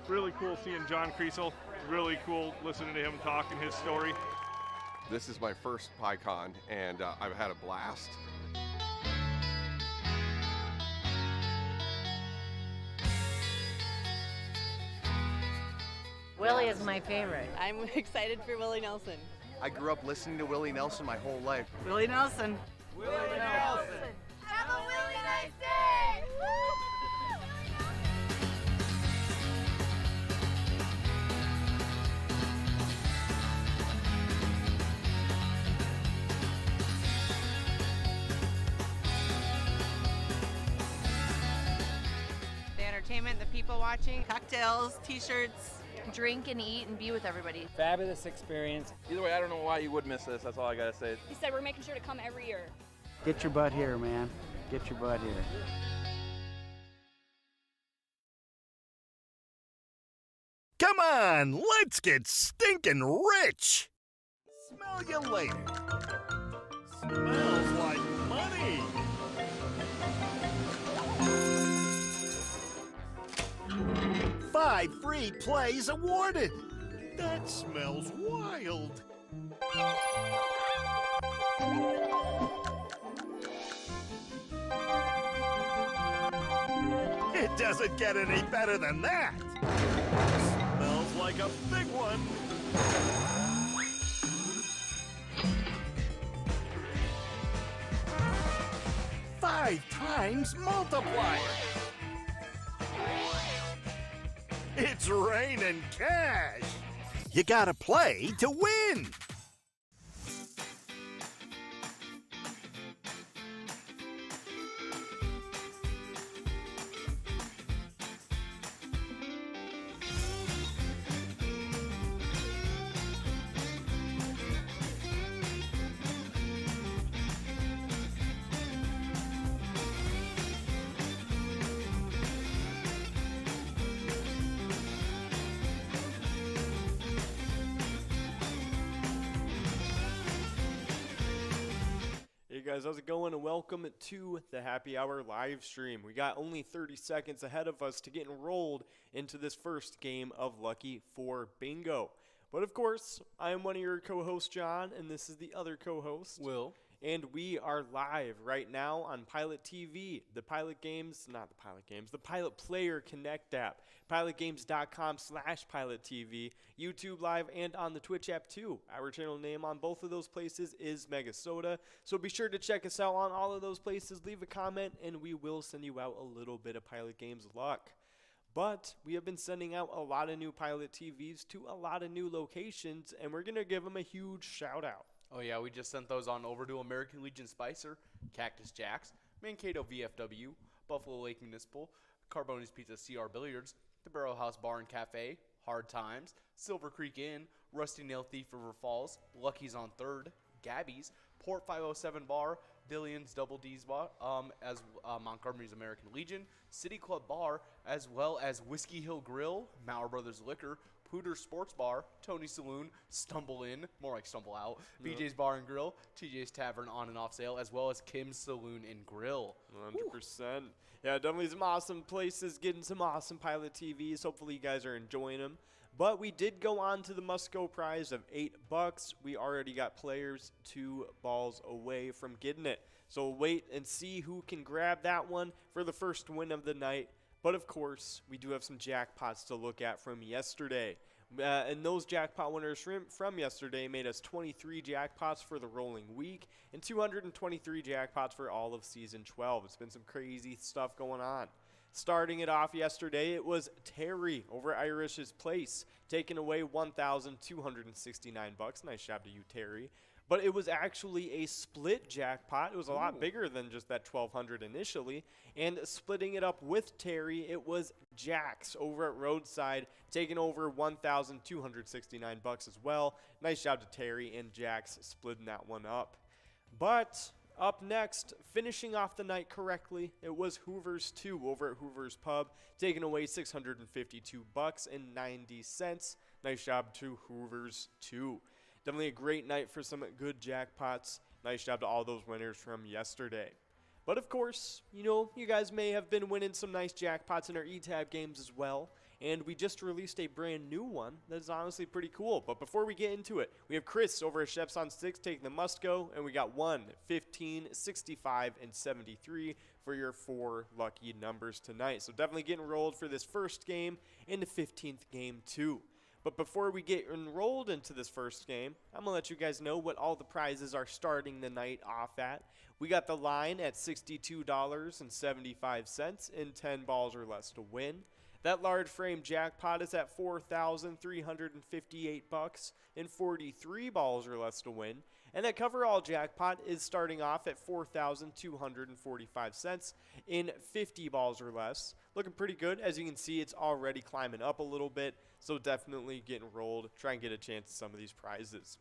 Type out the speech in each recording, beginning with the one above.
Really cool seeing John Creasel. Really cool listening to him talk and his story. This is my first PyCon, and I've had a blast. Willie is my favorite. I'm excited for Willie Nelson. I grew up listening to Willie Nelson my whole life. Willie Nelson. Willie Nelson. Have a really nice day! The entertainment, the people watching, cocktails, t-shirts. Drink and eat and be with everybody. Fabulous experience. Either way, I don't know why you would miss this. That's all I gotta say. He said we're making sure to come every year. Get your butt here, man. Get your butt here. Come on, let's get stinking rich! Smell you later. Smells like money! 5 free plays awarded! That smells wild! It doesn't get any better than that! Smells like a big one! Five times multiplier! It's raining cash! You gotta play to win! Hey guys, how's it going? And welcome to the Happy Hour live stream. We got only 30 seconds ahead of us to get enrolled into this first game of Lucky 4 Bingo. But of course, I am one of your co-hosts, John, and this is the other co-host, Will. And we are live right now on PilotTV, the Pilot Player Connect app, pilotgames.com/PilotTV, YouTube Live, and on the Twitch app too. Our channel name on both of those places is MegaSota, so be sure to check us out on all of those places. Leave a comment, and we will send you out a little bit of Pilot Games luck. But we have been sending out a lot of new Pilot TVs to a lot of new locations, and we're going to give them a huge shout out. Oh yeah, we just sent those on over to American Legion Spicer, Cactus Jacks, Mankato VFW, Buffalo Lake Municipal, Carboni's Pizza CR Billiards, the Barrel House Bar and Cafe, Hard Times, Silver Creek Inn, Rusty Nail Thief River Falls, Lucky's on 3rd, Gabby's, Port 507 Bar, Dillion's Double D's Bar, Montgomery's American Legion, City Club Bar, as well as Whiskey Hill Grill, Maurer Brothers Liquor, Pooter's Sports Bar, Tony's Saloon, Stumble In, more like Stumble Out, BJ's Bar and Grill, TJ's Tavern on and off sale, as well as Kim's Saloon and Grill. 100%. Yeah, definitely some awesome places, getting some awesome Pilot TVs. Hopefully you guys are enjoying them. But we did go on to the must-go prize of $8. We already got players 2 balls away from getting it. So wait and see who can grab that one for the first win of the night. But of course, we do have some jackpots to look at from yesterday. And those jackpot winners from yesterday made us 23 jackpots for the rolling week and 223 jackpots for all of Season 12. It's been some crazy stuff going on. Starting it off yesterday, it was Terry over Irish's Place, taking away $1,269. Nice job to you, Terry. But it was actually a split jackpot. It was a lot bigger than just that $1,200 initially. And splitting it up with Terry, it was Jax over at Roadside, taking over $1,269 as well. Nice job to Terry and Jax splitting that one up. But up next, finishing off the night correctly, it was Hoover's 2 over at Hoover's Pub, taking away $652.90. Nice job to Hoover's 2. Definitely a great night for some good jackpots. Nice job to all those winners from yesterday. But of course, you know, you guys may have been winning some nice jackpots in our E-Tab games as well. And we just released a brand new one that's honestly pretty cool. But before we get into it, we have Chris over at Chefs on 6 taking the must go. And we got 1, 15, 65, and 73 for your 4 lucky numbers tonight. So definitely get enrolled for this first game and the 15th game too. But before we get enrolled into this first game, I'm going to let you guys know what all the prizes are starting the night off at. We got the line at $62.75 in 10 balls or less to win. That large frame jackpot is at $4,358 in 43 balls or less to win. And that coverall jackpot is starting off at $4,245 in 50 balls or less. Looking pretty good. As you can see, it's already climbing up a little bit. So definitely get enrolled. Try and get a chance at some of these prizes.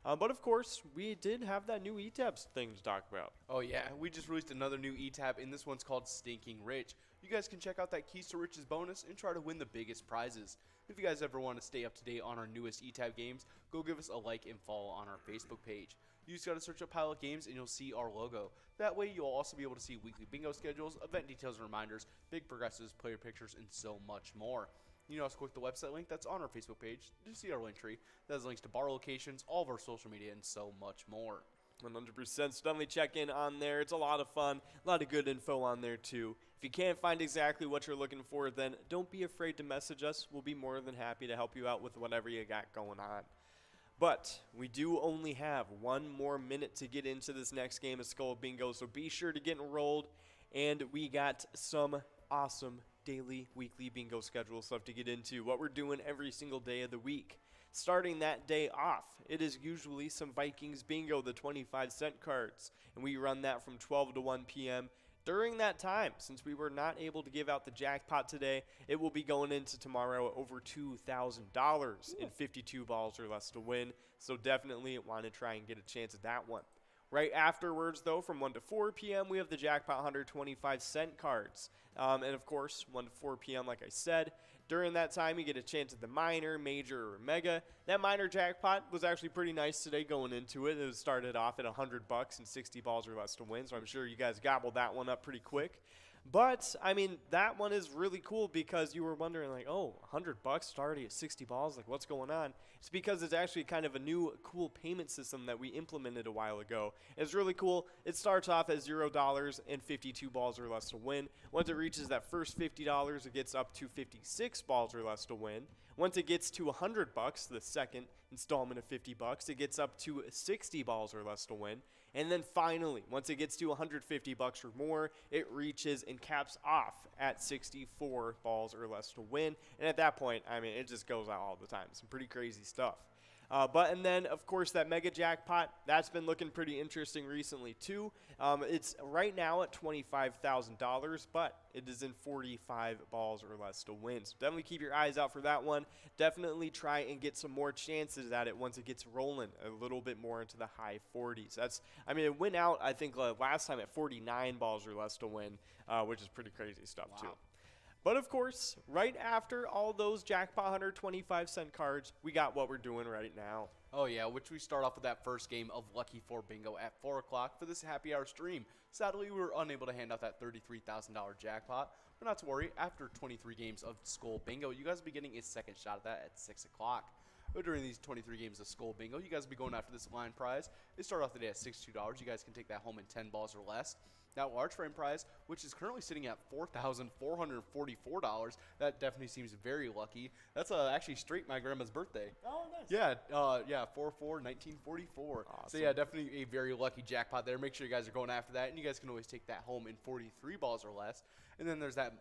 But of course, we did have that new ETABS thing to talk about. Oh yeah, we just released another new ETAB, and this one's called Stinking Rich. You guys can check out that Keys to Riches bonus and try to win the biggest prizes. If you guys ever want to stay up to date on our newest ETAB games, go give us a like and follow on our Facebook page. You just got to search up Pilot Games and you'll see our logo. That way you'll also be able to see weekly bingo schedules, event details and reminders, big progressives, player pictures, and so much more. You can also click the website link that's on our Facebook page to see our link tree. That has links to bar locations, all of our social media, and so much more. 100%. So definitely check in on there. It's a lot of fun. A lot of good info on there too. If you can't find exactly what you're looking for, then don't be afraid to message us. We'll be more than happy to help you out with whatever you got going on. But we do only have 1 more minute to get into this next game of Skull Bingo, so be sure to get enrolled. And we got some awesome daily, weekly bingo schedule stuff to get into. What we're doing every single day of the week. Starting that day off, it is usually some Vikings bingo, the 25-cent cards. And we run that from 12 to 1 p.m. During that time, since we were not able to give out the jackpot today, it will be going into tomorrow over $2,000 in 52 balls or less to win. So definitely want to try and get a chance at that one. Right afterwards, though, from 1 to 4 p.m., we have the jackpot 125-cent cards. And, of course, 1 to 4 p.m., like I said. During that time, you get a chance at the minor, major, or mega. That minor jackpot was actually pretty nice today going into it. It started off at $100 and 60 balls or less to win, so I'm sure you guys gobbled that one up pretty quick. But, I mean, that one is really cool because you were wondering, like, oh, $100 already at 60 balls? Like, what's going on? It's because it's actually kind of a new cool payment system that we implemented a while ago. It's really cool. It starts off at $0 and 52 balls or less to win. Once it reaches that first $50, it gets up to 56 balls or less to win. Once it gets to $100, the second installment of $50, it gets up to 60 balls or less to win. And then finally, once it gets to $150 or more, it reaches and caps off at 64 balls or less to win. And at that point, I mean, it just goes out all the time. Some pretty crazy stuff. And then, of course, that mega jackpot, that's been looking pretty interesting recently, too. It's right now at $25,000, but it is in 45 balls or less to win. So definitely keep your eyes out for that one. Definitely try and get some more chances at it once it gets rolling a little bit more into the high 40s. I mean, it went out, I think, last time at 49 balls or less to win, which is pretty crazy stuff, too. But, of course, right after all those jackpot 125-cent cards, we got what we're doing right now. Oh, yeah, which we start off with that first game of Lucky 4 Bingo at 4 o'clock for this happy hour stream. Sadly, we were unable to hand out that $33,000 jackpot, but not to worry. After 23 games of Skull Bingo, you guys will be getting a second shot at that at 6 o'clock. But during these 23 games of Skull Bingo, you guys will be going after this line prize. It started off the day at $62. You guys can take that home in 10 balls or less. That large frame prize, which is currently sitting at $4,444, that definitely seems very lucky. That's actually straight my grandma's birthday. Oh, nice. Yeah, 4/4/1944. Awesome. So yeah, definitely a very lucky jackpot there. Make sure you guys are going after that, and you guys can always take that home in 43 balls or less. And then there's that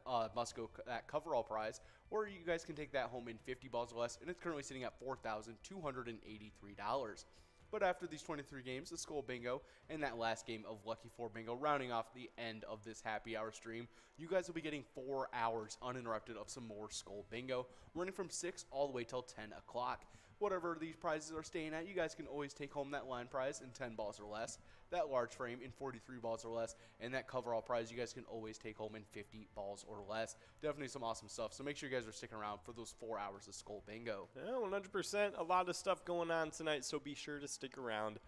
that coverall prize, or you guys can take that home in 50 balls or less, and it's currently sitting at $4,283. But after these 23 games, the Skull Bingo, and that last game of Lucky 4 Bingo, rounding off the end of this happy hour stream, you guys will be getting 4 hours uninterrupted of some more Skull Bingo, running from 6 all the way till 10 o'clock. Whatever these prizes are staying at, you guys can always take home that line prize in 10 balls or less, that large frame in 43 balls or less, and that coverall prize you guys can always take home in 50 balls or less. Definitely some awesome stuff, so make sure you guys are sticking around for those 4 hours of Skull Bingo. Yeah, 100%. A lot of stuff going on tonight, so be sure to stick around.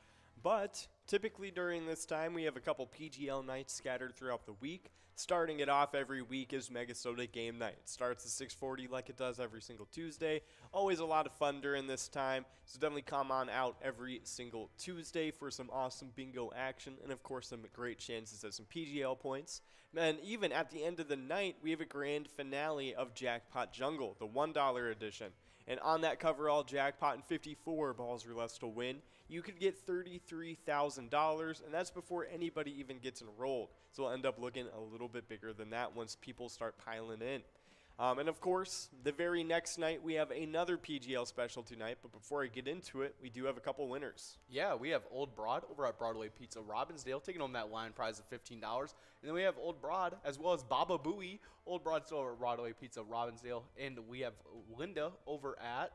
But Typically during this time, we have a couple PGL nights scattered throughout the week. Starting it off every week is MegaSota Game Night. It starts at 6:40 like it does every single Tuesday. Always a lot of fun during this time, so definitely come on out every single Tuesday for some awesome bingo action and, of course, some great chances at some PGL points. And even at the end of the night, we have a grand finale of Jackpot Jungle, the $1 edition. And on that coverall jackpot and 54 balls or less to win, you could get $33,000, and that's before anybody even gets enrolled. So it'll end up looking a little bit bigger than that once people start piling in. And of course, the very next night, we have another PGL specialty night. But before I get into it, we do have a couple winners. Yeah, we have Old Broad over at Broadway Pizza Robbinsdale taking home that line prize of $15. And then we have Old Broad as well as Baba Booey. Old Broad's over at Broadway Pizza Robbinsdale. And we have Linda over at,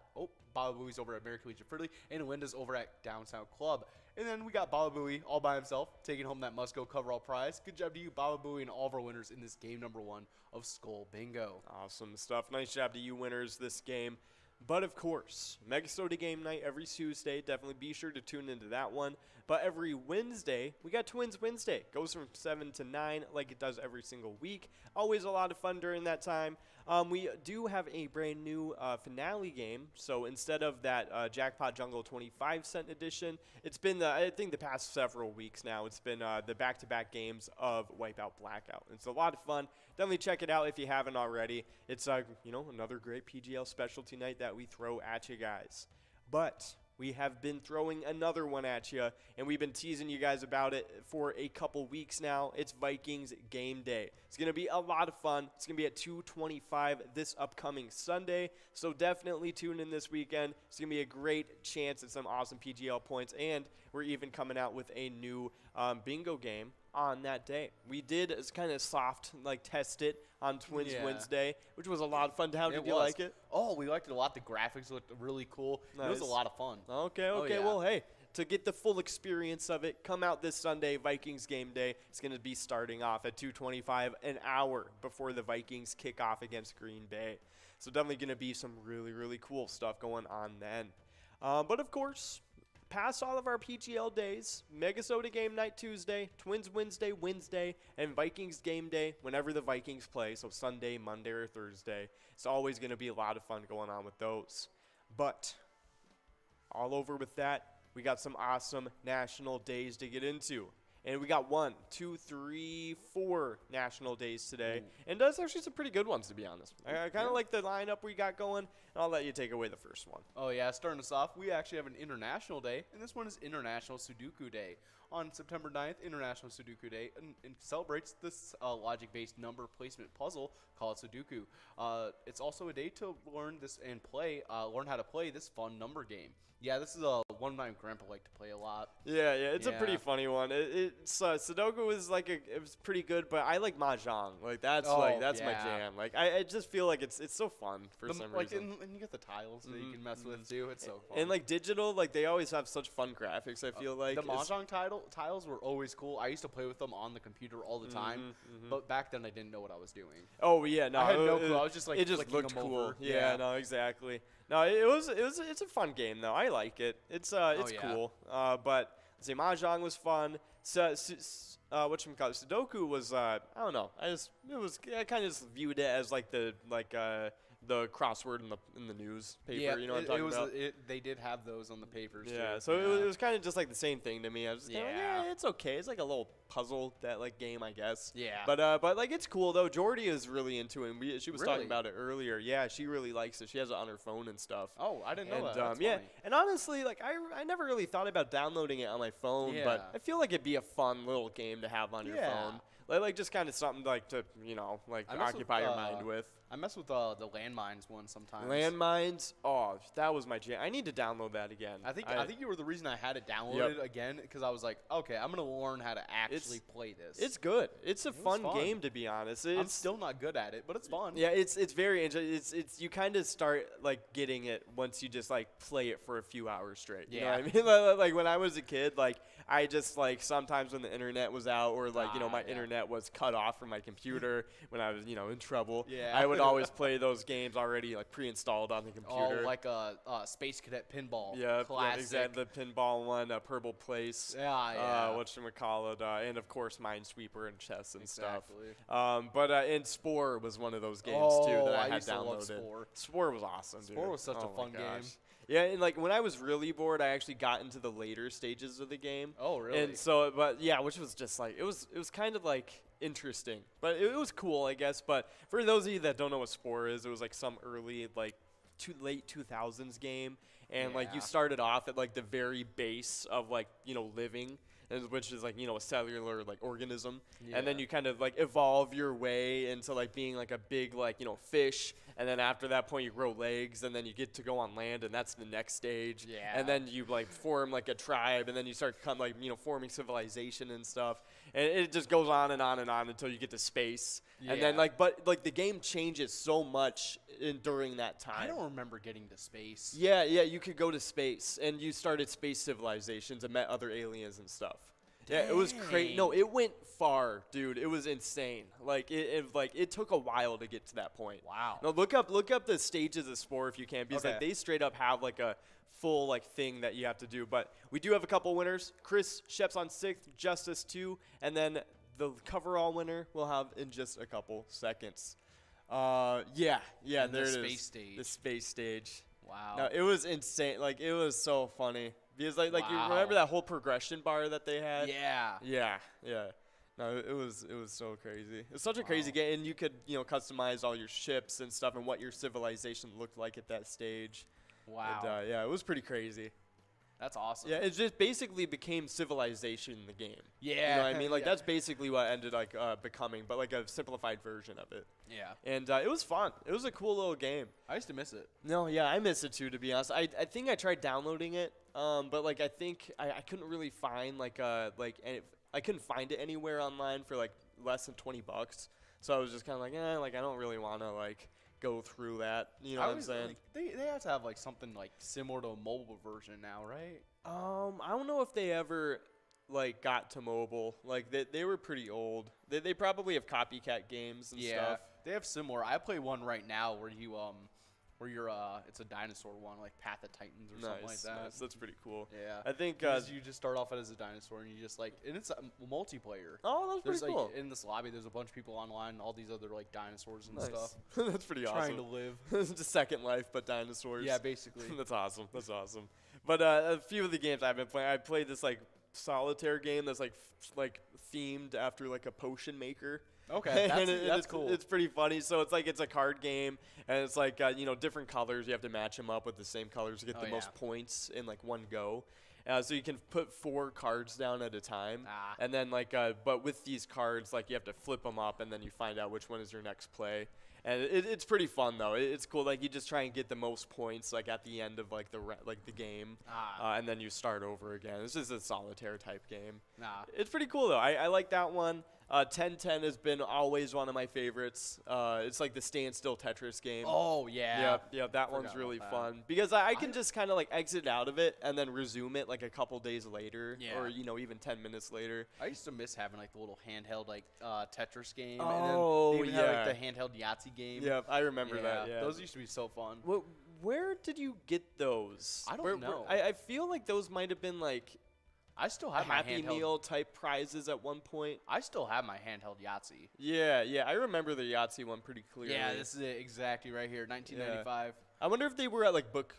Baba Booey's over at American Legion Fridley. And Linda's over at Downtown Club. And then we got Baba Booey all by himself taking home that must-go coverall prize. Good job to you, Baba Booey, and all of our winners in this game number 1 of Skull Bingo. Awesome stuff. Nice job to you winners this game. But of course, MegaSota Game Night every Tuesday. Definitely be sure to tune into that one. But every Wednesday, we got TwinsWinsDay. Goes from 7 to 9 like it does every single week. Always a lot of fun during that time. We do have a brand new finale game. So instead of that Jackpot Jungle 25-cent edition, it's been, I think, the past several weeks now. It's been the back-to-back games of Wipeout Blackout. It's a lot of fun. Definitely check it out if you haven't already. It's, another great PGL specialty night that we throw at you guys. But we have been throwing another one at you, and we've been teasing you guys about it for a couple weeks now. It's Vikings Game Day. It's going to be a lot of fun. It's going to be at 2:25 this upcoming Sunday, so definitely tune in this weekend. It's going to be a great chance at some awesome PGL points, and we're even coming out with a new bingo game on that day. We did kind of soft test it on TwinsWinsDay, which was a lot of fun. How did you like it? Oh, we liked it a lot. The graphics looked really cool. Nice. It was a lot of fun. Okay. Yeah. Well, hey, to get the full experience of it, come out this Sunday, Vikings Game Day. It's going to be starting off at 2:25, an hour before the Vikings kick off against Green Bay. So definitely going to be some really, really cool stuff going on then. But of course, past all of our PGL days, MegaSota Game Night Tuesday, TwinsWinsDay Wednesday, and Vikings Game Day whenever the Vikings play, so Sunday, Monday, or Thursday. It's always going to be a lot of fun going on with those. But all over with that, we got some awesome national days to get into. And we got 1, 2, 3, 4 national days today. And that's actually some pretty good ones, to be honest. I kind of like the lineup we got going, and I'll let you take away the first one. Oh, yeah. Starting us off, we actually have an international day, and this one is International Sudoku Day. On September 9th, International Sudoku Day and celebrates this logic-based number placement puzzle called Sudoku. It's also a day to learn this and learn how to play this fun number game. Yeah, this is one my grandpa liked to play a lot. Yeah, it's a pretty funny one. Sudoku was it was pretty good, but I like Mahjong. That's my jam. I just feel like it's so fun for some reason. And you get the tiles that you can mess with too. It's so fun. And digital, they always have such fun graphics. I feel like the Mahjong tiles were always cool. I used to play with them on the computer all the time, but back then I didn't know what I was doing. Oh yeah, no, I had no clue. I was just it just looked cool. Over. Yeah, no, exactly. No, it's a fun game though. I like it. It's cool. But let's see, Mahjong was fun. Sudoku was I don't know. I kind of just viewed it as the crossword in the newspaper. Yeah, you know what I'm talking about? They did have those on the papers. Yeah, too. so it was kind of just the same thing to me. I was just it's okay. It's a little puzzle that game, I guess. Yeah. But it's cool though. Jordy is really into it. And she was talking about it earlier. Yeah, she really likes it. She has it on her phone and stuff. Oh, I didn't know that. That's yeah, funny. and honestly, I never really thought about downloading it on my phone, but I feel like it'd be a fun little game to have on your phone. Just kind of something to occupy your mind with. I mess with the landmines one sometimes. Landmines? Oh, that was my jam. I need to download that again. I think you were the reason I had it downloaded again, because I was like, okay, I'm gonna learn how to actually play this. It's good. It's a fun game, to be honest. I'm still not good at it, but it's fun. Yeah, it's very interesting. It's you kind of start getting it once you just play it for a few hours straight. You know what I mean? When I was a kid, I just sometimes when the internet was out or my internet was cut off from my computer when I was in trouble. Yeah. would always play those games already like pre-installed on the computer. Oh, like a Space Cadet Pinball. Yeah, Classic. exactly. The pinball one, Purple Place. Yeah. Whatchamacallit, and of course Minesweeper and chess and Exactly. stuff. And Spore was one of those games too that I had used to love downloaded. Spore. Spore was awesome, dude. Spore was such a Oh my fun game. gosh. Yeah, and like when I was really bored, I actually got into the later stages of the game. Oh, really? And so, but yeah, which was just like it was kind of like interesting, but it was cool, I guess. But for those of you that don't know what Spore is, it was like some early like late 2000s game, and like you started off at like the very base of like living. Which is like a cellular like organism, and then you kind of like evolve your way into like being like a big like fish, and then after that point you grow legs, and then you get to go on land, and that's the next stage. And then you like form like a tribe, and then you start forming civilization and stuff, and it just goes on and on and on until you get to space. And then but the game changes so much during that time. I don't remember getting to space. Yeah, you could go to space, and you started space civilizations and met other aliens and stuff. Dang. Yeah, it was crazy. No, it went far, dude. It was insane. Like it took a while to get to that point. Wow. No, look up the stages of Spore if you can, because like they straight up have like a full like thing that you have to do. But we do have a couple winners. Chris Shep's on 6th, Justice 2, and then the coverall winner we'll have in just a couple seconds. There it is. Space stage. The space stage. Wow. No, it was insane. Like it was so funny because like you remember that whole progression bar that they had? Yeah. No, it was so crazy. It's such a crazy game, and you could customize all your ships and stuff and what your civilization looked like at that stage. Wow. And, it was pretty crazy. That's awesome. Yeah, it just basically became civilization in the game. Yeah. You know what I mean? Like that's basically what ended becoming, but like a simplified version of it. Yeah. And it was fun. It was a cool little game. I used to miss it. No, yeah, I miss it too, to be honest. I think I tried downloading it, but like I think I couldn't really find I couldn't find it anywhere online for like less than $20. So I was just kind of like I don't really want to like go through that. You know what I'm saying? Like, they have to have like something like similar to a mobile version now, right? I don't know if they ever like got to mobile. Like they were pretty old. They probably have copycat games and stuff. They have similar. I play one right now where you're it's a dinosaur one, like Path of Titans or something like that. Nice. That's pretty cool. Yeah. I think you just start off as a dinosaur, and you just like, and it's a multiplayer. Oh, that's pretty cool. In this lobby, there's a bunch of people online, all these other like dinosaurs and nice. stuff. That's pretty awesome. Trying to live. It's just Second Life, but dinosaurs. Yeah, basically. That's awesome. That's awesome. But a few of the games I've been playing, I played this like solitaire game that's like themed after like a potion maker. Okay, that's cool. It's pretty funny. So it's a card game, and it's like different colors. You have to match them up with the same colors to get the most points in like one go. So you can put 4 cards down at a time, and then but with these cards, like you have to flip them up, and then you find out which one is your next play. And it's pretty fun though. It's cool. Like you just try and get the most points like at the end of like the game, and then you start over again. It's just a solitaire type game. It's pretty cool though. I like that one. 1010 has been always one of my favorites. It's like the standstill Tetris game. Oh yeah. Yeah. That one's really fun because I can just kind of like exit out of it and then resume it like a couple days later, or even 10 minutes later. I used to miss having like the little handheld like Tetris game. Oh, and then they even had like the handheld Yahtzee game. Yeah, I remember that. Yeah, those used to be so fun. Where did you get those? I don't know. I feel like those might have been like. I still have my Happy handheld Meal type prizes at one point. I still have my handheld Yahtzee. Yeah, I remember the Yahtzee one pretty clearly. Yeah, this is it exactly right here, 1995. I wonder if they were at like book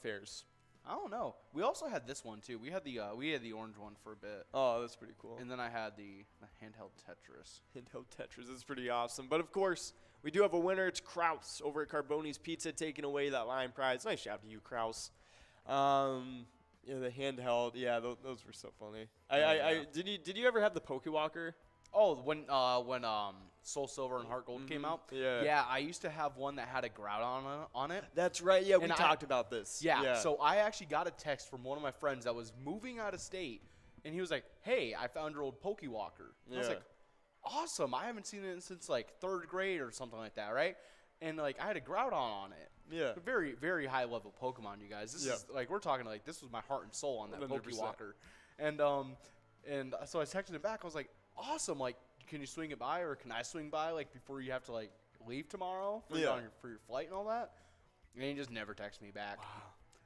fairs. I don't know. We also had this one too. We had the orange one for a bit. Oh, that's pretty cool. And then I had the handheld Tetris. Handheld Tetris is pretty awesome. But of course, we do have a winner. It's Kraus over at Carboni's Pizza taking away that line prize. Nice job to you, Kraus. Yeah, the handheld. Yeah, those were so funny. Did you ever have the Pokewalker? Oh, when Soul Silver and Heart Gold came out. Yeah, I used to have one that had a Groudon on it. That's right. Yeah, we talked about this. Yeah. So I actually got a text from one of my friends that was moving out of state, and he was like, "Hey, I found your old Pokewalker." I was like, "Awesome! I haven't seen it since like 3rd grade or something like that, right?" And like I had a Groudon on it. Yeah. A very, very high level Pokemon, you guys. This is like we're talking like this was my heart and soul on that 100%. Pokewalker. And so I texted him back. I was like, "Awesome! Like, can you swing it by, or can I swing by like before you have to like leave tomorrow for, for your flight and all that. And he just never texts me back.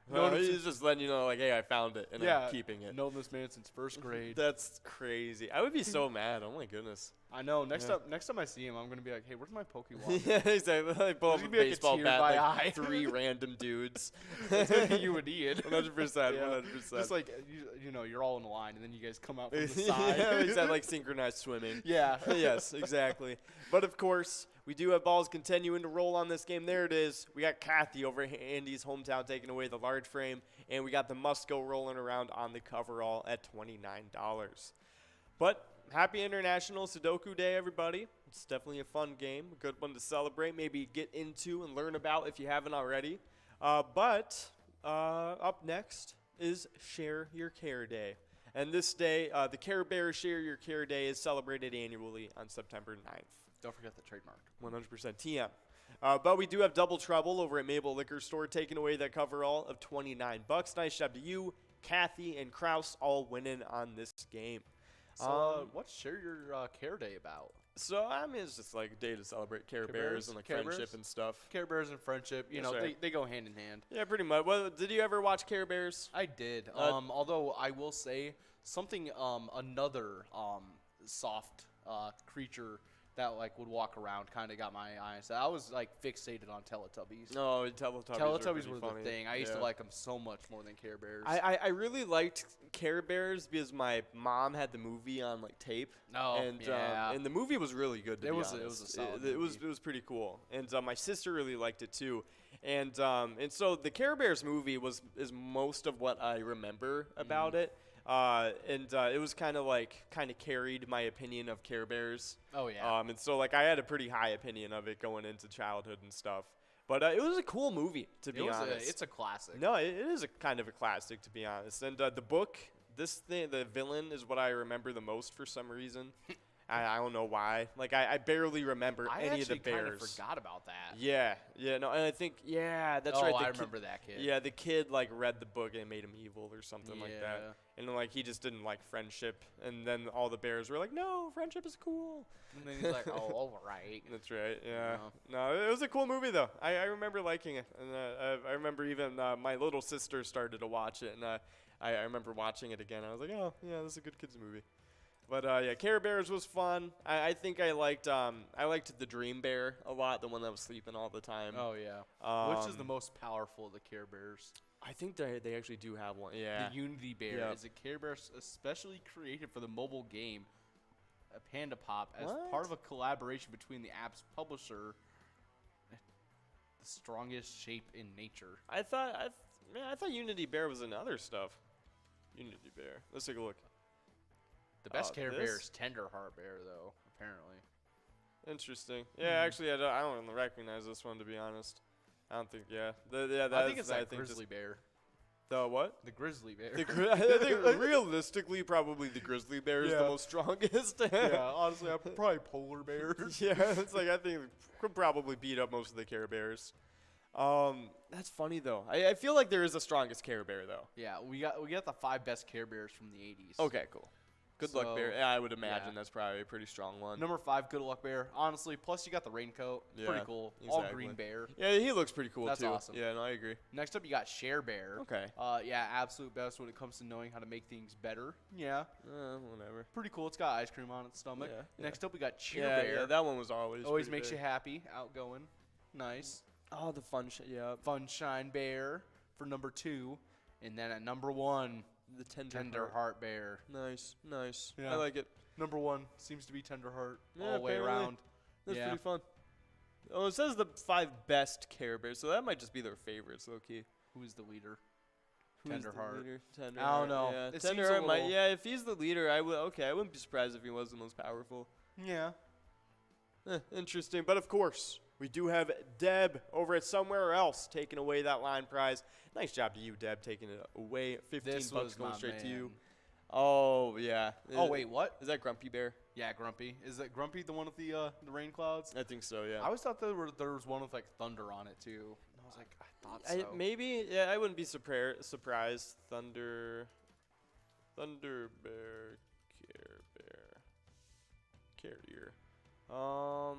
No, he's just letting you know, like, hey, I found it, and I'm keeping it. Known this man since first grade. That's crazy. I would be so mad. Oh, my goodness. I know. Next time I see him, I'm going to be like, hey, where's my Pokemon? Yeah, exactly. Like, pull up a baseball bat, like 3 random dudes. That's going to be you and Ian. 100%, 100%. Just like, you know, you're all in a line, and then you guys come out from the side. Yeah, exactly, like synchronized swimming. Yeah. Yes, exactly. But, of course, we do have balls continuing to roll on this game. There it is. We got Kathy over at Andy's hometown taking away the large frame, and we got the Musco rolling around on the coverall at $29. But happy International Sudoku Day, everybody. It's definitely a fun game, a good one to celebrate, maybe get into and learn about if you haven't already. But up next is Share Your Care Day. And this day, the Care Bear Share Your Care Day is celebrated annually on September 9th. Don't forget the trademark. 100% TM. But we do have Double Trouble over at Mabel Liquor Store taking away that coverall of $29. Nice job to you, Kathy, and Kraus all winning on this game. So, what's Share Your Care Day about? So, I mean, it's just like a day to celebrate Care Bears and like Care friendship Bears? and stuff. Care Bears and friendship, you That's know, right. they go hand in hand. Yeah, pretty much. Well, did you ever watch Care Bears? I did. Although I will say something, another soft creature that like would walk around kind of got my eyes. I was like fixated on Teletubbies. No, Teletubbies Teletubbies were were funny. the thing. I used to like them so much more than Care Bears. I really liked Care Bears because my mom had the movie on like tape. Oh, and the movie was really good. To be honest. It was a solid it was pretty cool, and my sister really liked it too. And so the Care Bears movie is most of what I remember about it. It was kind of carried my opinion of Care Bears. Oh yeah. And so like I had a pretty high opinion of it going into childhood and stuff. But it was a cool movie to be honest. It's a classic. No, it is a kind of a classic to be honest. And the book, the villain is what I remember the most for some reason. I don't know why. Like I barely remember any of the bears. I actually kind of forgot about that. Yeah, no, and I think that's right. I remember that kid. Yeah, the kid like read the book and it made him evil or something like that. And like he just didn't like friendship. And then all the bears were like, "No, friendship is cool." And then he's like, "Oh, all right." That's right. Yeah. No, it was a cool movie though. I remember liking it, and I remember even my little sister started to watch it, and I remember watching it again. I was like, "Oh, yeah, this is a good kids movie." But yeah, Care Bears was fun. I think I liked the Dream Bear a lot, the one that was sleeping all the time. Oh yeah. Which is the most powerful of the Care Bears? I think they actually do have one. Yeah. The Unity Bear is a Care Bear especially created for the mobile game, Panda Pop, as part of a collaboration between the app's publisher, the strongest shape in nature. I thought Unity Bear was in other stuff. Unity Bear. Let's take a look. The best Care Bear is Tenderheart Bear, though, apparently. Interesting. Yeah, actually, I don't recognize this one, to be honest. I don't think, I think it's that Grizzly Bear. The what? The Grizzly Bear. I think realistically, probably the Grizzly Bear is the most strongest. Yeah, honestly, probably Polar Bear. Yeah, it's like I think could probably beat up most of the Care Bears. That's funny though. I feel like there is a strongest Care Bear though. Yeah, we got the 5 best Care Bears from the 80s. Okay, cool. Good Luck Bear. Yeah, I would imagine that's probably a pretty strong one. Number 5, Good Luck Bear. Honestly, plus you got the raincoat. Pretty cool. Exactly. All green bear. Yeah, he looks pretty cool too. That's awesome. Yeah, no, I agree. Next up, you got Share Bear. Okay. Yeah, absolute best when it comes to knowing how to make things better. Yeah. Whatever. Pretty cool. It's got ice cream on its stomach. Yeah, Next up, we got Cheer Bear. Yeah, that one was always makes you happy, outgoing, nice. Oh, the Funshine Bear for number 2, and then at number 1. The Tender Heart Bear. Nice. Yeah. I like it. Number 1 seems to be Tender Heart all the way apparently. around. That's pretty fun. Oh, it says the 5 best Care Bears, so that might just be their favorites, low key. Who's the leader? Tender Heart. I don't know. Yeah. It Tender Heart might. Yeah, if he's the leader, I wouldn't be surprised if he was the most powerful. Yeah. Interesting, but of course, we do have Deb over at Somewhere Else taking away that line prize. Nice job to you, Deb, taking it away. $15 going straight to you. Oh, yeah. Oh, wait, what? Is that Grumpy Bear? Yeah, Grumpy. Is that Grumpy the one with the rain clouds? I think so, yeah. I always thought there was one with, like, thunder on it, too. And I was like, I thought so. Maybe, yeah, I wouldn't be surprised. Thunder Bear, Care Bear, Carrier. No,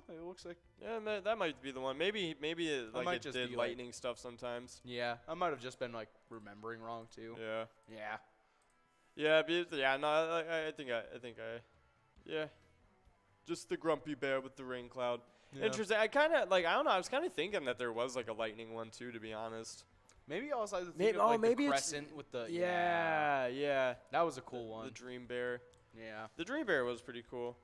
it looks like. Yeah, that might be the one. Maybe like might it just did be, like- lightning stuff sometimes. Yeah, I might have just been like remembering wrong too. Yeah. Yeah. Yeah, yeah. No, I think yeah. Just the grumpy bear with the rain cloud. Yeah. Interesting. I kind of like. I don't know. I was kind of thinking that there was like a lightning one too, to be honest. Maybe I was like Maybe- thinking of, like, maybe the it's- crescent with the. Yeah. That was a cool one. The dream bear. Yeah. The dream bear was pretty cool.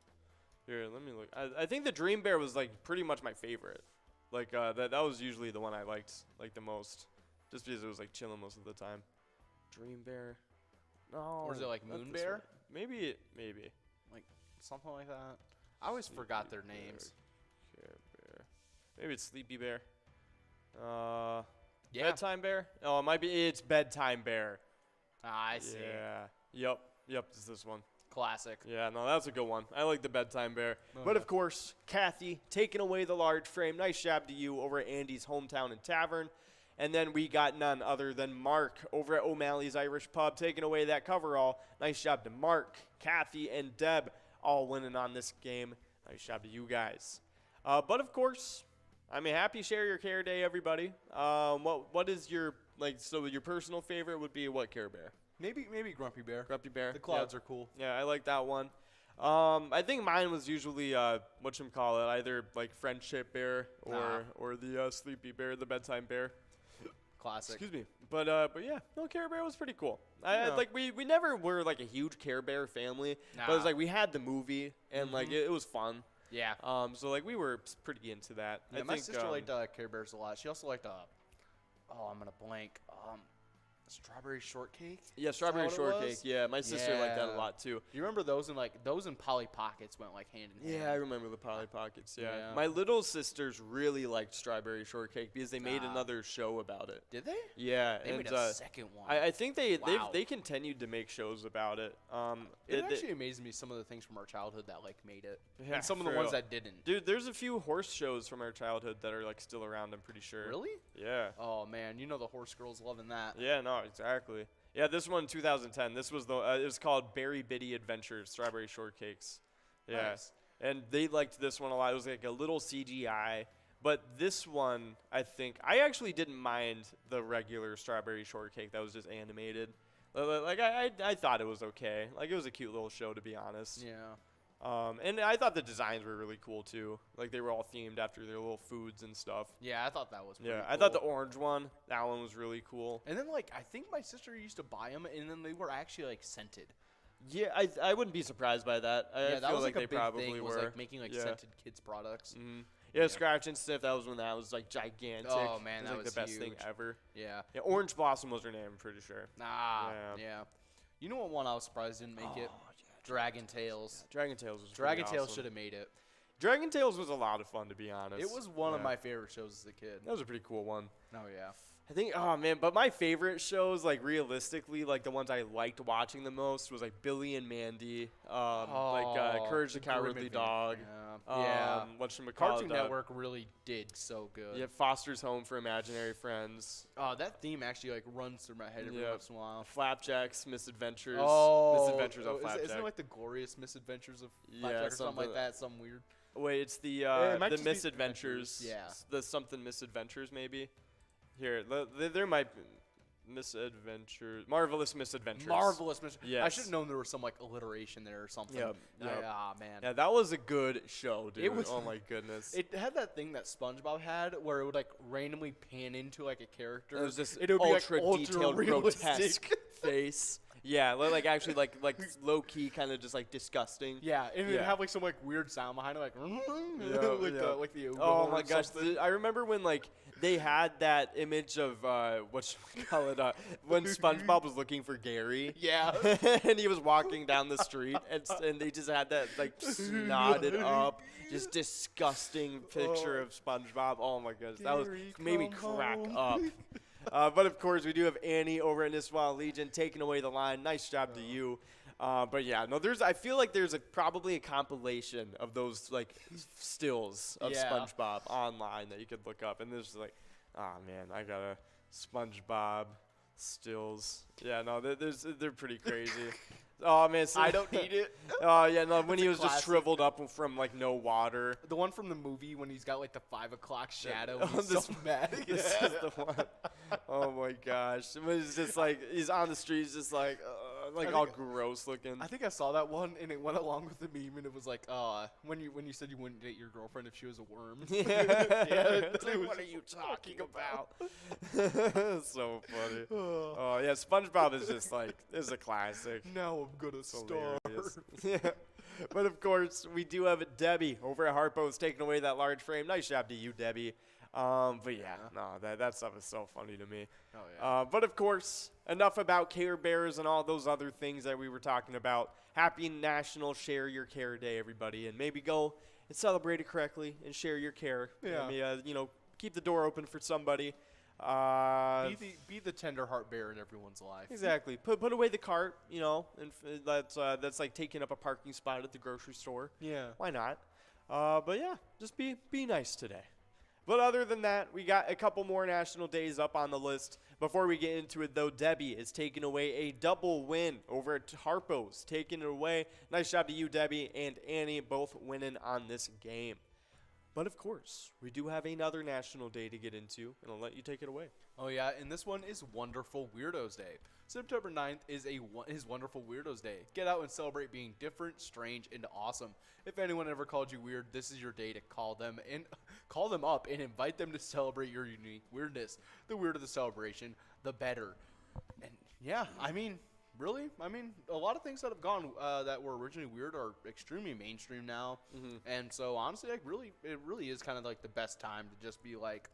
Here, let me look. I think the dream bear was like pretty much my favorite. Like that was usually the one I liked like the most, just because it was like chilling most of the time. Dream bear. No. Or is it like not Moon this Bear? one. Maybe. Like something like that. I always forgot their names. Care bear. Maybe it's sleepy bear. Yeah. Bedtime bear. Oh, it might be. It's bedtime bear. I see. Yeah. Yep. It's this one. Classic. Yeah, no, that's a good one. I like the bedtime bear. But of course, Kathy taking away the large frame. Nice job to you over at Andy's Hometown and Tavern. And then we got none other than Mark over at O'Malley's Irish Pub taking away that coverall. Nice job to Mark, Kathy, and Deb all winning on this game. Nice job to you guys. But of course, I mean, happy Share Your Care Day, everybody. What is your, like, so your personal favorite would be what Care Bear? Maybe Grumpy Bear. Grumpy Bear. The clouds are cool. Yeah, I like that one. I think mine was usually whatchamacallit, either like Friendship Bear or the Sleepy Bear, the Bedtime Bear. Classic. Excuse me. But yeah, no, Care Bear was pretty cool. Like we never were like a huge Care Bear family, but it was like we had the movie and like it was fun. Yeah. So like we were pretty into that. Yeah, I my think, sister liked Care Bears a lot. She also liked I'm gonna blank. Strawberry shortcake. Yeah, strawberry shortcake. Yeah, my sister liked that a lot too. You remember those and Polly Pockets went like hand in hand. Yeah, I remember the Polly Pockets. Yeah. Yeah. My little sisters really liked strawberry shortcake because they made another show about it. Did they? Yeah, They made a second one. I think they Wow. they continued to make shows about it. It actually amazes me some of the things from our childhood that like made it, Yeah, and some of the for ones real. that didn't. Dude, there's a few horse shows from our childhood that are like still around. I'm pretty sure. Really? Yeah. Oh man, you know the horse girls loving that. Yeah. No. Exactly. Yeah. This one, 2010. This was it was called Berry Bitty Adventures, Strawberry Shortcakes. Yeah. Nice. And they liked this one a lot. It was like a little CGI. But this one, I think, I actually didn't mind the regular Strawberry Shortcake that was just animated. Like, I thought it was okay. Like, it was a cute little show, to be honest. Yeah. And I thought the designs were really cool, too. Like, they were all themed after their little foods and stuff. Yeah, I thought that was pretty Yeah, cool. I thought the orange one, that one was really cool. And then, like, I think my sister used to buy them, and then they were actually, like, scented. Yeah, I wouldn't be surprised by that. I Yeah, that feel was, like like, they a big probably thing, were. was, like, making, like, Yeah. scented kids' products. Mhm. Yeah, Scratch and Sniff, that was when that was, like, gigantic. Oh, man, it was, that like, was the best thing huge. ever. Yeah. Yeah, Orange Blossom was her name, I'm pretty sure. Yeah. You know what one I was surprised didn't make it? Dragon Tales. Dragon Tales was Dragon pretty Tales awesome. should have made it. Dragon Tales was a lot of fun, to be honest. It was one of Yeah. my favorite shows as a kid. That was a pretty cool one. Oh, yeah. I think, oh man, but my favorite shows, like realistically, like the ones I liked watching the most was like Billy and Mandy, Courage the Cowardly Dog. Yeah. Whatchamacallit, Cartoon Network really did so good. Yeah, Foster's Home for Imaginary Friends. Oh, that theme actually like runs through my head every once in a while. Flapjack's Misadventures. Oh, Misadventures of Flapjack. Isn't it like the glorious misadventures of Yeah, Flapjack or something like something- that? Something weird. Wait, it's the it might just be Misadventures. Yeah. The something Misadventures maybe. Here, there might be Misadventures, Marvelous Misadventures. Marvelous Misadventures. Yes. I should have known there was some like alliteration there or something. Yep. Ah, man. Yeah, that was a good show, dude. It was- Oh my goodness. It had that thing that SpongeBob had where it would like randomly pan into like a character. It was this It would be, like, ultra detailed, ultra-realistic. grotesque face. Yeah, like actually like low key, kind of just like disgusting. Yeah, and it'd Yeah. have like some like weird sound behind it, like like the Oh or my gosh! something. I remember when like they had that image of whatchamacallit, when SpongeBob was looking for Gary. Yeah. And he was walking down the street, and they just had that like snotted up, just disgusting picture of SpongeBob. Oh my gosh, that was made me crack up. But of course, we do have Annie over at Niswa Legion taking away the line. Nice job to you. But yeah, no, I feel like there's probably a compilation of those like stills of Yeah. SpongeBob online that you could look up, and there's like, oh man, I got a SpongeBob stills. Yeah, no, they're pretty crazy. Oh man, I don't need it. Oh yeah, no, when It's he a was just classic. shriveled up from like no water. The one from the movie when he's got like the 5 o'clock shadow. Oh, And he's so mad. This is the one. Oh my gosh, it was just like he's on the streets, just like all gross looking. I think I saw that one, and it went along with the meme, and it was like, when you said you wouldn't date your girlfriend if she was a worm. Yeah, It's like, what are you talking about? So funny. Oh yeah, SpongeBob is just like is a classic. Now I'm gonna starve. Hilarious. Yeah. But of course, we do have Debbie over at Harpo's taking away that large frame. Nice job to you, Debbie. But yeah, no, that stuff is so funny to me. Oh yeah. But of course, enough about Care Bears and all those other things that we were talking about. Happy National Share Your Care Day, everybody, and maybe go and celebrate it correctly and share your care. Yeah. Maybe, keep the door open for somebody. Be the tender heart bearer in everyone's life. Exactly. Put away the cart, and that's like taking up a parking spot at the grocery store. Yeah. Why not? But yeah, just be nice today. But other than that, we got a couple more national days up on the list. Before we get into it, though, Debbie is taking away a double win over at Harpo's, taking it away. Nice job to you, Debbie and Annie, both winning on this game. But of course, we do have another national day to get into, and I'll let you take it away. Oh yeah, and this one is Wonderful Weirdos Day. September 9th is Wonderful Weirdos Day. Get out and celebrate being different, strange, and awesome. If anyone ever called you weird, this is your day to call them up and invite them to celebrate your unique weirdness. The weirder the celebration, the better. And yeah, really, a lot of things that have gone that were originally weird are extremely mainstream now. Mm-hmm. And so honestly, it really is kind of like the best time to just be like,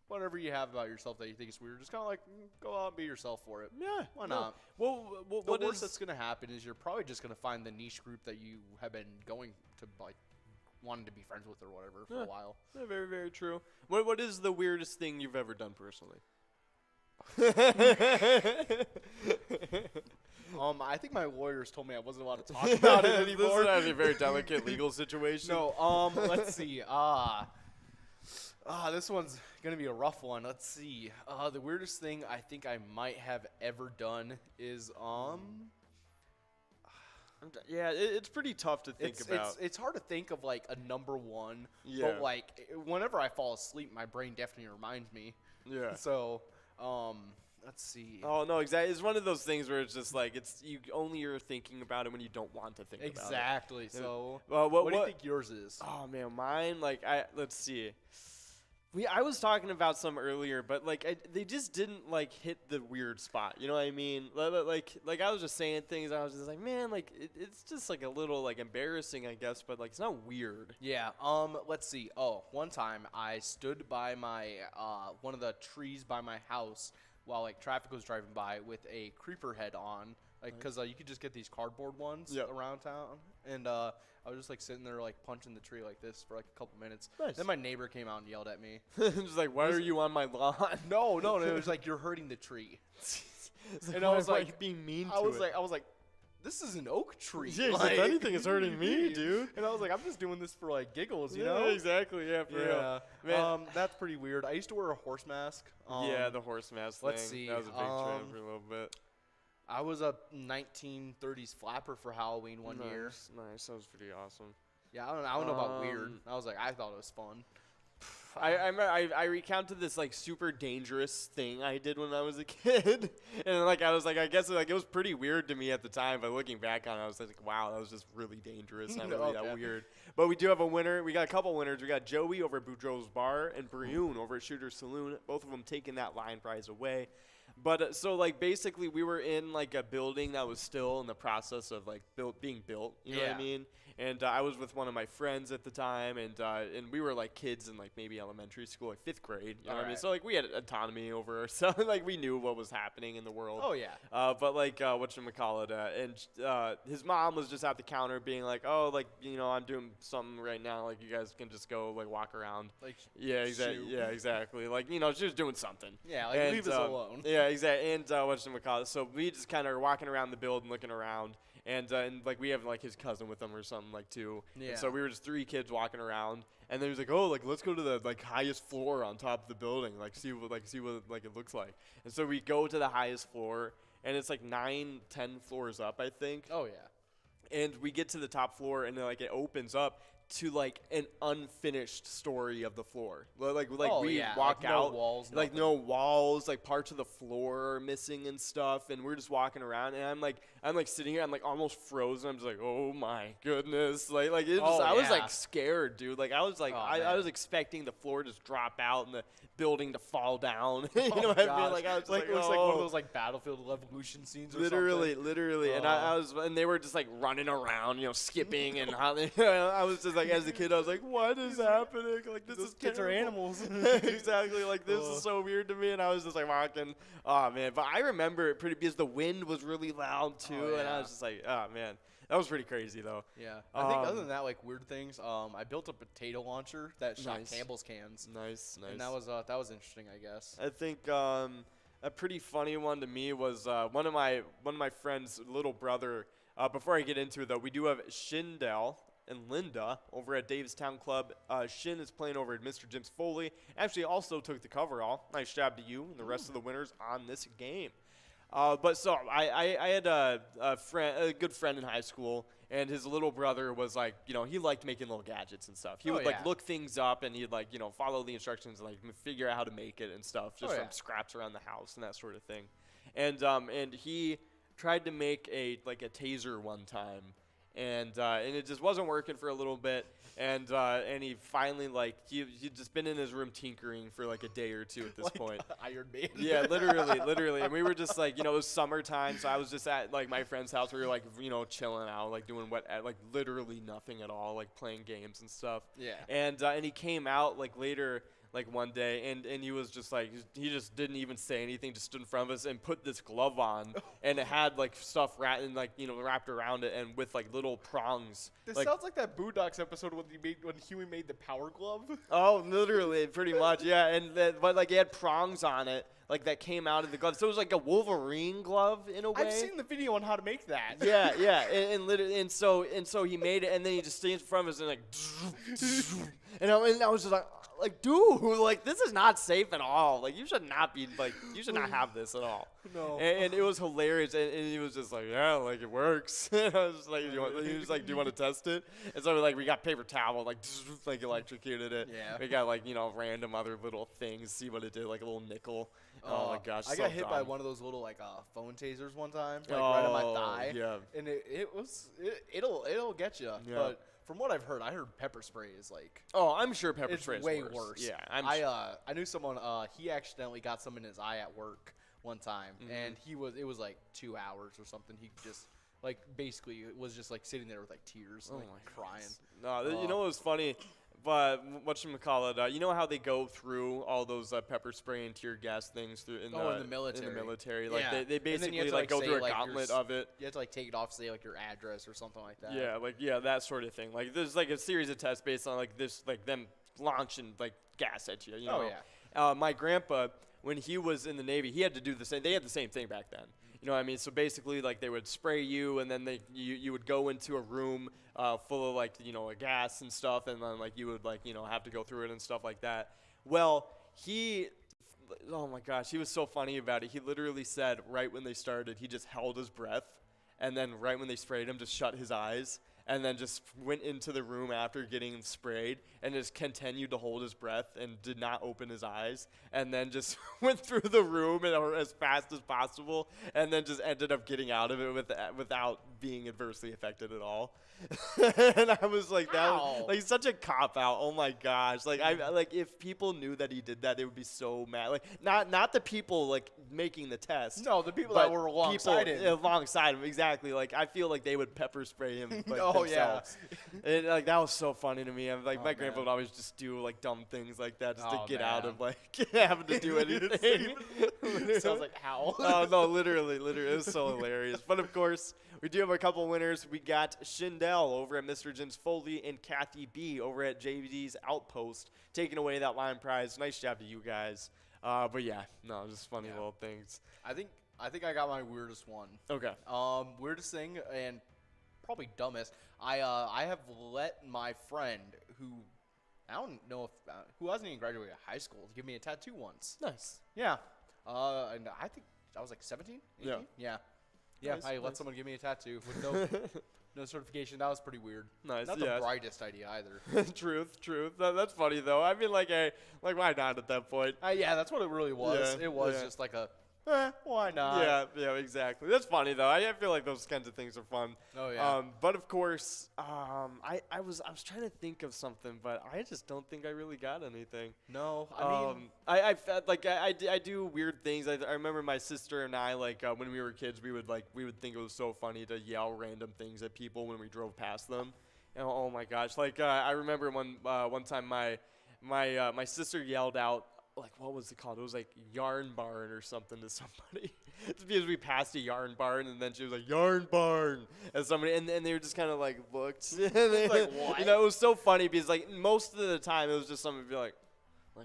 whatever you have about yourself that you think is weird, just kind of like go out and be yourself for it. Yeah. Why not? Well, The worst that's going to happen is you're probably just going to find the niche group that you have been going to, like, wanting to be friends with or whatever for a while. Yeah, very, very true. What is the weirdest thing you've ever done personally? I think my lawyers told me I wasn't allowed to talk about it anymore. This is actually a very delicate legal situation. No, let's see. This one's going to be a rough one. Let's see. The weirdest thing I think I might have ever done is, yeah, it's pretty tough to think about. It's hard to think of, like, a number one. Yeah. But, like, whenever I fall asleep, my brain definitely reminds me. Yeah. So, let's see. Oh, no, exactly. It's one of those things where it's just like you're thinking about it when you don't want to think about it. Exactly. So, what do you think yours is? Oh, man, mine, let's see. I was talking about some earlier, but they just didn't hit the weird spot. You know what I mean? Like I was just saying things. I was just like, man, it's just a little embarrassing, I guess, but it's not weird. Yeah. Let's see. Oh, one time I stood by my one of the trees by my house while traffic was driving by with a creeper head on, because you could just get these cardboard ones around town, and I was just sitting there punching the tree like this for a couple minutes. Nice. Then my neighbor came out and yelled at me. Just why are you on my lawn? No, it was you're hurting the tree. And I was being mean to it. I was like, this is an oak tree. Yeah, if anything, it's hurting me, dude. And I was like, I'm just doing this for giggles, you yeah, know? exactly. Yeah, for real. Man. That's pretty weird. I used to wear a horse mask. Yeah, the horse mask let's thing. see. That was a big trend for a little bit. I was a 1930s flapper for Halloween one year. Nice. That was pretty awesome. Yeah, I don't know about weird. I thought it was fun. I recounted this super dangerous thing I did when I was a kid, and I was I guess it was pretty weird to me at the time, but looking back on it, I was wow, that was just really dangerous, not really that weird. But we do have a winner. We got a couple winners. We got Joey over at Boudreaux's Bar and Brioun over at Shooter's Saloon. Both of them taking that line prize away. But so basically we were in a building that was still in the process of being built. You know what I mean? And I was with one of my friends at the time, and we were kids in maybe elementary school, 5th grade. You know what I mean? So we had autonomy over ourselves. We knew what was happening in the world. Oh yeah. But whatchamacallit, and his mom was just at the counter being I'm doing something right now. You guys can just go walk around. Yeah, exactly. Yeah, exactly. She was doing something. Yeah, leave us alone. Yeah, exactly. And whatchamacallit. So we just kind of are walking around the building, looking around. And we have his cousin with him or something too. Yeah. And so we were just 3 kids walking around, and then he was like, "Oh, let's go to the highest floor on top of the building, see what it looks like." And so we go to the highest floor, and it's like 9, 10 floors up, I think. Oh yeah. And we get to the top floor, and then, like, it opens up to like an unfinished story of the floor. Like Oh, we yeah, walk like no out, walls, like nothing. no walls, like parts of the floor are missing and stuff, and we're just walking around, and I'm like sitting here, I'm like almost frozen. I'm just like, oh my goodness, like it just, Oh, I was yeah. like scared, dude. Like I was like Oh, I man. was expecting the floor to just drop out and the building to fall down. You know what I mean? Gosh. Like I was like like, it looks like one of oh. those like Battlefield Revolution scenes or Literally, something. literally, and and they were just like running around, you know, skipping, and I was just like, as a kid, I was like, what is happening? Like this is Kids are terrible. animals. Exactly, like this is so weird to me, and I was just like walking. Oh man, but I remember it pretty because the wind was really loud too, Oh, and I yeah. was just like, oh man, that was pretty crazy though. Yeah, I think other than that, like weird things. I built a potato launcher that shot Nice. Campbell's cans. Nice. And that was interesting, I guess. I think a pretty funny one to me was one of my friends' little brother. Before I get into it, though, we do have Shindell and Linda over at Dave's Town Club. Shin is playing over at Mr. Jim's Foley. Actually, also took the coverall. Nice job to you and the rest of the winners on this game. But so I had a good friend in high school, and his little brother was like, you know, he liked making little gadgets and stuff. He would like look things up, and he'd like, you know, follow the instructions and like figure out how to make it and stuff, just from scraps around the house and that sort of thing. And he tried to make a taser one time, and it just wasn't working for a little bit. And he finally he'd just been in his room tinkering for like a day or two at this point. Iron Man. Yeah, literally. And we were just like, you know, it was summertime, so I was just at like my friend's house. We were like, you know, chilling out, like doing like literally nothing at all, like playing games and stuff. Yeah. And he came out like later, like one day, and he was just like, he just didn't even say anything, just stood in front of us and put this glove on, and it had like stuff wrapped around it, and with like little prongs. This like, sounds like that Boondocks episode when Huey made the power glove. Oh, literally, pretty much, yeah. But like it had prongs on it, like that came out of the glove. So it was like a Wolverine glove in a way. I've seen the video on how to make that. Yeah, and literally, and so he made it, and then he just stands in front of us and like, and I was just like, dude, like this is not safe at all. Like you should not have this at all. No. And it was hilarious, and he was just like, yeah, like it works. And I was just like, he was like, do you want to test it? And so we got paper towel, like electrocuted it. Yeah. We got like, you know, random other little things, see what it did, like a little nickel. Oh my gosh, I so got hit by dumb. one of those little like phone tasers one time, like right on my thigh. Yeah. And it'll get you. Yeah. But from what I've heard, pepper spray is like. Oh, I'm sure pepper it's spray is way worse. worse. Yeah, I knew someone. He accidentally got some in his eye at work one time, and it was like 2 hours or something. He just like basically was just like sitting there with like tears, like crying. No, you know what was funny? But whatchamacallit, you know how they go through all those pepper spray and tear gas things in the military? In the military. Like Yeah. they And then you have basically to, like go say, through a like, gauntlet of it. You have to like take it off, say like your address or something like that. Yeah, that sort of thing. Like there's like a series of tests based on like this, like them launching like gas at you. You know? Oh yeah. My grandpa, when he was in the Navy, he had to do the same. They had the same thing back then. You know what I mean? So basically, like, they would spray you, and then you would go into a room full of, like, you know, gas and stuff, and then, like, you would, like, you know, have to go through it and stuff like that. Well, oh, my gosh, he was so funny about it. He literally said right when they started, he just held his breath, and then right when they sprayed him, just shut his eyes, and then just went into the room after getting sprayed and just continued to hold his breath and did not open his eyes, and then just went through the room as fast as possible, and then just ended up getting out of it without being adversely affected at all. And I was like, that was, like, such a cop out. Oh my gosh! Like if people knew that he did that, they would be so mad. Like not the people like making the test. No, the people that were alongside him. Alongside him, exactly. Like I feel like they would pepper spray him. Like, oh themselves. Yeah. And like that was so funny to me. I'm like my grandpa man. would always just do like dumb things like that just to get man. out of like having to do anything. Sounds like how? Oh no, literally, it was so hilarious. But of course, we do have a couple winners. We got Shindell over at Mr. Jim's Foley and Kathy B over at JVD's Outpost taking away that line prize. Nice job to you guys. But yeah, no, just funny little things. I think I got my weirdest one. Okay. Weirdest thing and probably dumbest. I have let my friend who I don't know if who hasn't even graduated high school give me a tattoo once. Nice. Yeah. And I think I was like 17, 18? Yeah. Yeah. Yeah, Nice, I let nice. someone give me a tattoo with no no certification. That was pretty weird. Nice, Not yeah. the brightest idea either. Truth. That's funny though. I mean, like why not at that point? Yeah, that's what it really was. Yeah, It was yeah. just like a, why not? Yeah, exactly. That's funny though. I feel like those kinds of things are fun. Oh, yeah. But of course, I was trying to think of something, but I just don't think I really got anything. No, I mean, I felt like I do weird things. I remember my sister and I, like when we were kids, we would think it was so funny to yell random things at people when we drove past them. And oh my gosh, like I remember one time my sister yelled out, like, what was it called? It was like yarn barn or something to somebody. It's because we passed a yarn barn, and then she was like, yarn barn, at somebody, and they were just kind of like looked. Like, what? You know, it was so funny because like most of the time it was just somebody be like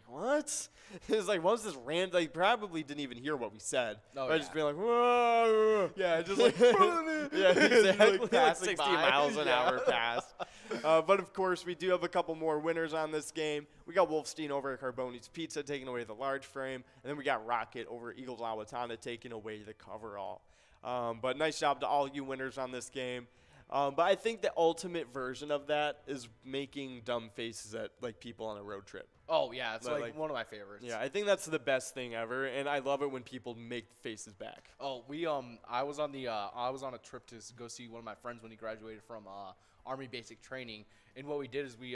what? It was like once this random, like probably didn't even hear what we said. Oh, I'd yeah. just be like, whoa. Yeah, just like, yeah, exactly. Like passing 60 by. miles an Yeah. hour past. But of course, we do have a couple more winners on this game. We got Wolfstein over at Carboni's Pizza taking away the large frame, and then we got Rocket over at Eagles Awatana taking away the coverall. But nice job to all you winners on this game. But I think the ultimate version of that is making dumb faces at like people on a road trip. oh yeah, it's Like- like one of my favorites. Yeah, I think that's the best thing ever, and I love it when people make faces back. Oh, I was on a trip to go see one of my friends when he graduated from Army basic training, and what we did is we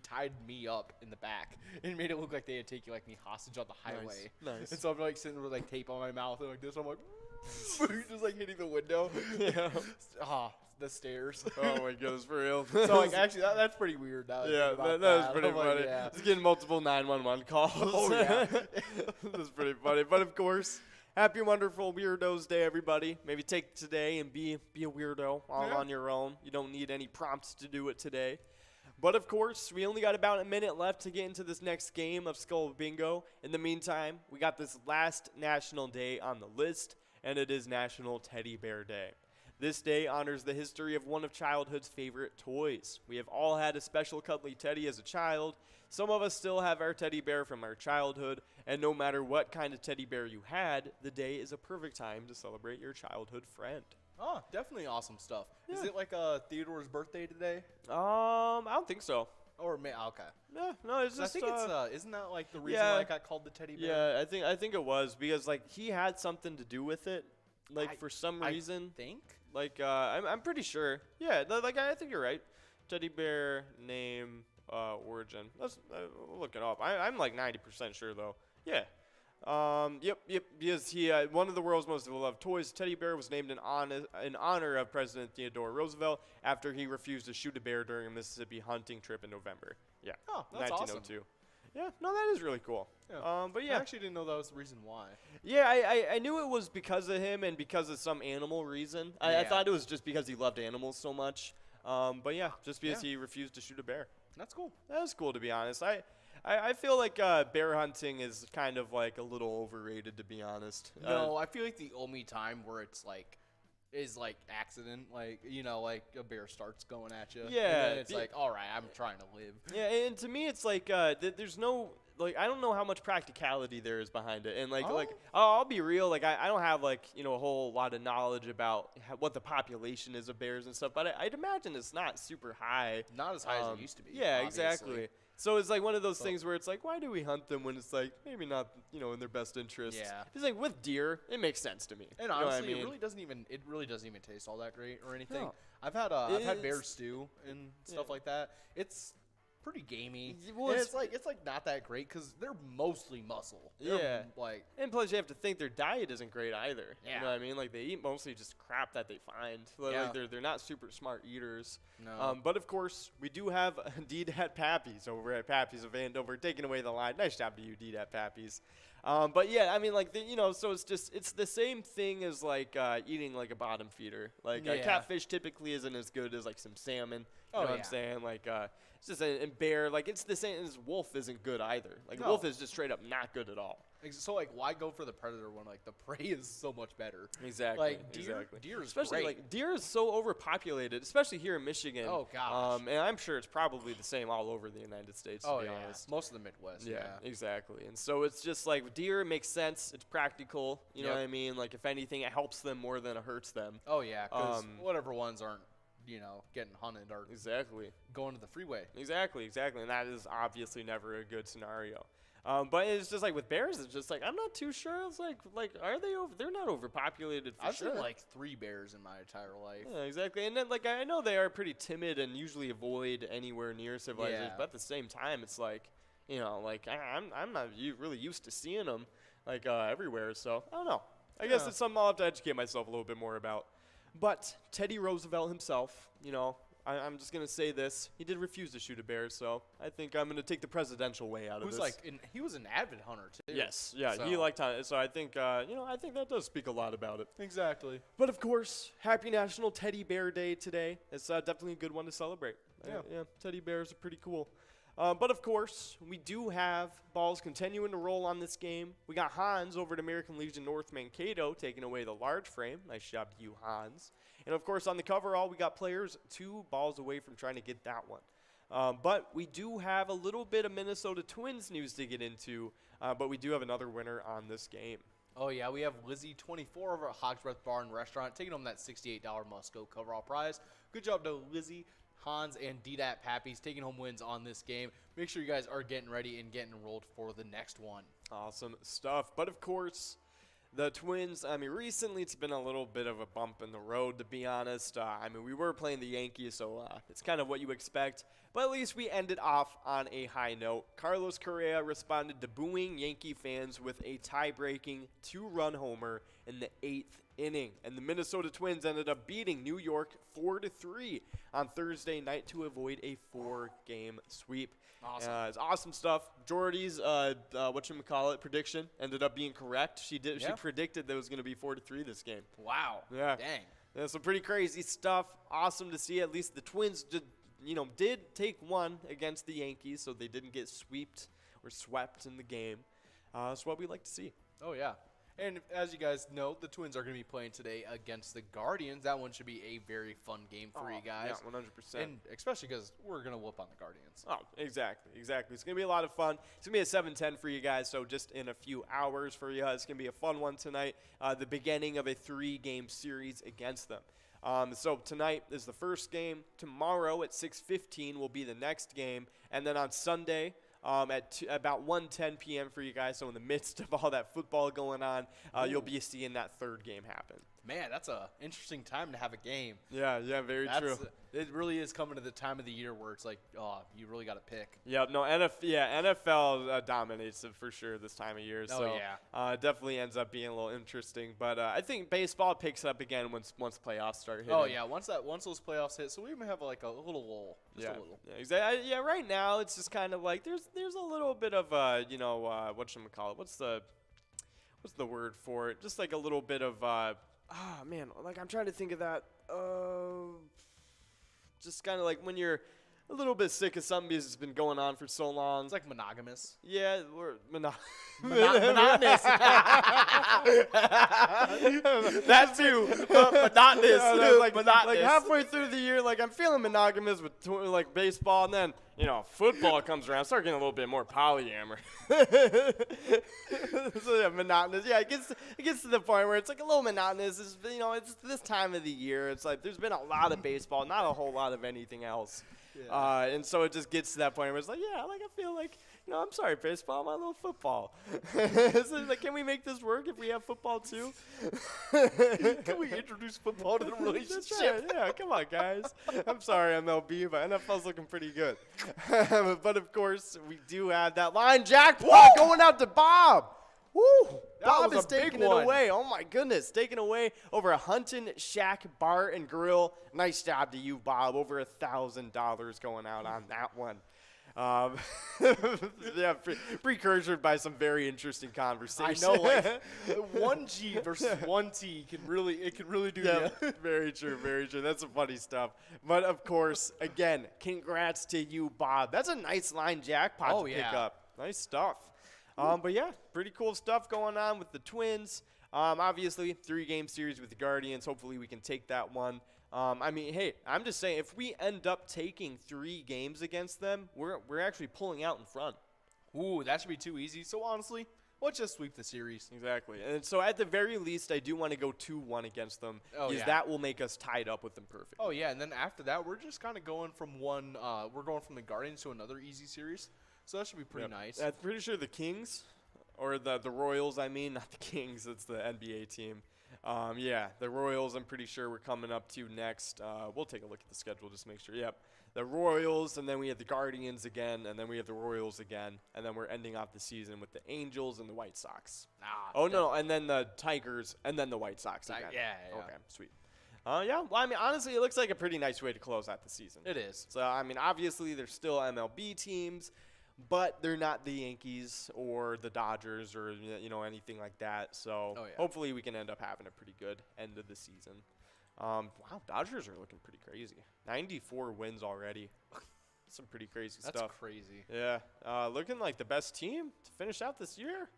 tied me up in the back and made it look like they had taken like me hostage on the highway. Nice. And so I'm like sitting with like tape on my mouth and like this. I'm like just like hitting the window. Yeah. The stairs. Oh my goodness, for real. So like actually that's pretty weird. Now that I Yeah, think about that was pretty I'm like, funny. yeah. Just getting multiple 911 calls. Oh, yeah. That's pretty funny. But of course, happy wonderful Weirdos Day, everybody. Maybe take today and be a weirdo all on your own. You don't need any prompts to do it today. But of course, we only got about a minute left to get into this next game of Skull Bingo. In the meantime, we got this last national day on the list, and it is National Teddy Bear Day. This day honors the history of one of childhood's favorite toys. We have all had a special cuddly teddy as a child. Some of us still have our teddy bear from our childhood, and no matter what kind of teddy bear you had, the day is a perfect time to celebrate your childhood friend. Oh, definitely awesome stuff. Yeah. Is it like Theodore's birthday today? I don't think so. Or okay. Yeah, no, it's just. I think it's isn't that like the reason why it got called the teddy bear? Yeah, I think it was because like he had something to do with it, like for some reason. I think. Like I'm pretty sure. Yeah, like I think you're right. Teddy bear name origin. Let's look it up. I'm like 90% sure though. Yeah. Yep. Because he one of the world's most beloved toys, teddy bear, was named in honor of President Theodore Roosevelt after he refused to shoot a bear during a Mississippi hunting trip in November. Yeah. Oh, that's 1902. awesome. Yeah. No, that is really cool. Yeah. But yeah. I actually didn't know that was the reason why. Yeah, I knew it was because of him and because of some animal reason. I thought it was just because he loved animals so much. But yeah, just because he refused to shoot a bear. That's cool. That was cool, to be honest. I feel like bear hunting is kind of like a little overrated, to be honest. No, I feel like the only time where it's like is like accident, like like a bear starts going at you. Yeah, And then it's like, all right, I'm trying to live. Yeah, and to me, it's like there's no like I don't know how much practicality there is behind it, and like I'll be real, like I don't have like a whole lot of knowledge about what the population is of bears and stuff, but I'd imagine it's not super high. Not as high as it used to be. Yeah, obviously. exactly. So it's like one of those things where it's like, why do we hunt them when it's like maybe not, in their best interest? Yeah. It's like with deer, it makes sense to me. And You know what I honestly, mean? it really doesn't even taste all that great or anything. No. I've had bear stew and stuff like that. It's pretty gamey. Well, And it's- it's like not that great because they're mostly muscle. Yeah. They're like And plus, you have to think their diet isn't great either. Yeah. You know what I mean? Like they eat mostly just crap that they find. Yeah. Like they're not super smart eaters. No. But of course, we do have D-Dat Pappy's over at Pappy's of Andover taking away the line. Nice job to you, D-Dat Pappy's. But yeah, I mean, like so it's the same thing as like eating like a bottom feeder. Like catfish typically isn't as good as like some salmon. You know what I'm saying? Like it's just and bear, like it's the same as wolf isn't good either. Like wolf is just straight up not good at all. So, like, why go for the predator when, like, the prey is so much better? Exactly. Like, deer is especially great. like deer is so overpopulated, especially here in Michigan. Oh, gosh. And I'm sure it's probably the same all over the United States. To be honest. Most of the Midwest. Yeah, exactly. And so it's just like deer makes sense. It's practical. You know what I mean? Like if anything, it helps them more than it hurts them. Oh yeah, because whatever ones aren't, getting hunted or going to the freeway. Exactly. And that is obviously never a good scenario. But it's just like with bears, it's just like I'm not too sure. It's like are they over? They're not overpopulated for sure. I've seen like 3 bears in my entire life. Yeah, exactly. And then like I know they are pretty timid and usually avoid anywhere near civilization. But at the same time, it's like I'm not really used to seeing them like everywhere. So I don't know. I guess it's something I'll have to educate myself a little bit more about. But Teddy Roosevelt himself, I'm just going to say this. He did refuse to shoot a bear, so I think I'm going to take the presidential way out of this. He was an avid hunter, too. Yes, yeah, he liked hunting. So I think, I think that does speak a lot about it. Exactly. But, of course, happy National Teddy Bear Day today. It's definitely a good one to celebrate. Yeah, teddy bears are pretty cool. But, of course, we do have balls continuing to roll on this game. We got Hans over at American Legion North Mankato taking away the large frame. Nice job to you, Hans. And, of course, on the coverall, we got players 2 balls away from trying to get that one. But we do have a little bit of Minnesota Twins news to get into, but we do have another winner on this game. Oh, yeah, we have Lizzie 24 over at Hog's Breath Bar and Restaurant taking home that $68 Musco coverall prize. Good job to Lizzie, Hans, and DDAT Pappies taking home wins on this game. Make sure you guys are getting ready and getting enrolled for the next one. Awesome stuff. But, of course, the Twins, recently it's been a little bit of a bump in the road, to be honest. We were playing the Yankees, so it's kind of what you expect. But at least we ended off on a high note. Carlos Correa responded to booing Yankee fans with a tie-breaking 2-run homer in the 8th inning. And the Minnesota Twins ended up beating New York 4-3 on Thursday night to avoid a 4-game sweep. Awesome. It's awesome stuff. Jordy's prediction ended up being correct. She predicted that it was going to be 4-3 this game. Wow. Yeah. Dang. Yeah, some pretty crazy stuff. Awesome to see. At least the Twins did take one against the Yankees, so they didn't get swept in the game. That's what we like to see. Oh, yeah. And as you guys know, the Twins are going to be playing today against the Guardians. That one should be a very fun game for you guys. Yeah, 100%. And especially because we're going to whoop on the Guardians. Oh, exactly. It's going to be a lot of fun. It's going to be a 7-10 for you guys, so just in a few hours for you. It's going to be a fun one tonight, the beginning of a 3-game series against them. So tonight is the first game. Tomorrow at 6:15 will be the next game. And then on Sunday at about 1:10 p.m. for you guys. So in the midst of all that football going on, you'll be seeing that third game happen. Man, that's an interesting time to have a game. Yeah, very true. It really is coming to the time of the year where it's like, you really got to pick. Yeah, no, NFL dominates it for sure this time of year. So it definitely ends up being a little interesting. But I think baseball picks up again once playoffs start hitting. Oh yeah, once those playoffs hit, so we may have like a little lull, just a little. Yeah, exactly. Yeah, right now it's just kind of like there's a little bit of whatchamacallit? What's the word for it? Just like a little bit of I'm trying to think of that. Just kind of like when you're a little bit sick of something because it's been going on for so long. It's like monogamous. Yeah, we're monotonous. That too. Monotonous. Monotonous. Like halfway through the year, like I'm feeling monogamous with baseball, and then football comes around, start getting a little bit more polyamorous. So yeah, monotonous. Yeah, it gets to the point where it's like a little monotonous. It's, it's this time of the year. It's like there's been a lot of baseball, not a whole lot of anything else. Yeah. And so it just gets to that point where it's like, I feel like, I'm sorry, baseball, I want a little football. So like, can we make this work if we have football too? Can we introduce football to the relationship? Right. Yeah, come on, guys. I'm sorry, MLB, but NFL's looking pretty good. But of course, we do have that line jackpot going out to Bob. Woo! Bob is taking it away. Oh, my goodness. Taking away over a Huntin' Shack Bar and Grill. Nice job to you, Bob. Over $1,000 going out on that one. Precursored by some very interesting conversation. I know, like 1G versus 1T can really do that. Very true, very true. That's some funny stuff. But of course, again, congrats to you, Bob. That's a nice line jackpot to pick up. Nice stuff. But yeah, pretty cool stuff going on with the Twins. Obviously, 3-game series with the Guardians. Hopefully we can take that one. I mean, hey, I'm just saying, if we end up taking 3 games against them, we're actually pulling out in front. Ooh, that should be too easy. So honestly, let's just sweep the series. Exactly. And so at the very least, I do want to go 2-1 against them, because that will make us tied up with them perfectly. Oh, yeah, and then after that, we're just kind of going from we're going from the Guardians to another easy series. So that should be pretty nice. I'm pretty sure the Kings, or the Royals, I mean, not the Kings, it's the NBA team. Yeah, the Royals, I'm pretty sure we're coming up to next. We'll take a look at the schedule just to make sure. Yep, the Royals, and then we have the Guardians again, and then we have the Royals again, and then we're ending off the season with the Angels and the White Sox. No, and then the Tigers, and then the White Sox again. Yeah. Okay, sweet. Yeah, well, I mean, honestly, it looks like a pretty nice way to close out the season. It is. So, I mean, obviously, there's still MLB teams, but they're not the Yankees or the Dodgers or, anything like that. So, hopefully we can end up having a pretty good end of the season. Wow, Dodgers are looking pretty crazy. 94 wins already. Some pretty crazy stuff. That's crazy. Yeah, looking like the best team to finish out this year.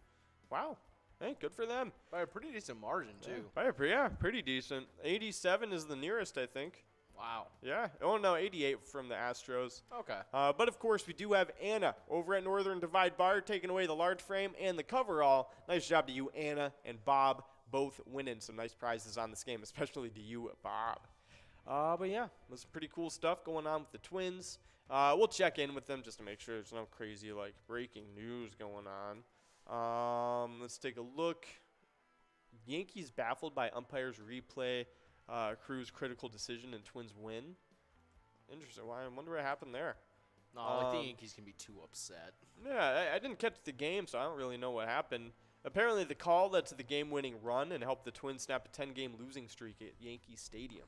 Wow. Hey, good for them. By a pretty decent margin, too. Yeah, pretty decent. 87 is the nearest, I think. Wow. Yeah. Oh, no, 88 from the Astros. Okay. But, of course, we do have Anna over at Northern Divide Bar taking away the large frame and the coverall. Nice job to you, Anna and Bob, both winning some nice prizes on this game, especially to you, Bob. But, yeah, there's some pretty cool stuff going on with the Twins. We'll check in with them just to make sure there's no crazy, breaking news going on. Let's take a look. Yankees baffled by umpires replay. Crew's critical decision and Twins win. Interesting. I wonder what happened there. No, the Yankees can be too upset. Yeah, I didn't catch the game, so I don't really know what happened. Apparently, the call led to the game-winning run and helped the Twins snap a 10-game losing streak at Yankee Stadium.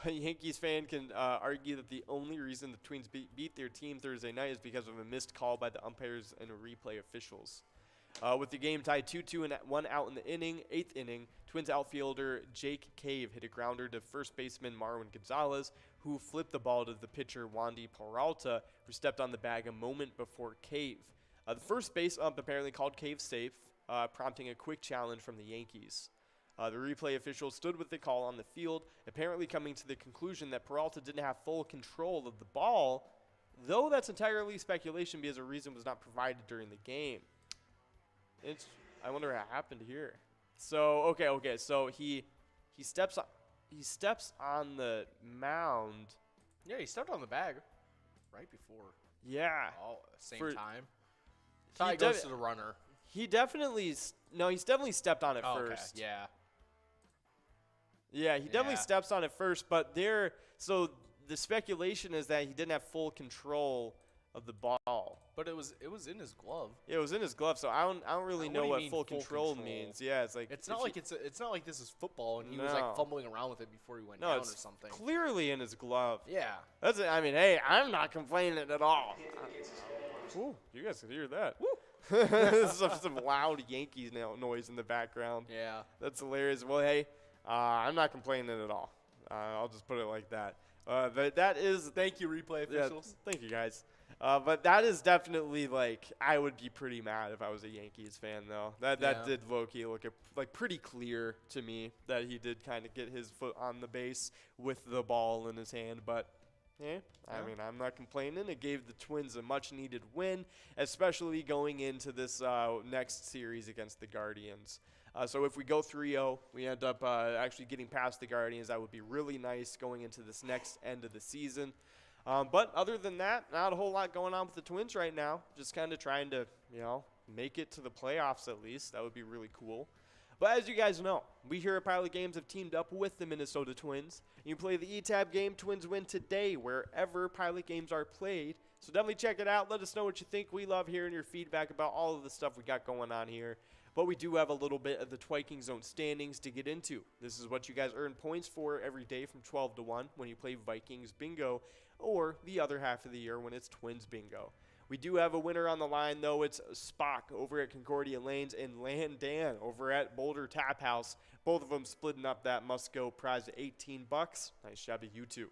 A Yankees fan can argue that the only reason the Twins beat their team Thursday night is because of a missed call by the umpires and replay officials. With the game tied 2-2 and 1 out in the eighth inning, Twins outfielder Jake Cave hit a grounder to first baseman Marwin Gonzalez, who flipped the ball to the pitcher Wandy Peralta, who stepped on the bag a moment before Cave. The first base ump apparently called Cave safe, prompting a quick challenge from the Yankees. The replay official stood with the call on the field, apparently coming to the conclusion that Peralta didn't have full control of the ball, though that's entirely speculation because a reason was not provided during the game. I wonder what happened here. So okay. So he steps on the mound. Yeah, he stepped on the bag right before. Yeah. All at the same time. Ty goes to the runner. He's definitely stepped on it first. Okay. Yeah. Yeah, he definitely steps on it first, but so the speculation is that he didn't have full control of the ball. But it was in his glove. Yeah, it was in his glove, so I don't really know what full control means. Yeah, it's like it's not like this is football and he was fumbling around with it before he went down or something. Clearly in his glove. Yeah. That's it. I mean, hey, I'm not complaining at all. Ooh, you guys can hear that. Woo. This is some loud Yankees noise in the background. Yeah. That's hilarious. Well, hey, I'm not complaining at all. I'll just put it like that. But that is. Thank you, replay officials. Yeah, thank you, guys. But that is definitely I would be pretty mad if I was a Yankees fan, though. That did low-key look pretty clear to me that he did kind of get his foot on the base with the ball in his hand. But I mean, I'm not complaining. It gave the Twins a much-needed win, especially going into this next series against the Guardians. So if we go 3-0, we end up actually getting past the Guardians. That would be really nice going into this next end of the season. But other than that, not a whole lot going on with the Twins right now. Just kind of trying to, make it to the playoffs at least. That would be really cool. But as you guys know, we here at Pilot Games have teamed up with the Minnesota Twins. You play the E-Tab game, Twins Win today, wherever Pilot Games are played. So definitely check it out. Let us know what you think. We love hearing your feedback about all of the stuff we got going on here. But we do have a little bit of the Twiking Zone standings to get into. This is what you guys earn points for every day from 12 to 1 when you play Vikings Bingo, or the other half of the year when it's Twins Bingo. We do have a winner on the line, though. It's Spock over at Concordia Lanes and Land Dan over at Boulder Tap House. Both of them splitting up that must-go prize at $18. Nice job to you two.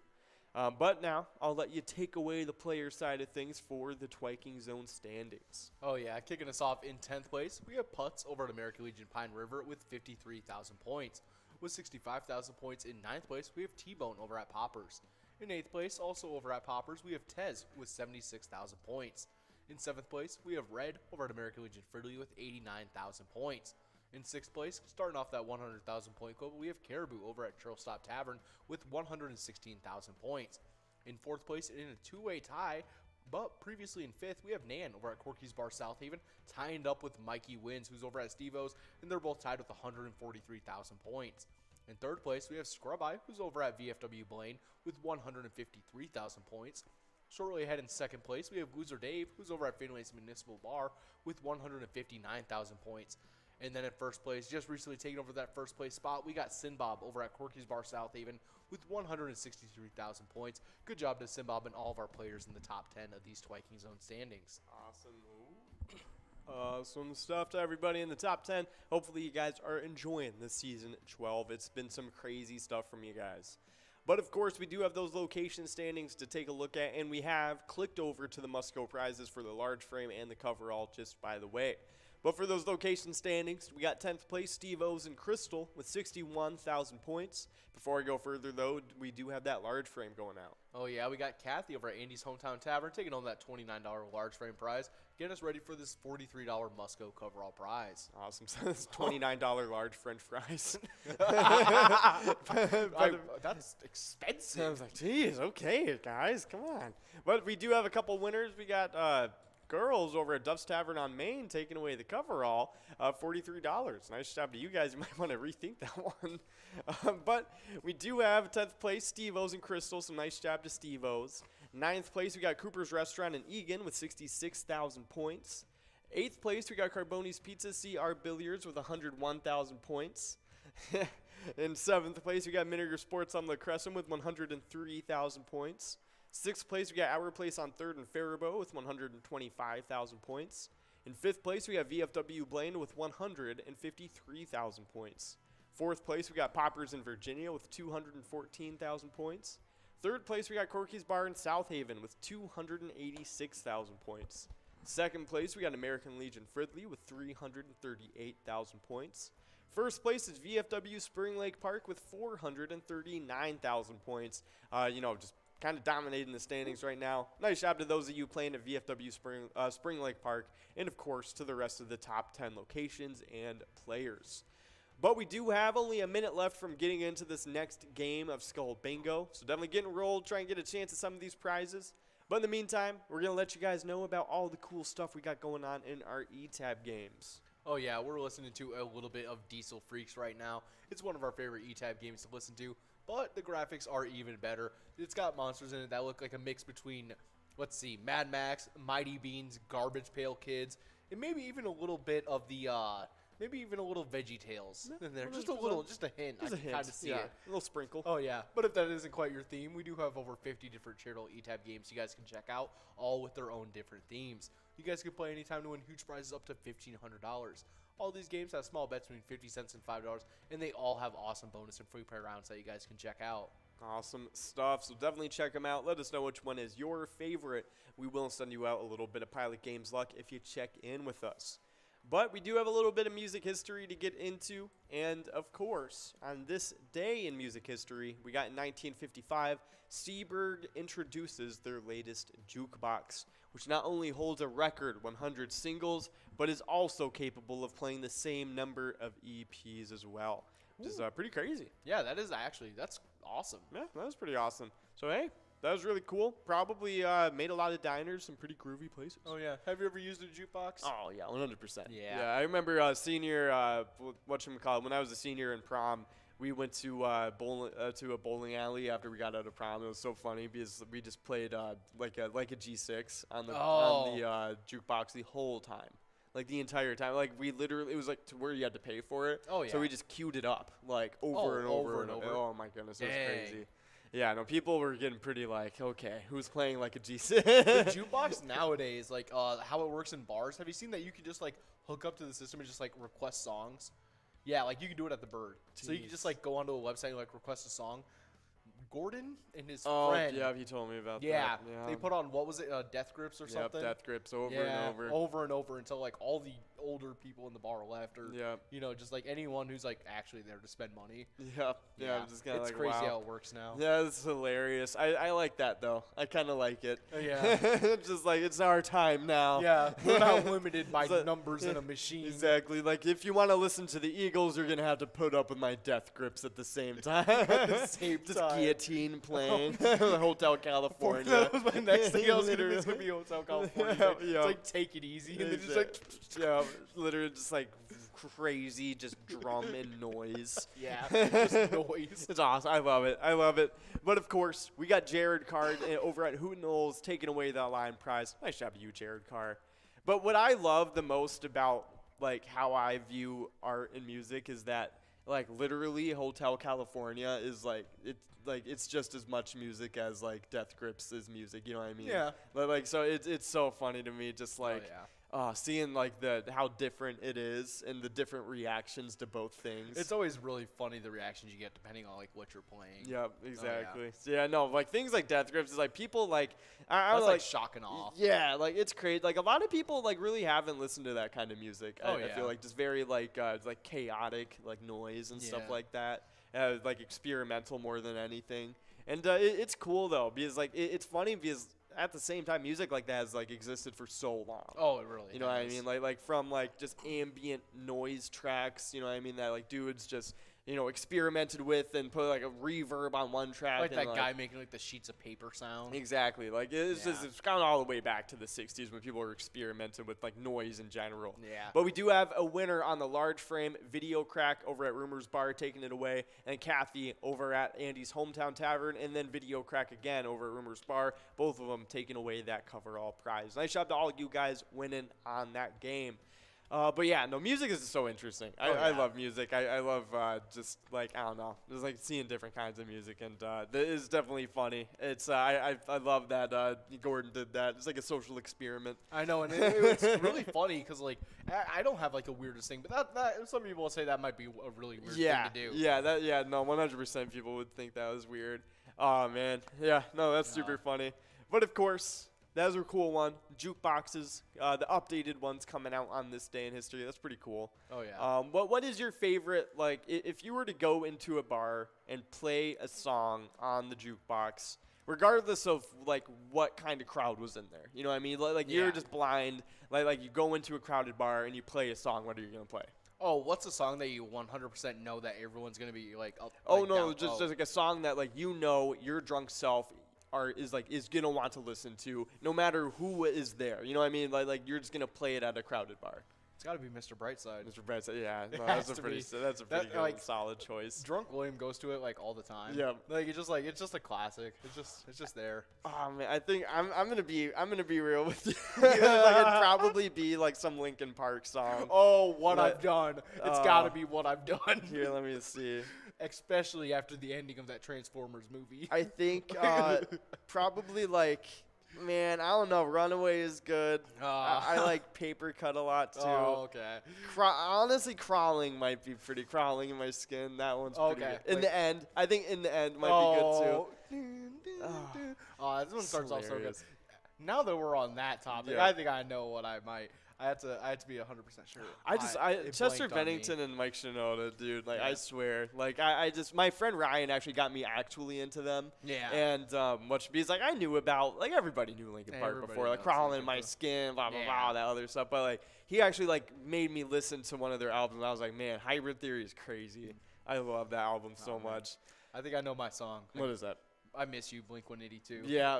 But now I'll let you take away the player side of things for the Twiking Zone standings. Oh, yeah. Kicking us off in 10th place, we have Putz over at American Legion Pine River with 53,000 points. With 65,000 points in 9th place, we have T-Bone over at Poppers. In 8th place, also over at Poppers, we have Tez with 76,000 points. In 7th place, we have Red over at American Legion Fridley with 89,000 points. In 6th place, starting off that 100,000 point club, we have Caribou over at Trail Stop Tavern with 116,000 points. In 4th place, in a two-way tie, but previously in 5th, we have Nan over at Corky's Bar South Haven, tying up with Mikey Wins, who's over at Steve-O's, and they're both tied with 143,000 points. In 3rd place, we have Scrub Eye, who's over at VFW Blaine with 153,000 points. Shortly ahead in 2nd place, we have Loser Dave, who's over at Finlay's Municipal Bar with 159,000 points. And then in 1st place, just recently taking over that 1st place spot, we got Sinbob over at Corky's Bar South Haven with 163,000 points. Good job to Sinbob and all of our players in the top 10 of these Twiking Zone standings. Awesome. Awesome stuff to everybody in the top 10. Hopefully you guys are enjoying this season 12. It's been some crazy stuff from you guys. But of course, we do have those location standings to take a look at, and we have clicked over to the must-go prizes for the large frame and the coverall just by the way. But for those location standings, we got 10th place Steve O's and Crystal with 61,000 points. Before I go further, though, we do have that large frame going out. Oh, yeah, we got Kathy over at Andy's Hometown Tavern taking home that $29 large frame prize. Getting us ready for this $43 must-go coverall prize. Awesome. So that's $29 large French fries. That's expensive. I was like, geez, okay, guys, come on. But we do have a couple winners. We got girls over at Duff's Tavern on Main taking away the coverall, $43. Nice job to you guys. You might want to rethink that one. But we do have 10th place Steve O's and Crystal. Some nice job to Steve O's. 9th place, we got Cooper's Restaurant in Egan with 66,000 points. 8th place, we got Carboni's Pizza CR Billiards with 101,000 points. In 7th place, we got Miniger Sports on La Crescent with 103,000 points. 6th place, we got Our Place on 3rd and Faribault with 125,000 points. In 5th place, we got VFW Blaine with 153,000 points. 4th place, we got Poppers in Virginia with 214,000 points. 3rd place, we got Corky's Bar in South Haven with 286,000 points. 2nd place, we got American Legion Fridley with 338,000 points. 1st place is VFW Spring Lake Park with 439,000 points. Just kind of dominating the standings right now. Nice job to those of you playing at VFW Spring Lake Park, and of course to the rest of the top 10 locations and players. But we do have only a minute left from getting into this next game of Skull Bingo, so definitely get enrolled, try and get a chance at some of these prizes. But in the meantime, we're going to let you guys know about all the cool stuff we got going on in our E-Tab games. Oh, yeah, we're listening to a little bit of Diesel Freaks right now. It's one of our favorite E-Tab games to listen to, but the graphics are even better. It's got monsters in it that look like a mix between, let's see, Mad Max, Mighty Beans, Garbage Pail Kids, and maybe even a little bit of the, maybe even a little Veggie Tales in there. Just a little, just a hint. Just I a can hint. kind of see Yeah, it. a little sprinkle. Oh, yeah. But if that isn't quite your theme, we do have over 50 different charitable E-Tab games you guys can check out, all with their own different themes. You guys can play anytime to win huge prizes up to $1,500. All these games have small bets between 50 cents and $5, and they all have awesome bonus and free play rounds that you guys can check out. Awesome stuff. So definitely check them out. Let us know which one is your favorite. We will send you out a little bit of Pilot Games luck if you check in with us. But we do have a little bit of music history to get into. And of course, on this day in music history, we got in 1955, Seaberg introduces their latest jukebox, which not only holds a record 100 singles, but is also capable of playing the same number of EPs as well, which is pretty crazy. Yeah, that's awesome. Yeah, that was pretty awesome. So, hey, that was really cool. Probably made a lot of diners, some pretty groovy places. Oh, yeah. Have you ever used a jukebox? Oh, yeah, 100%. Yeah. I remember senior, whatchamacallit, when I was a senior in prom, we went to a bowling alley after we got out of prom. It was so funny because we just played like a G6 on the jukebox the whole time. Like the entire time. Like we literally, it was like to where you had to pay for it. Oh, yeah. So we just queued it up like over and over and over. Oh my goodness, it was crazy. Yeah, no, people were getting pretty like, okay, who's playing like a G6? The jukebox nowadays, like how it works in bars, have you seen that you can just like hook up to the system and just like request songs? Yeah, like you can do it at the Bird. So you can just like go onto a website and like request a song. Gordon and his Oh, friend. yeah, he told me about Yeah, that. Yeah, they put on, what was it, Death Grips or something? Death Grips over yeah, and over. over and over until like all the older people in the bar left, or Yep. you know, just like anyone who's like actually there to spend money. Yep. Yeah, I'm just kind of it's like, crazy wow. how it works now. Yeah, it's hilarious. I like that though. I kind of like it. Yeah. It's just like it's our time now. Yeah, we're not limited by So- numbers in a machine. Exactly. Like if you want to listen to the Eagles, you're gonna have to put up with my Death Grips at the same time. Just time. guillotine playing. Hotel California. That was my next thing. I was gonna miss Literally. be Hotel California. Yeah. It's like Take It Easy, and then just like yeah, literally just like crazy, just drum and noise. yeah, just noise. It's awesome. I love it. I love it. But of course, we got Jared Carr over at Hoot Knowles taking away the Lion Prize. Nice job, you, Jared Carr. But what I love the most about like how I view art and music is that like literally Hotel California is it's just as much music as like Death Grips is music. You know what I mean? Yeah. But like so it's so funny to me just like. yeah. Seeing like how different it is and the different reactions to both things. It's always really funny the reactions you get depending on like what you're playing. Yep, exactly. yeah. So, yeah, no, like things like Death Grips is like people like I That's don't like shock and awe. Yeah, like it's crazy. Like a lot of people like really haven't listened to that kind of music. Oh, I yeah. feel like just very like chaotic like noise and stuff Yeah. like that. Like experimental more than anything. And it's cool though because like it's funny because at the same time music like that has like existed for so long. Oh, it really. You know what I has. mean? Like from like just ambient noise tracks, you know what I mean? That like dudes just, you know, experimented with and put like a reverb on one track. Like and, that guy making like the sheets of paper sound. Exactly. Like it's Yeah. just it's gone all the way back to the 60s when people were experimenting with like noise in general. Yeah. But we do have a winner on the large frame Video Crack over at Rumors Bar taking it away, and Kathy over at Andy's Hometown Tavern, and then Video Crack again over at Rumors Bar. Both of them taking away that coverall prize. Nice job to all you guys winning on that game. But yeah, no, music is so interesting. I love music. I love just like, I don't know, just like seeing different kinds of music, and it is definitely funny. It's I love that Gordon did that. It's like a social experiment. I know, and it's really funny because like I don't have like the weirdest thing, but that some people will say that might be a really weird thing to do. Yeah, no, 100% people would think that was weird. Oh man, yeah, no, that's super funny. But of course, that was a cool one. Jukeboxes, the updated ones coming out on this day in history. That's pretty cool. Oh yeah. What is your favorite, like, if you were to go into a bar and play a song on the jukebox, regardless of, like, what kind of crowd was in there? You know what I mean? Like you're just blind. Like you go into a crowded bar and you play a song. What are you going to play? Oh, what's a song that you 100% know that everyone's going to be, like, up? Oh, like, no, down? just like a song that, like, you know your drunk self is going to want to listen to no matter who is there. You know what I mean? Like you're just going to play it at a crowded bar. It's got to be Mr. Brightside. Mr. Brightside, yeah. No, has that's a to pretty be. good, Like, solid choice. Drunk William goes to it like all the time. Yeah. Like it's just a classic. It's just there. Oh man, I think I'm gonna be real with you. Like it'd probably be like some Linkin Park song. Oh, what But- I've done. It's got to be what I've done. Here, let me see. Especially after the ending of that Transformers movie. I think probably like, man, I don't know. Runaway is good. I like Paper Cut a lot too. Oh, okay. Honestly, Crawling might be pretty. Crawling in My Skin. That one's pretty Okay. good. In the end, I think In the End might be good too. Oh, this one starts off so good. hilarious. Now that we're on that topic, Yeah. I think I know what I might. I had to be 100% sure. It Chester blanked on me. Bennington and Mike Shinoda, dude. Like I swear, like I just my friend Ryan actually got me actually into them. Yeah. And because like I knew about like everybody knew Linkin Park Everybody before, like knows Crawling Linkin in My Park. Skin, blah blah Yeah. blah, that other stuff. But like he actually like made me listen to one of their albums. I was like, man, Hybrid Theory is crazy. I love that album so man. much. I think I know my song. What is that? I Miss You, Blink-182. Yeah.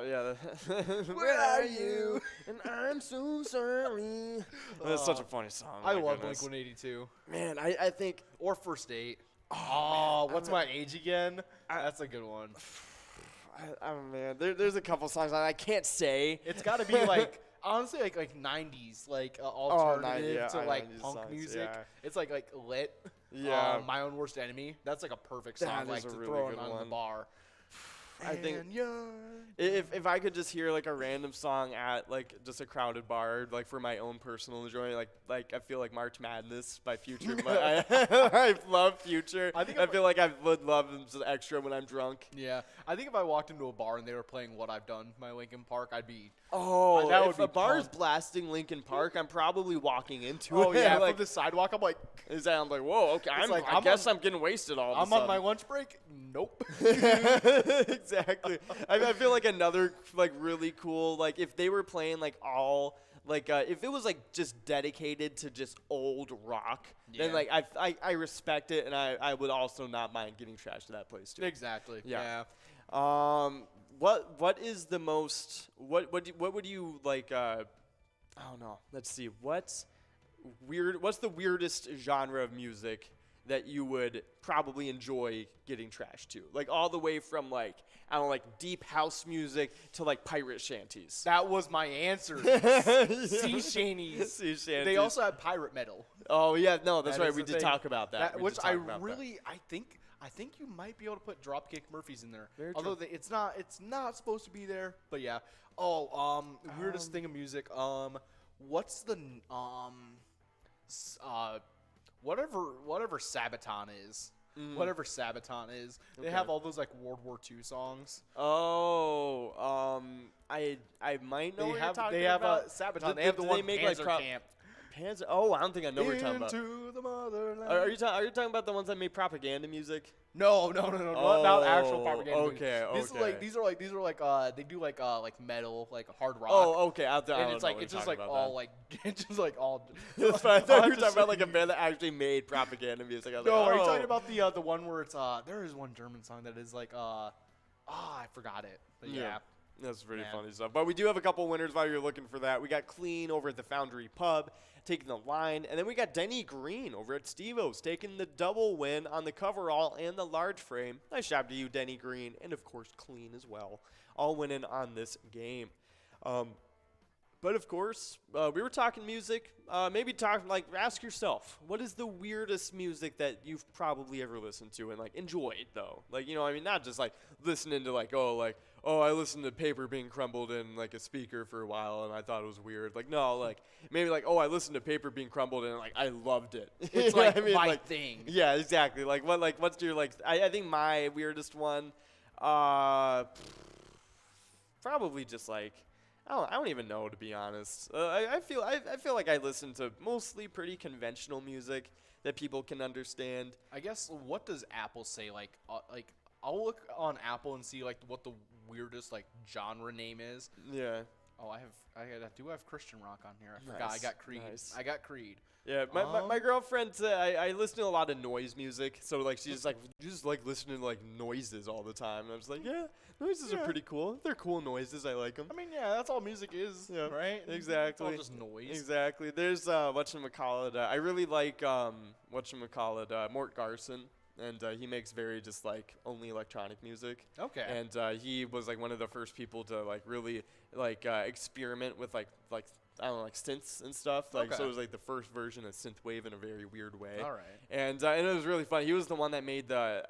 Where are you? And I'm so sorry. That's such a funny song. I my love goodness. Blink-182. Man, I think Or First Date. Oh, man, what's my age again? That's a good one. man, there's a couple songs I can't say. It's got to be like honestly like 90s like alternative yeah, to like 90s punk songs, music. yeah. It's like Lit. Yeah. My Own Worst Enemy. That's like a perfect That song is like a to really throw good on one. the bar. I think if I could just hear like a random song at like just a crowded bar, like for my own personal enjoyment, like I feel like March Madness by Future. I love Future. I feel like I would love them just extra when I'm drunk. Yeah, I think if I walked into a bar and they were playing What I've Done by Linkin Park, I'd be. Oh, that if would be a bar is pumped. blasting Linkin Park, I'm probably walking into Oh it. yeah, like, from the sidewalk, I'm like, I'm like, whoa, okay, I guess I'm getting wasted all of a I'm sudden. on my lunch break. Nope. Exactly. I feel like another like really cool, like if they were playing like all like if it was like just dedicated to just old rock, then like I respect it, and I would also not mind getting trashed to that place too. Exactly. Yeah. What is the most what would you like I don't know. Let's see. What's the weirdest genre of music that you would probably enjoy getting trashed to? Like all the way from like, I don't know, like deep house music to like pirate shanties. That was my answer. Sea shanties. Sea shanties. They also have pirate metal. Oh yeah, no, that's That right. is We the did thing. talk about that. We Which did I talk about that. really, I think you might be able to put Dropkick Murphys in there. Very Although true. it's not supposed to be there. But yeah. Weirdest thing of music. What's the whatever Sabaton is. Whatever Sabaton is. They Okay. have all those like World War II songs. Oh, I might know what you're talking they have about. Sabaton. They Do have the one make Panzer Camp. Panzer? Oh, I don't think I know what you're talking about. Into the motherland. Are you talking about the ones that made propaganda music? No, not actual propaganda. Okay, music. okay. These are like they do like metal, like hard rock. Oh, okay. I And don't it's know like what it's you're just like talking all about like it's just like all. That's fine. I thought you were just- talking about like a band that actually made propaganda music. I was No, like, are you oh. talking about the one where it's there is one German song that is like I forgot it. But yeah. That's pretty Yeah. funny stuff. But we do have a couple winners while you're looking for that. We got Clean over at the Foundry Pub taking the line. And then we got Denny Green over at Steve-O's taking the double win on the coverall and the large frame. Nice job to you, Denny Green. And, of course, Clean as well. All winning on this game. But, of course, we were talking music. Maybe ask yourself, what is the weirdest music that you've probably ever listened to and, like, enjoyed, though? Like, you know, I mean, not just, like, listening to, I listened to paper being crumbled in, like, a speaker for a while and I thought it was weird. Like, no, like, maybe, like, I listened to paper being crumbled and, like, I loved it. It's You know like what I mean? my Like, thing. Yeah, exactly. What's your, I think my weirdest one, probably just, like, I don't even know, to be honest. I feel like I listen to mostly pretty conventional music that people can understand. I guess what does Apple say? Like I'll look on Apple and see like what the weirdest like genre name is. Yeah. Oh, I do have Christian rock on here. I forgot. I got Creed. Nice. I got Creed. Yeah, my girlfriend, I listen to a lot of noise music, so like she's like, you just like listening to like noises all the time, and I was like, yeah, noises are pretty cool. They're cool noises. I like them. I mean, yeah, that's all music is, right? Exactly. It's all just noise. Exactly. There's whatchamacallit. I really like Mort Garson. And he makes very just like only electronic music. Okay. And he was like one of the first people to like really like experiment with like I don't know, like synths and stuff. Like so it was like the first version of synthwave in a very weird way. All right. And it was really fun. He was the one that made the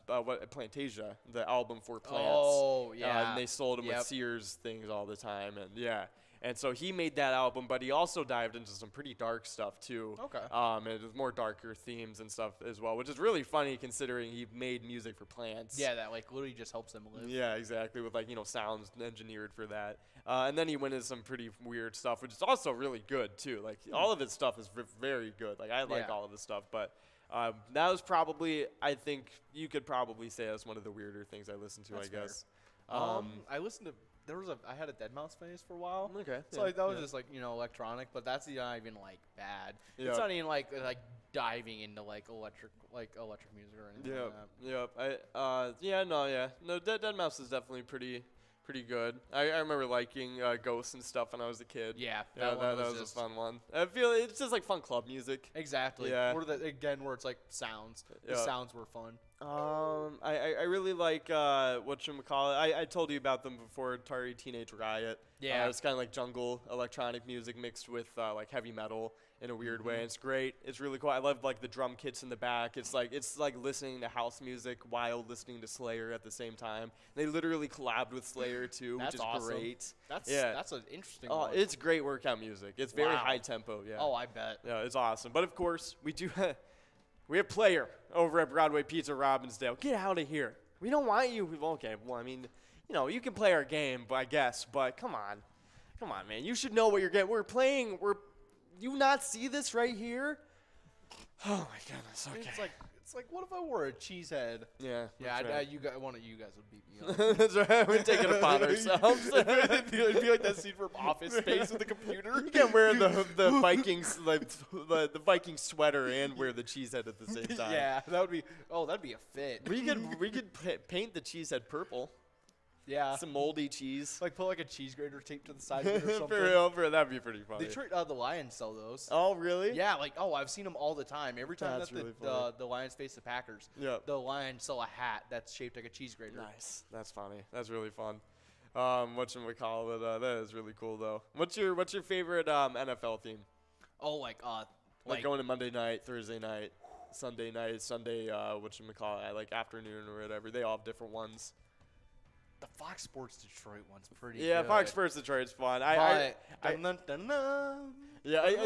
Plantasia, the album for Plants. Oh yeah. And they sold him with Sears things all the time. And yeah. And so he made that album, but he also dived into some pretty dark stuff too. Okay. And it was more darker themes and stuff as well, which is really funny considering he made music for plants. Yeah, that like literally just helps them live. Yeah, exactly. With like, you know, sounds engineered for that. And then he went into some pretty weird stuff, which is also really good too. Like all of his stuff is very good. Like I like all of his stuff, but that was probably, I think you could probably say that's one of the weirder things I listened to. That's I guess. I listened to. I had a Deadmau5 phase for a while. Okay. So like, that was just like, you know, electronic, but that's not even like bad. Yeah. It's not even like diving into like electric music or anything like that. No, Deadmau5 is definitely pretty good. I remember liking Ghosts and stuff when I was a kid. Yeah, that was a fun one. I feel it's just like fun club music. Exactly. Yeah. Where it's like sounds. The sounds were fun. I really like whatchamacallit. I told you about them before, Atari Teenage Riot. Yeah. It's kind of like jungle electronic music mixed with like heavy metal. in a weird way. It's great. It's really cool. I love like the drum kits in the back. It's like listening to house music while listening to Slayer at the same time. They literally collabed with Slayer too, which is awesome. great. That's an interesting Oh, one. it's great workout music. It's very high tempo. Yeah. Oh, I bet. Yeah, it's awesome. But of course, we have Player over at Broadway Pizza Robbinsdale. Get out of here. We don't want you. Okay, well, I mean, you can play our game, I guess, but come on, man. You should know what you're getting. We're playing. You not see this right here? Oh my goodness. Okay. It's like what if I wore a cheese head? Yeah. Yeah. Right. One of you guys would beat me up. That's right. We're taking it upon ourselves. It'd be like that scene from Office Space with the computer. You can't wear the Vikings the Viking sweater and wear the cheese head at the same time. Yeah, that'd be a fit. We could paint the cheese head purple. Yeah. Some moldy cheese. Like put like a cheese grater taped to the side of it or something. For real, that'd be pretty funny. Detroit, the Lions sell those. Oh, really? Yeah, I've seen them all the time. Every time That's that really funny. the Lions face the Packers, Yep. the Lions sell a hat that's shaped like a cheese grater. Nice. That's funny. That's really fun. Whatchamacallit, that is really cool though. What's your favorite NFL theme? Oh, like going to Monday night, Thursday night, Sunday, whatchamacallit, like afternoon or whatever. They all have different ones. the Fox Sports Detroit one's pretty Yeah, good. Fox Sports Detroit's fun. I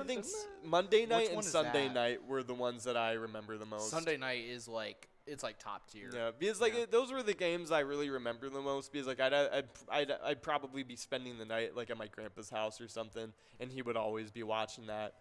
think Monday night and Sunday night were the ones that I remember the most. Sunday night is like it's like top tier. Yeah, because those were the games I really remember the most. Because like I'd probably be spending the night like at my grandpa's house or something, and he would always be watching that.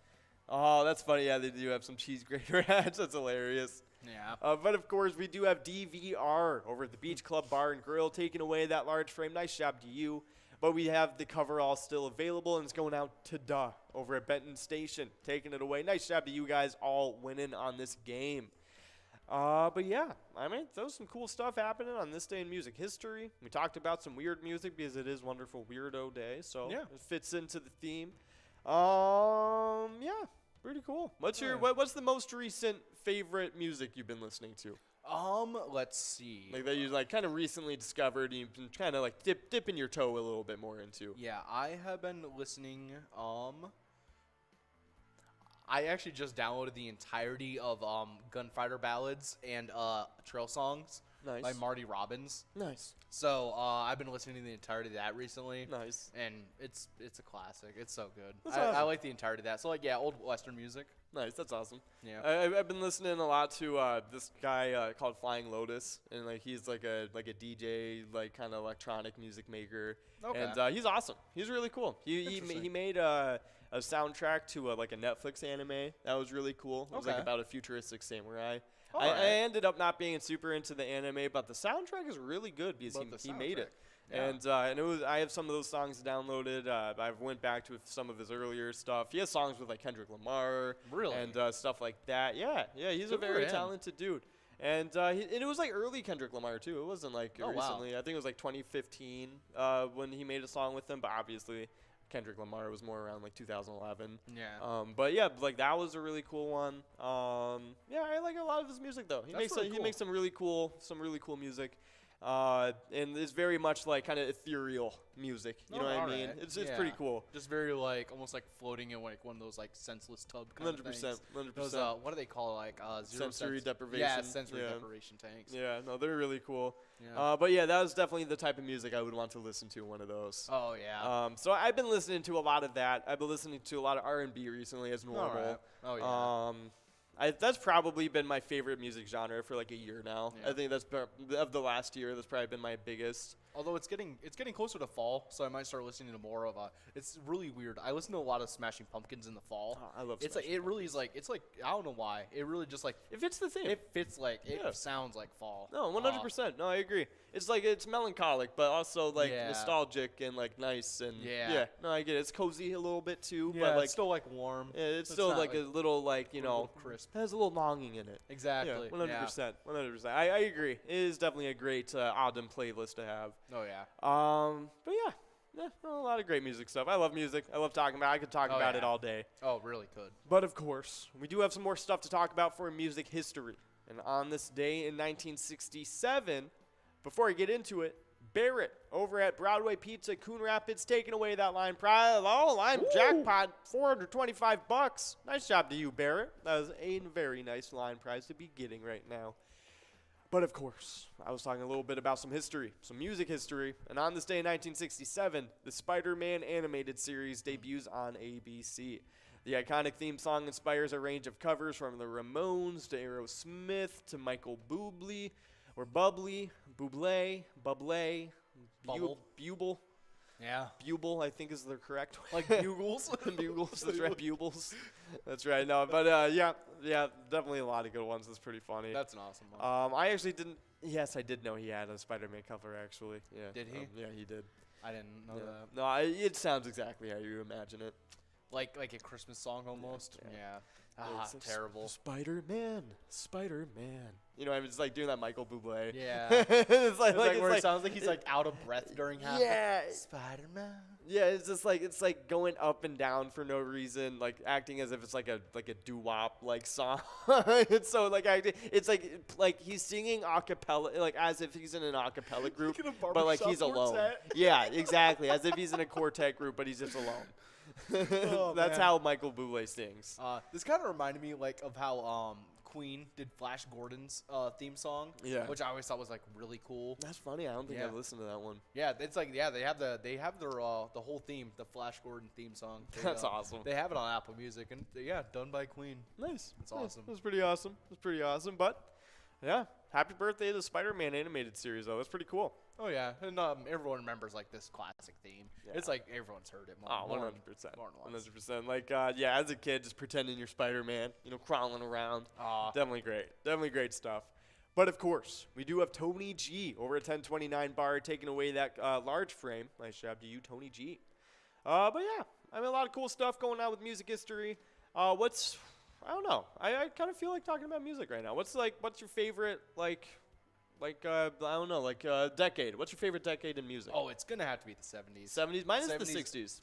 Oh, that's funny. Yeah, they do have some cheese grater hats. That's hilarious. Yeah. But of course, we do have DVR over at the Beach Club Bar and Grill, taking away that large frame. Nice job to you. But we have the coverall still available, and it's going out to Duh over at Benton Station, taking it away. Nice job to you guys all winning on this game. But yeah, I mean, there's some cool stuff happening on this day in music history. We talked about some weird music because it is Wonderful Weirdo Day, so yeah, it fits into the theme. Yeah, pretty cool. What's the most recent favorite music you've been listening to? Let's see. Like that you like kind of recently discovered, and you've been kind of like dipping your toe a little bit more into. Yeah, I have been listening. I actually just downloaded the entirety of Gunfighter Ballads and Trail Songs by Marty Robbins. Nice. So I''ve been listening to the entirety of that recently. Nice. And it's a classic. It's so good. Awesome. I like the entirety of that. So like old Western music. Nice. That's awesome. Yeah. I've been listening a lot to this guy called Flying Lotus, and like he's like a DJ, like kind of electronic music maker. Okay. And he's awesome. He's really cool. He made a soundtrack to like a Netflix anime that was really cool. It was like about a futuristic samurai. I ended up not being super into the anime, but the soundtrack is really good because he made it. Yeah. And it was, I have some of those songs downloaded. I've went back to some of his earlier stuff. He has songs with like Kendrick Lamar, and stuff like that. Yeah, he's a very talented dude. And it was like early Kendrick Lamar too. It wasn't like recently. Wow. I think it was like 2015 when he made a song with him. But obviously, Kendrick Lamar was more around like 2011. Yeah. But yeah, like that was a really cool one. Yeah, I like a lot of his music though. He makes some really cool music. And it's very much like kind of ethereal music. You know what I mean? It's pretty cool. Just very like almost like floating in like one of those like senseless tub kind of things. 100%. Those what do they call it? Like sensory deprivation. Yeah, sensory deprivation tanks. Yeah, no, they're really cool. Yeah. But yeah, that was definitely the type of music I would want to listen to. One of those. Oh yeah. So I've been listening to a lot of that. I've been listening to a lot of R&B recently as normal. All right. Oh yeah. That's probably been my favorite music genre for like a year now. Yeah. I think that's of the last year. That's probably been my biggest. Although it's getting closer to fall, so I might start listening to more of it's really weird. I listen to a lot of Smashing Pumpkins in the fall. Oh, I love. It's like it really is like it's like I don't know why it really just like it fits the theme. It fits like it sounds like fall. No, 100%. No, I agree. It's like it's melancholic, but also like nostalgic and like nice and No, I get it. It's cozy a little bit too, but like it's still like warm. Yeah, it's still like a little like crisp. It has a little longing in it. Exactly. 100%. 100%. I agree. It is definitely a great autumn playlist to have. Oh yeah. But yeah, a lot of great music stuff. I love music. I love talking about it. I could talk about it all day. Oh, really could. But of course, we do have some more stuff to talk about for music history. And on this day in 1967, before I get into it, Barrett over at Broadway Pizza, Coon Rapids, taking away that line prize. Oh, line jackpot, $425. Nice job to you, Barrett. That was a very nice line prize to be getting right now. But of course, I was talking a little bit about some history, some music history. And on this day in 1967, the Spider-Man animated series debuts on ABC. The iconic theme song inspires a range of covers from the Ramones to Aerosmith to Michael Bublé, Buble. Yeah. Buble, I think is the correct way. Like bugles. Bugles, that's right, bubles. That's right. No, but yeah, definitely a lot of good ones. That's pretty funny. That's an awesome one. I actually didn't. Yes, I did know he had a Spider-Man cover. Actually, yeah. Did he? Yeah, he did. I didn't know that. No, it sounds exactly how you imagine it. Like a Christmas song almost. Yeah. Ah, It's terrible. Spider-Man. You know, I mean, it's like doing that Michael Bublé. Yeah. it's like where it sounds like he's like out of breath during half. Yeah. Spider-Man. Yeah, it's just like going up and down for no reason, like acting as if it's like a doo-wop like song. It's so like acting. It's like he's singing a cappella, like as if he's in an a cappella group, but like he's alone. Yeah, exactly, as if he's in a quartet group, but he's just alone. That's how Michael Bublé sings. This kind of reminded me like of how Queen did Flash Gordon's theme song, which I always thought was like really cool. That's funny. I don't think I've listened to that one. Yeah, it's like they have their the whole theme, the Flash Gordon theme song. That's awesome. They have it on Apple Music, and done by Queen. Nice. It's awesome. That's pretty awesome. But yeah, happy birthday to the Spider-Man animated series though. That's pretty cool. Oh yeah, and everyone remembers like this classic theme. Yeah. It's like everyone's heard it more. 100%. 100%. Like as a kid, just pretending you're Spider-Man, crawling around. Definitely great stuff. But of course, we do have Tony G over at 1029 Bar taking away that large frame. Nice job to you, Tony G. But yeah, I mean a lot of cool stuff going on with music history. I don't know. I kind of feel like talking about music right now. What's your favorite I don't know, decade. What's your favorite decade in music? Oh, it's gonna have to be the 70s. 70s? Mine is the 60s.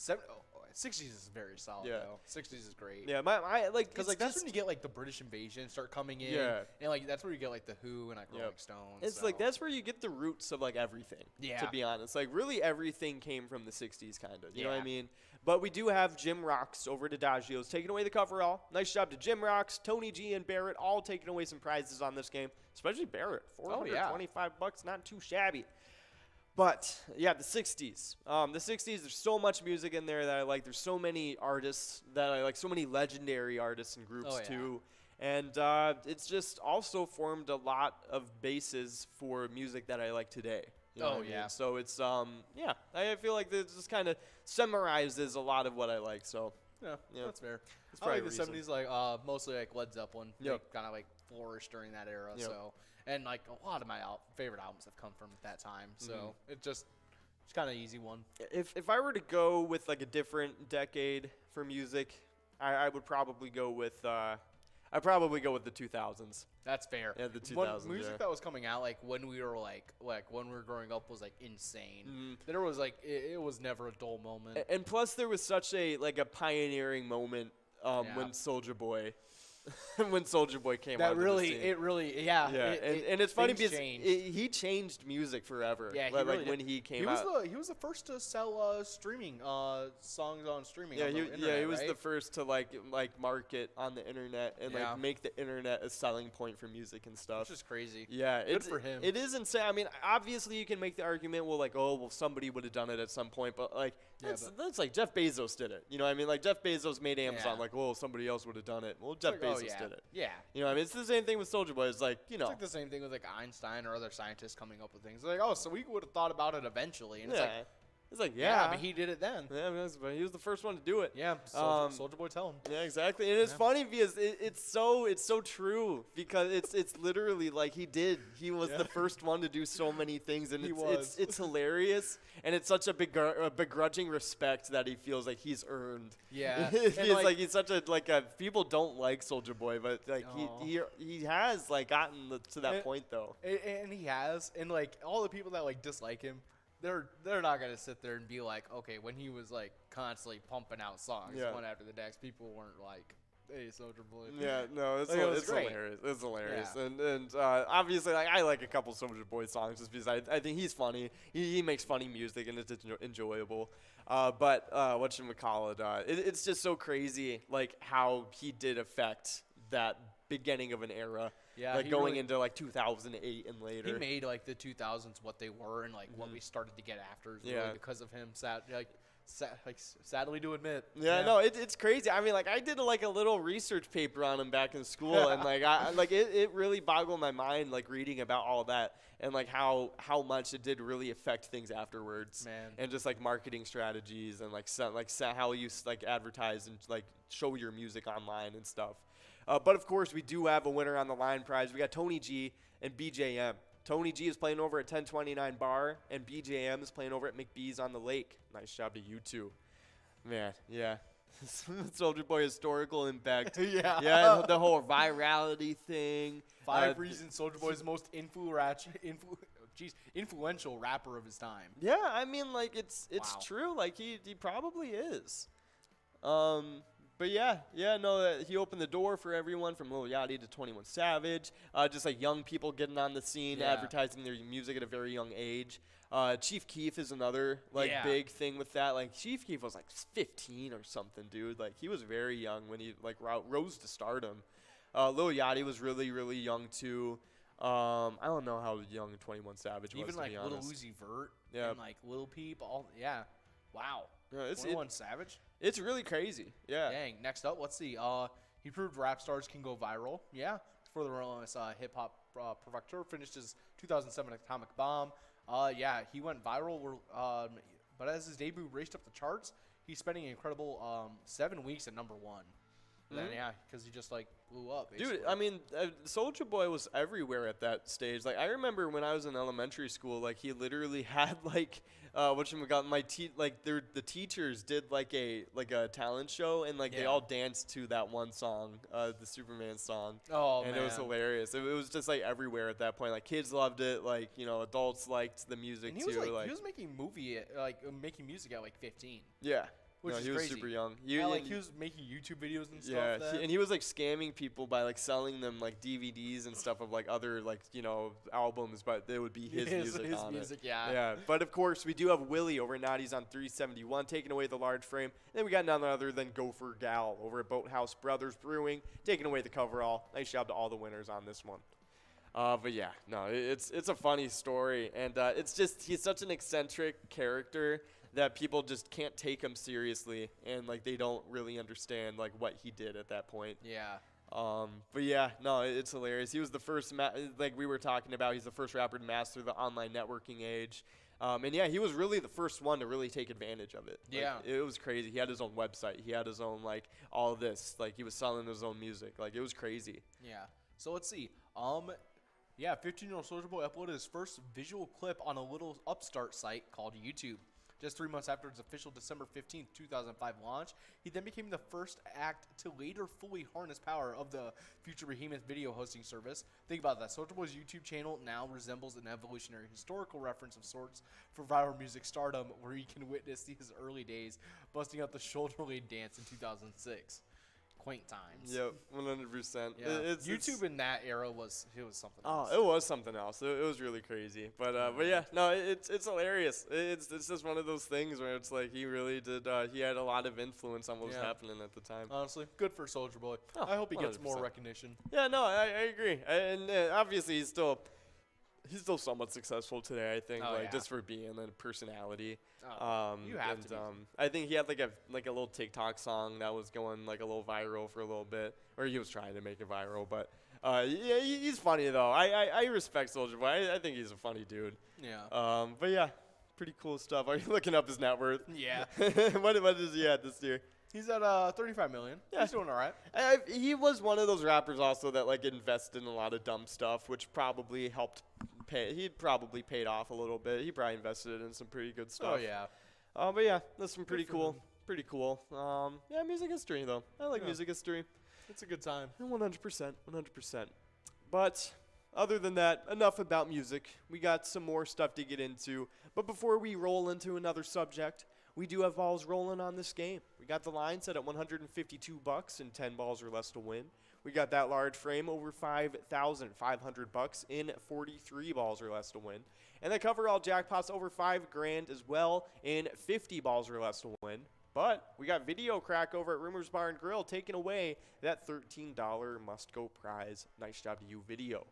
60s is very solid, though. 60s is great. Yeah, because that's when you get like the British invasion start coming in. Yeah. And like that's where you get like the Who and like Rolling Stones. It's like that's where you get the roots of like everything. Yeah. To be honest, like really everything came from the 60s, kind of. You know what I mean? But we do have Jim Rocks over at Adagio's taking away the coverall. Nice job to Jim Rocks, Tony G, and Barrett, all taking away some prizes on this game. Especially Barrett, $425, not too shabby. But yeah, the 60s. The 60s, there's so much music in there that I like. There's so many artists that I like, so many legendary artists and groups too. And it's just also formed a lot of bases for music that I like today. You know what I mean? So it's I feel like this just kind of summarizes a lot a lot of what I like. So yeah, that's fair. I like the 70s, like mostly like Led Zeppelin. Yep. Kind of like flourished during that era. Yep. So and like a lot of my favorite albums have come from that time. So it's kind of an easy one. If I were to go with like a different decade for music, I would probably go with the 2000s. That's fair. Yeah, the 2000s. Music that was coming out like when we were when we were growing up was like insane. There was like it was never a dull moment. And plus there was such a pioneering moment when Soulja Boy came out. And it's funny because he changed music forever. Yeah, when he came out. He was the first to sell streaming songs on streaming. Yeah, on the internet, he was the first to like market on the internet and make the internet a selling point for music and stuff. Which is crazy. Yeah, good for him. It is insane. I mean, obviously you can make the argument, somebody would have done it at some point, but that's like Jeff Bezos did it. You know what I mean? Like Jeff Bezos made Amazon. Somebody else would have done it. Well, Jeff Bezos did it. Yeah. You know what I mean? It's the same thing with Soulja Boy. It's like, It's like the same thing with like Einstein or other scientists coming up with things. Like, so we would have thought about it eventually. And it's like, but he did it then. Yeah, but he was the first one to do it. Yeah, Soulja Boy tell him. Yeah, exactly. And it's funny because it's so true because it's literally like he was the first one to do so many things, and it's hilarious, and it's such a begrudging respect that he feels like he's earned. Yeah, it feels like he's such a people don't like Soulja Boy, but he has gotten to that point though. And he has, and like all the people that dislike him. They're not gonna sit there and be like, okay, when he was constantly pumping out songs one after the next, people weren't Hey, Soulja Boy. Yeah, no, it's, Like, it was it's great. hilarious. It's hilarious. Yeah. And obviously, like, I like a couple Soulja Boy songs just because I think he's funny. He makes funny music, and it's enjoyable. But whatchamacallit, it's just so crazy, like, how he did affect that beginning of an era. Yeah, like he going really- into like 2008 and later. He made like the 2000s what they were, and like what we started to get after is really because of him. Sadly to admit. Yeah, no, it's crazy. I mean, like, I did like a little research paper on him back in school, and like it really boggled my mind, like reading about all that and like how much it did really affect things afterwards, Man. and just like marketing strategies and how you like advertise and like show your music online and stuff. But of course, we do have a winner on the line prize. We got Tony G and BJM. Tony G is playing over at 1029 Bar, and BJM is playing over at McBee's on the Lake. Nice job to you two. Man, yeah. Soulja Boy historical impact. Yeah, the whole virality thing. 5 reasons Soulja Boy is the most influential rapper of his time. Yeah, I mean, like, it's Wow. true. Like, he probably is. But he opened the door for everyone from Lil Yachty to 21 Savage. Just like young people getting on the scene, advertising their music at a very young age. Chief Keef is another big thing with that. Like, Chief Keef was like 15 or something, dude. Like, he was very young when he like rose to stardom. Lil Yachty was really, really young too. I don't know how young 21 Savage was, Even to like be Lil honest. Uzi Vert Yeah. and like Lil Peep. Wow. Yeah, 21 Savage. It's really crazy. Yeah. Dang. Next up, let's see. He proved rap stars can go viral. Yeah. For the relentless hip hop provocateur, finished his 2007 Atomic Bomb. He went viral. But as his debut raced up the charts, he's spending an incredible 7 weeks at number 1. Then because he just like blew up. Basically. Dude, I mean, Soulja Boy was everywhere at that stage. Like, I remember when I was in elementary school, like, he literally had like the teachers did like a talent show, and like they all danced to that one song, the Superman song. Oh, and man. it was hilarious. It was just like everywhere at that point. Like, kids loved it. Like, you know, adults liked the music And he too. was he was making making music at like 15. Yeah. Which is he was crazy. super young. He was making YouTube videos and stuff. Yeah, and he was like scamming people by like selling them like DVDs and stuff of like other like, you know, albums, but there would be his music on it. Yeah. But of course, we do have Willie over at Naughty's on 371 taking away the large frame. And then we got none other than Gopher Gal over at Boathouse Brothers Brewing taking away the coverall. Nice job to all the winners on this one. But yeah, no, it's a funny story, and it's just he's such an eccentric character that people just can't take him seriously, and like they don't really understand like what he did at that point. Yeah. But yeah, no, it's hilarious. He was the first, like we were talking about, he's the first rapper to master the online networking age. And yeah, he was really the first one to really take advantage of it. Like, Yeah. it was crazy. He had his own website. He had his own like all of this. Like, he was selling his own music. Like, it was crazy. Yeah. So let's see. 15-year-old Soulja Boy uploaded his first visual clip on a little upstart site called YouTube. Just 3 months after its official December 15th, 2005 launch, he then became the first act to later fully harness power of the future behemoth video hosting service. Think about that. Soulja Boy's YouTube channel now resembles an evolutionary historical reference of sorts for viral music stardom, where you can witness his early days busting out the shoulder lean dance in 2006. Quaint times. Yep, 100%. Yeah. It's YouTube in that era was something Oh, else. it was something else. It was really crazy. But yeah, no, it's hilarious. It's just one of those things where it's like he really did. He had a lot of influence on what was happening at the time. Honestly, good for Soulja Boy. Oh, I hope he gets 100%. more recognition. Yeah, no, I agree. And obviously he's still somewhat successful today, I think, just for being a personality. You have to be. I think he had like a little TikTok song that was going like a little viral for a little bit, or he was trying to make it viral. But yeah, he's funny though. I respect Soulja Boy. I think he's a funny dude. Yeah. But yeah, pretty cool stuff. Are you looking up his net worth? Yeah. What is he at this year? He's at $35 million. Yeah. He's doing all right. He was one of those rappers also that like invested in a lot of dumb stuff, which probably helped pay. He probably paid off a little bit. He probably invested in some pretty good stuff. Oh yeah. But yeah, that's some pretty cool. Pretty cool. Yeah, music history though. I like music history. It's a good time. 100%. 100%. But other than that, enough about music. We got some more stuff to get into. But before we roll into another subject, we do have balls rolling on this game. We got the line set at $152 and 10 balls or less to win. We got that large frame over $5,500 in 43 balls or less to win. And the coverall jackpots over $5,000 as well in 50 balls or less to win. But we got Video Crack over at Rumors Bar and Grill taking away that $13 must-go prize. Nice job to you, Video.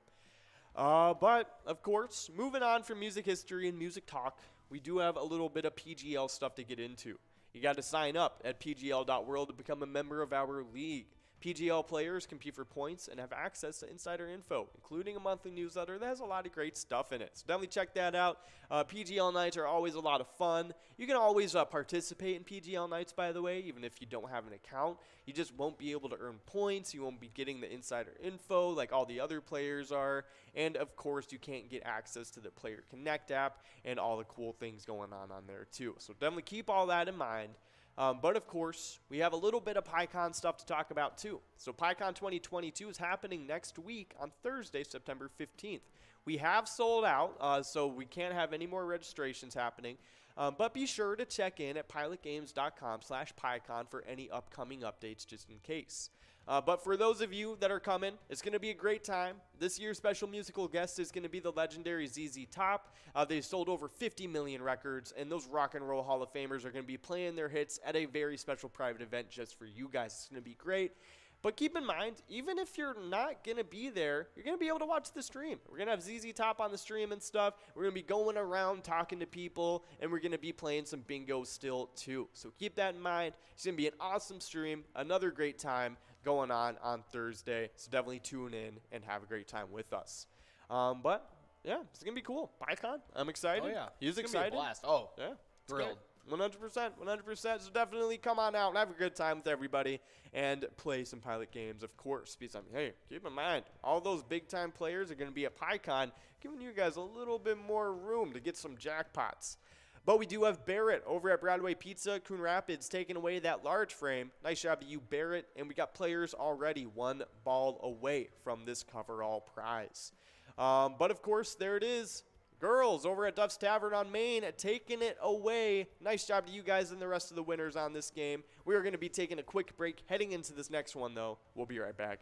But, of course, moving on from music history and music talk, we do have a little bit of PGL stuff to get into. You got to sign up at pgl.world to become a member of our league. PGL players compete for points and have access to insider info, including a monthly newsletter that has a lot of great stuff in it. So definitely check that out. PGL nights are always a lot of fun. You can always participate in PGL nights, by the way, even if you don't have an account. You just won't be able to earn points. You won't be getting the insider info like all the other players are. And, of course, you can't get access to the Player Connect app and all the cool things going on there, too. So definitely keep all that in mind. But, of course, we have a little bit of PyCon stuff to talk about, too. So PyCon 2022 is happening next week on Thursday, September 15th. We have sold out, so we can't have any more registrations happening. But be sure to check in at pilotgames.com/PyCon for any upcoming updates just in case. But for those of you that are coming, it's going to be a great time. This year's special musical guest is going to be the legendary ZZ Top. They've sold over 50 million records, and those Rock and Roll Hall of Famers are going to be playing their hits at a very special private event just for you guys. It's going to be great. But keep in mind, even if you're not going to be there, you're going to be able to watch the stream. We're going to have ZZ Top on the stream and stuff. We're going to be going around talking to people, and we're going to be playing some bingo still, too. So keep that in mind. It's going to be an awesome stream, another great time going on Thursday. So definitely tune in and have a great time with us. But, yeah, it's going to be cool. PyCon, I'm excited. Oh, yeah. He's It's excited. gonna be a blast. Oh, yeah. thrilled. 100%. So definitely come on out and have a good time with everybody and play some Pilot games, of course. Because, hey, keep in mind, all those big-time players are going to be at PyCon, giving you guys a little bit more room to get some jackpots. But we do have Barrett over at Broadway Pizza, Coon Rapids, taking away that large frame. Nice job to you, Barrett. And we got players already one ball away from this coverall prize. But, of course, there it is. Girls over at Duff's Tavern on Main taking it away. Nice job to you guys and the rest of the winners on this game. We are going to be taking a quick break heading into this next one, though. We'll be right back.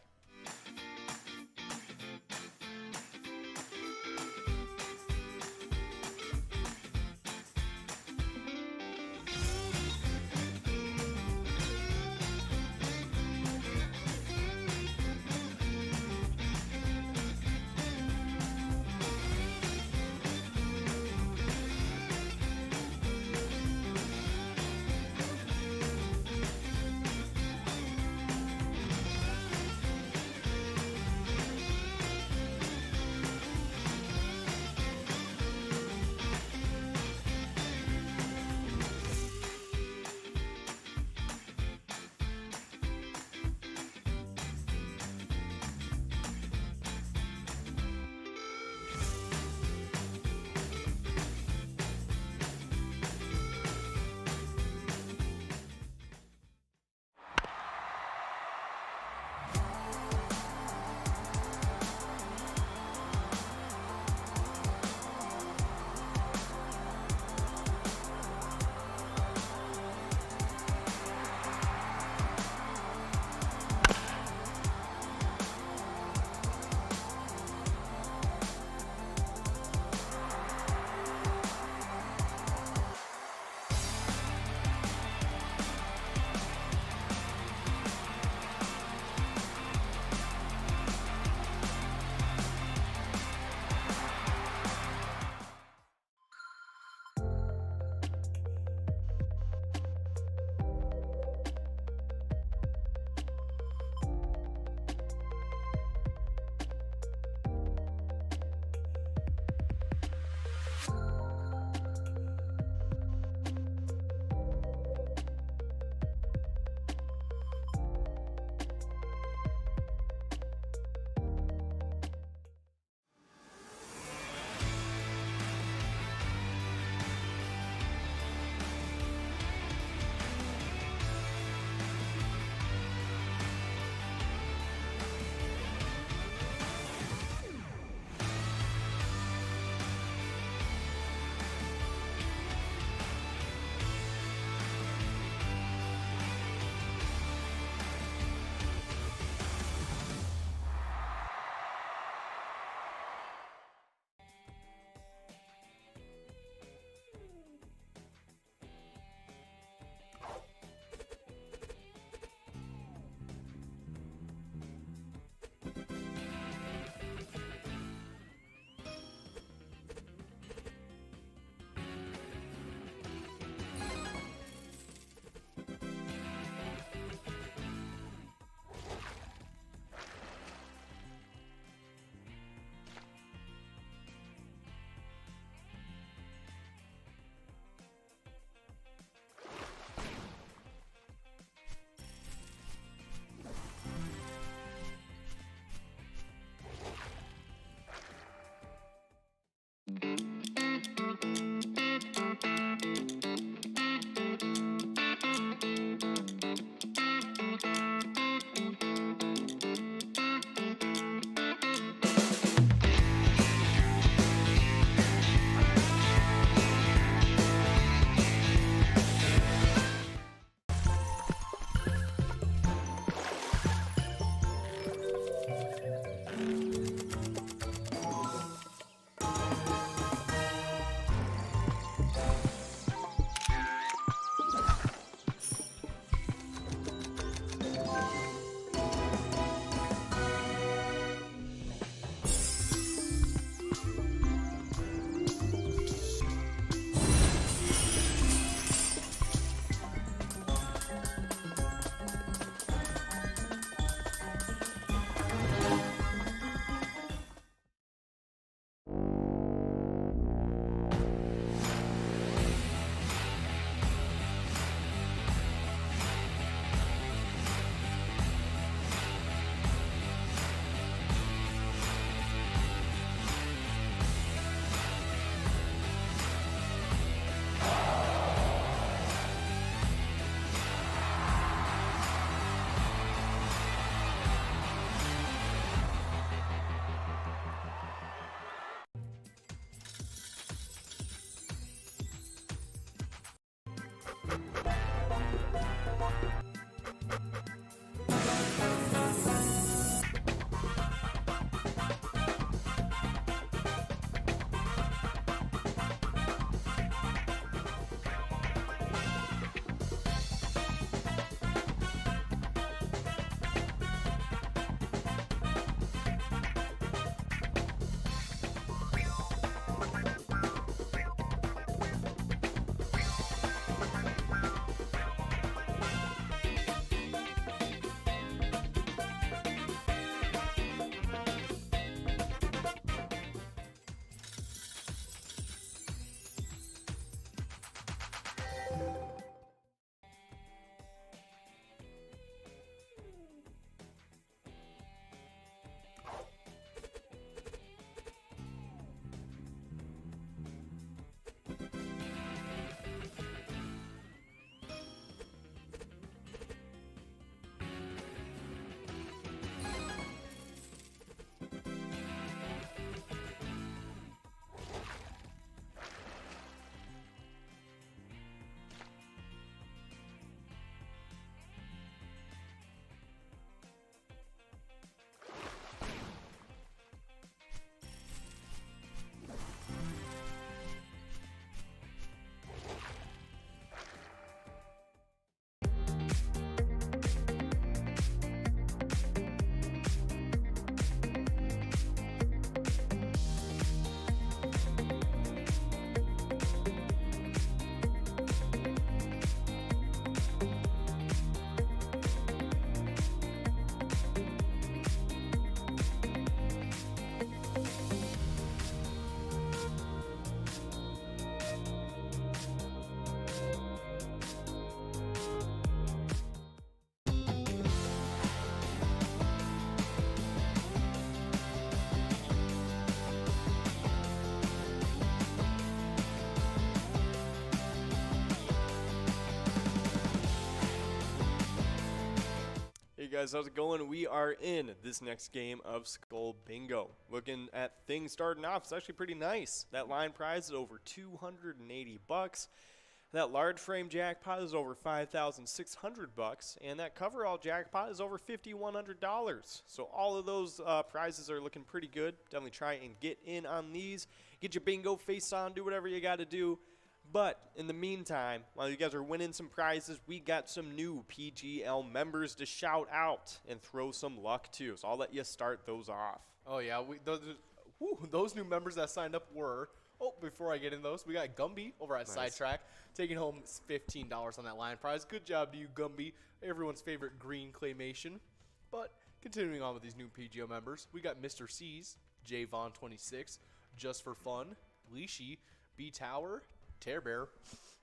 guys? How's it going? We are in this next game of Skull Bingo. Looking at things starting off, it's actually pretty nice. That line prize is over $280. That large frame jackpot is over $5,600, and that coverall jackpot is over $5,100. So all of those prizes are looking pretty good. Definitely try and get in on these. Get your bingo face on, do whatever you got to do. But in the meantime, while you guys are winning some prizes, we got some new PGL members to shout out and throw some luck to. So I'll let you start those off. Oh, yeah. Those new members that signed up were... Oh, before I get in those, we got Gumby over at Sidetrack taking home $15 on that line prize. Good job to you, Gumby, everyone's favorite green claymation. But continuing on with these new PGO members, we got Mr. C's, Javon26, Just for Fun, Leashy, B Tower, Tear Bear,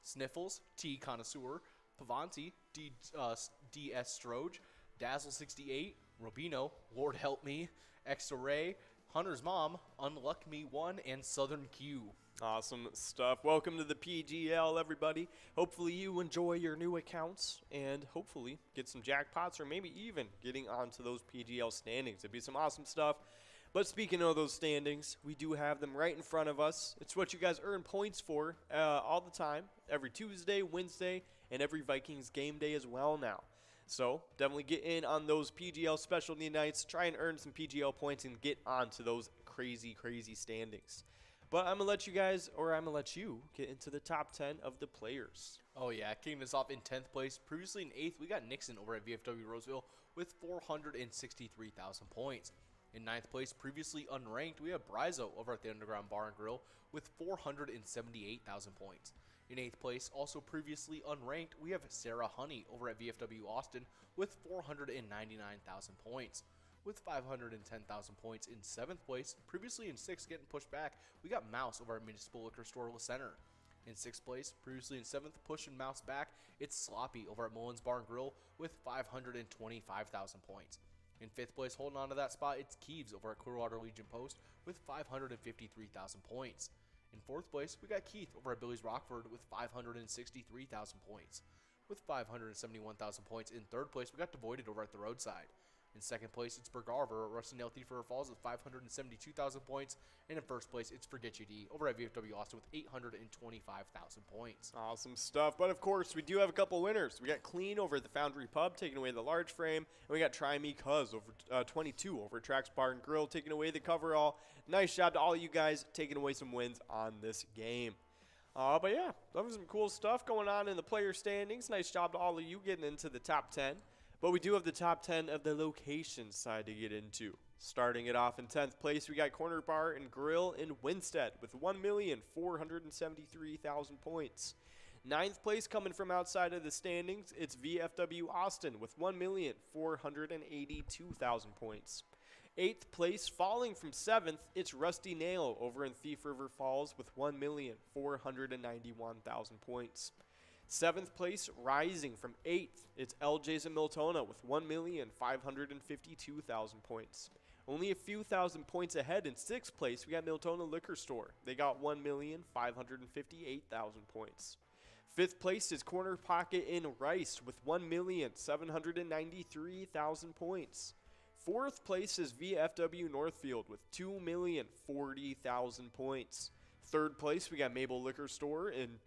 Sniffles, T Connoisseur, Pavanti, DS Stroge, Dazzle68, Robino, Lord Help Me, Extra Ray, Hunter's Mom, Unluck Me 1, and Southern Q. Awesome stuff. Welcome to the PGL, everybody. Hopefully you enjoy your new accounts and hopefully get some jackpots or maybe even getting onto those PGL standings. It'd be some awesome stuff. But speaking of those standings, we do have them right in front of us. It's what you guys earn points for all the time, every Tuesday, Wednesday, and every Vikings game day as well now. So definitely get in on those PGL specialty nights. Try and earn some PGL points and get onto those crazy, crazy standings. But I'm going to let you guys, or I'm going to let you, get into the top 10 of the players. Oh, yeah. Kicking us off in 10th place. Previously in 8th, we got Nixon over at VFW Roseville with 463,000 points. In 9th place, previously unranked, we have Brizo over at the Underground Bar and Grill with 478,000 points. In 8th place, also previously unranked, we have Sarah Honey over at VFW Austin with 499,000 points. With 510,000 points in 7th place, previously in 6th, getting pushed back, we got Mouse over at Municipal Liquor Store La Center. In 6th place, previously in 7th, pushing Mouse back, it's Sloppy over at Mullins Bar and Grill with 525,000 points. In 5th place, holding on to that spot, it's Keeves over at Clearwater Legion Post with 553,000 points. In 4th place, we got Keith over at Billy's Rockford with 563,000 points. With 571,000 points in 3rd place, we got Devoided over at the Roadside. In 2nd place, it's Bergar over at Rusty Nail Thief River Falls with 572,000 points. And in 1st place, it's Forget You D over at VFW Austin with 825,000 points. Awesome stuff. But of course, we do have a couple winners. We got Clean over at the Foundry Pub taking away the large frame. And we got Try Me Cuz over 22 over at Trax Bar and Grill taking away the coverall. Nice job to all you guys taking away some wins on this game. But yeah, that was some cool stuff going on in the player standings. Nice job to all of you getting into the top 10. But we do have the top 10 of the location side to get into. Starting it off in 10th place, we got Corner Bar and Grill in Winstead with 1,473,000 points. 9th place coming from outside of the standings, it's VFW Austin with 1,482,000 points. 8th place, falling from 7th, it's Rusty Nail over in Thief River Falls with 1,491,000 points. 7th place, rising from 8th, it's LJ's in Miltona with 1,552,000 points. Only a few thousand points ahead in 6th place, we got Miltona Liquor Store. They got 1,558,000 points. 5th place is Corner Pocket in Rice with 1,793,000 points. 4th place is VFW Northfield with 2,040,000 points. 3rd place, we got Mabel Liquor Store in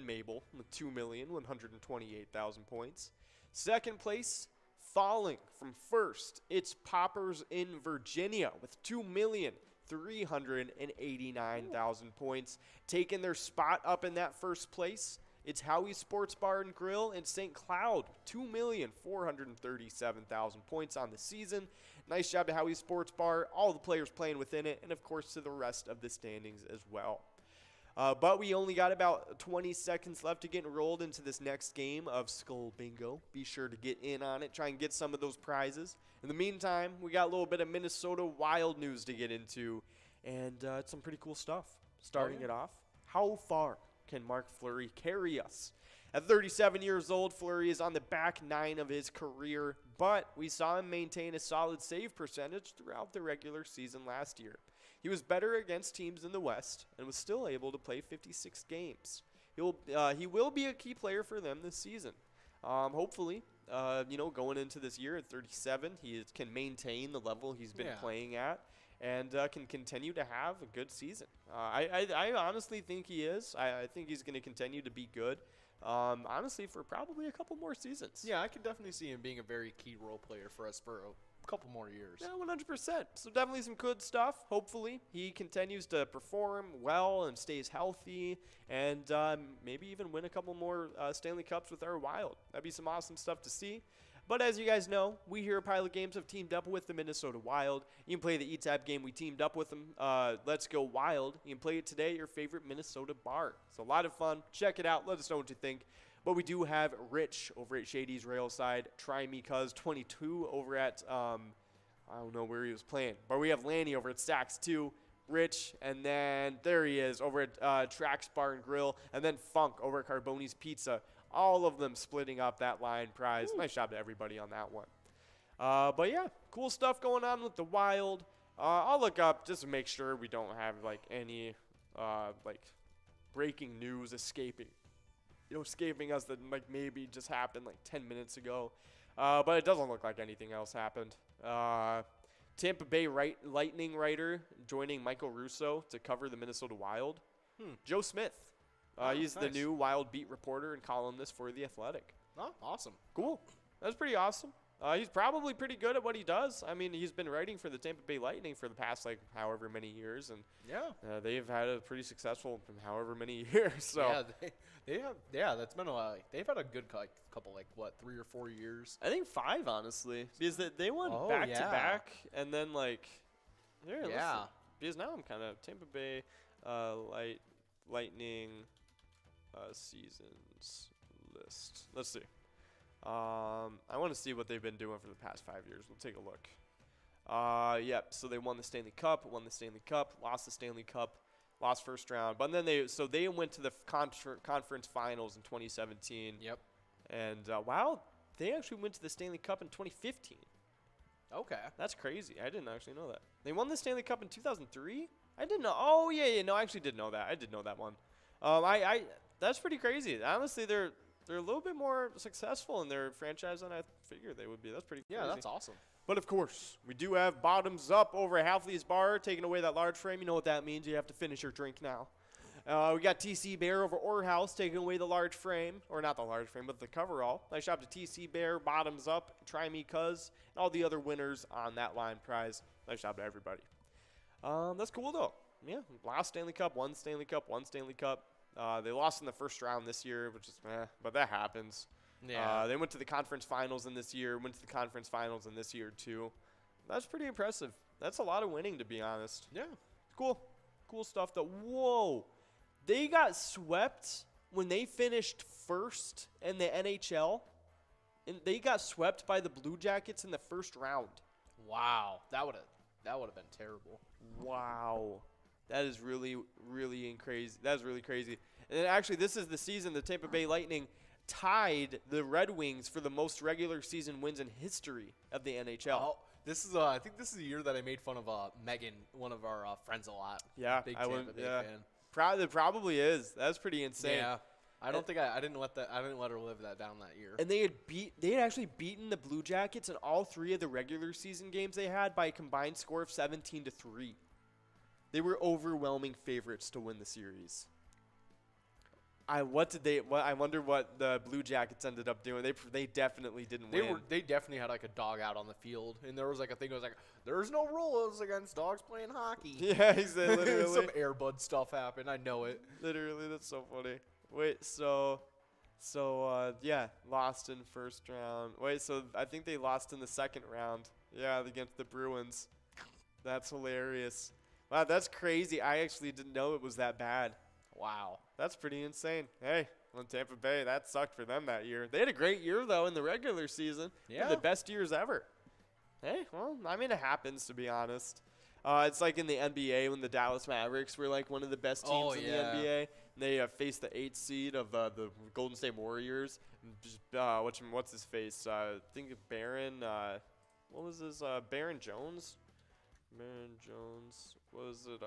Mabel with 2,128,000 points. 2nd place, falling from 1st, it's Poppers in Virginia with 2,389,000 points. Taking their spot up in that 1st place, it's Howie's Sports Bar and Grill in St. Cloud, 2,437,000 points on the season. Nice job to Howie's Sports Bar, all the players playing within it, and of course to the rest of the standings as well. But we only got about 20 seconds left to get enrolled into this next game of Skull Bingo. Be sure to get in on it, try and get some of those prizes. In the meantime, we got a little bit of Minnesota Wild news to get into, and it's some pretty cool stuff. Starting it off, how far can Mark Fleury carry us? At 37 years old, Fleury is on the back 9 of his career, but we saw him maintain a solid save percentage throughout the regular season last year. He was better against teams in the West and was still able to play 56 games. He will be a key player for them this season. Hopefully, going into this year at 37. He can maintain the level he's been playing at and can continue to have a good season. I honestly think he is. I think he's going to continue to be good, honestly, for probably a couple more seasons. Yeah, I can definitely see him being a very key role player for us for a couple more years. Yeah, 100%. So definitely some good stuff. Hopefully he continues to perform well and stays healthy and maybe even win a couple more Stanley Cups with our Wild. That'd be some awesome stuff to see. But as you guys know, we here at Pilot Games have teamed up with the Minnesota Wild. You can play the ETAB game we teamed up with them. Let's Go Wild. You can play it today at your favorite Minnesota bar. It's a lot of fun. Check it out. Let us know what you think. But we do have Rich over at Shady's Railside. Try Me Cuz 22 over at, I don't know where he was playing. But we have Lanny over at Stacks 2. Rich, and then there he is over at Trax Bar and Grill. And then Funk over at Carboni's Pizza. All of them splitting up that line prize. Nice job to everybody on that one. But yeah, cool stuff going on with the Wild. I'll look up just to make sure we don't have like any breaking news escaping us that like maybe just happened like 10 minutes ago. But it doesn't look like anything else happened. Tampa Bay Lightning writer joining Michael Russo to cover the Minnesota Wild. Joe Smith. He's the new Wild beat reporter and columnist for The Athletic. Oh, awesome. Cool. That's pretty awesome. He's probably pretty good at what he does. I mean, he's been writing for the Tampa Bay Lightning for the past, like, however many years. And they've had a pretty successful however many years. So that's been a lot. They've had a good couple, 3 or 4 years? I think 5, honestly. Because they won back-to-back. And then, because now I'm kind of Tampa Bay Lightning seasons list. Let's see. I want to see what they've been doing for the past 5 years. We'll take a look. So they won the Stanley Cup, lost the Stanley Cup, lost first round. But then they went to the conference finals in 2017. Yep. And they actually went to the Stanley Cup in 2015. Okay. That's crazy. I didn't actually know that. They won the Stanley Cup in 2003? I didn't know. Oh, yeah. No, I actually did know that. I did know that one. That's pretty crazy. Honestly, they're a little bit more successful in their franchise than I figured they would be. That's pretty crazy. Yeah, that's awesome. But, of course, we do have Bottoms Up over at Halfley's Bar, taking away that large frame. You know what that means. You have to finish your drink now. We got TC Bear over Orr House, taking away the large frame. Or not the large frame, but the coverall. Nice job to TC Bear, Bottoms Up, Try Me Cuz, and all the other winners on that line prize. Nice job to everybody. That's cool, though. Yeah, last Stanley Cup, one Stanley Cup. They lost in the first round this year, which is but that happens. Yeah. They went to the conference finals in this year, too. That's pretty impressive. That's a lot of winning, to be honest. Yeah. Cool. Cool stuff, though. Whoa. They got swept when they finished first in the NHL, and they got swept by the Blue Jackets in the first round. Wow. That would have been terrible. Wow. That is really, really crazy. That is really crazy. And actually, this is the season the Tampa Bay Lightning tied the Red Wings for the most regular season wins in history of the NHL. Oh, this is I think this is the year that I made fun of Megan, one of our friends, a lot. Yeah, big Tampa Bay fan. It probably is. That's pretty insane. Yeah, I don't think I didn't let her live that down that year. And they had actually beaten the Blue Jackets in all 3 of the regular season games they had by a combined score of 17-3. They were overwhelming favorites to win the series. I wonder what the Blue Jackets ended up doing. They definitely didn't win. They definitely had a dog out on the field, and there was a thing. It was there's no rules against dogs playing hockey. Yeah, he said literally. Some Airbud stuff happened. I know it. Literally, that's so funny. Wait, lost in first round. Wait, so I think they lost in the second round. Yeah, against the Bruins. That's hilarious. Wow, that's crazy. I actually didn't know it was that bad. Wow. That's pretty insane. Hey, on Tampa Bay, that sucked for them that year. They had a great year, though, in the regular season. Yeah. One of the best years ever. Hey, well, I mean, it happens, to be honest. It's like in the NBA when the Dallas Mavericks were like one of the best teams in the NBA. And they faced the 8th seed of the Golden State Warriors. Just, what's his face? I think Baron. What was his? Baron Jones? Baron Jones. What was it?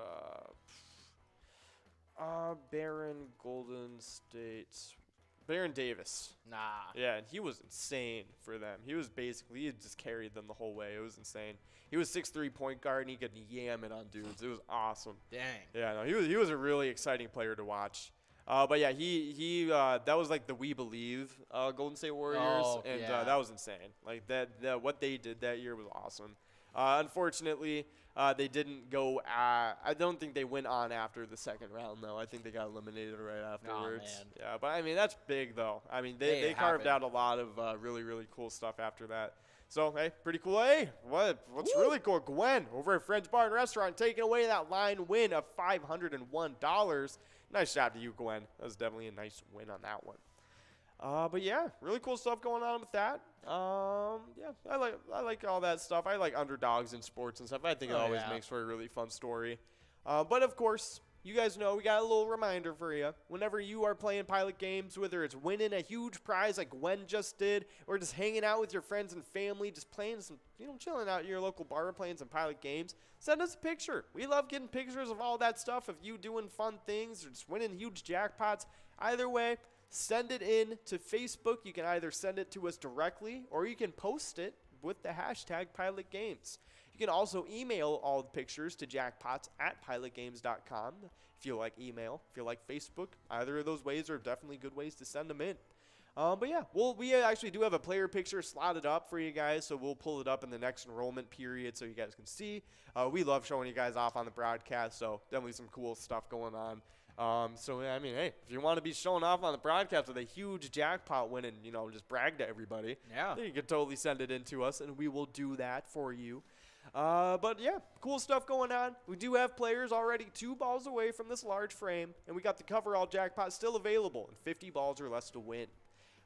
Baron Golden State Baron Davis. Nah. Yeah, and he was insane for them. He just carried them the whole way. It was insane. He was 6'3" point guard, and he could yam it on dudes. It was awesome. Dang. Yeah, no, he was a really exciting player to watch. But yeah, he that was like the We Believe Golden State Warriors, and that was insane. Like that what they did that year was awesome. Unfortunately, they didn't go. I don't think they went on after the second round, though. I think they got eliminated right afterwards. Oh, man. Yeah, but I mean that's big, though. I mean they carved out a lot of really cool stuff after that. So hey, pretty cool. Hey, what's really cool? Gwen over at French Bar and Restaurant taking away that line win of $501. Nice job to you, Gwen. That was definitely a nice win on that one. But yeah, really cool stuff going on with that. Yeah, I like all that stuff. I like underdogs in sports and stuff. I think it always makes for a really fun story. But of course, you guys know we got a little reminder for you. Whenever you are playing Pilot games, whether it's winning a huge prize like Gwen just did, or just hanging out with your friends and family, just playing some, chilling out at your local bar, playing some Pilot games, send us a picture. We love getting pictures of all that stuff, of you doing fun things or just winning huge jackpots. Either way, send it in to Facebook. You can either send it to us directly, or you can post it with the hashtag Pilot Games. You can also email all the pictures to jackpots@pilotgames.com if you like email, if you like Facebook. Either of those ways are definitely good ways to send them in. But yeah, we actually do have a player picture slotted up for you guys, so we'll pull it up in the next enrollment period so you guys can see. We love showing you guys off on the broadcast, so definitely some cool stuff going on. So, I mean, hey, if you want to be showing off on the broadcast with a huge jackpot win and, just brag to everybody, then you can totally send it in to us, and we will do that for you. But yeah, cool stuff going on. We do have players already 2 balls away from this large frame, and we got the coverall jackpot still available and 50 balls or less to win.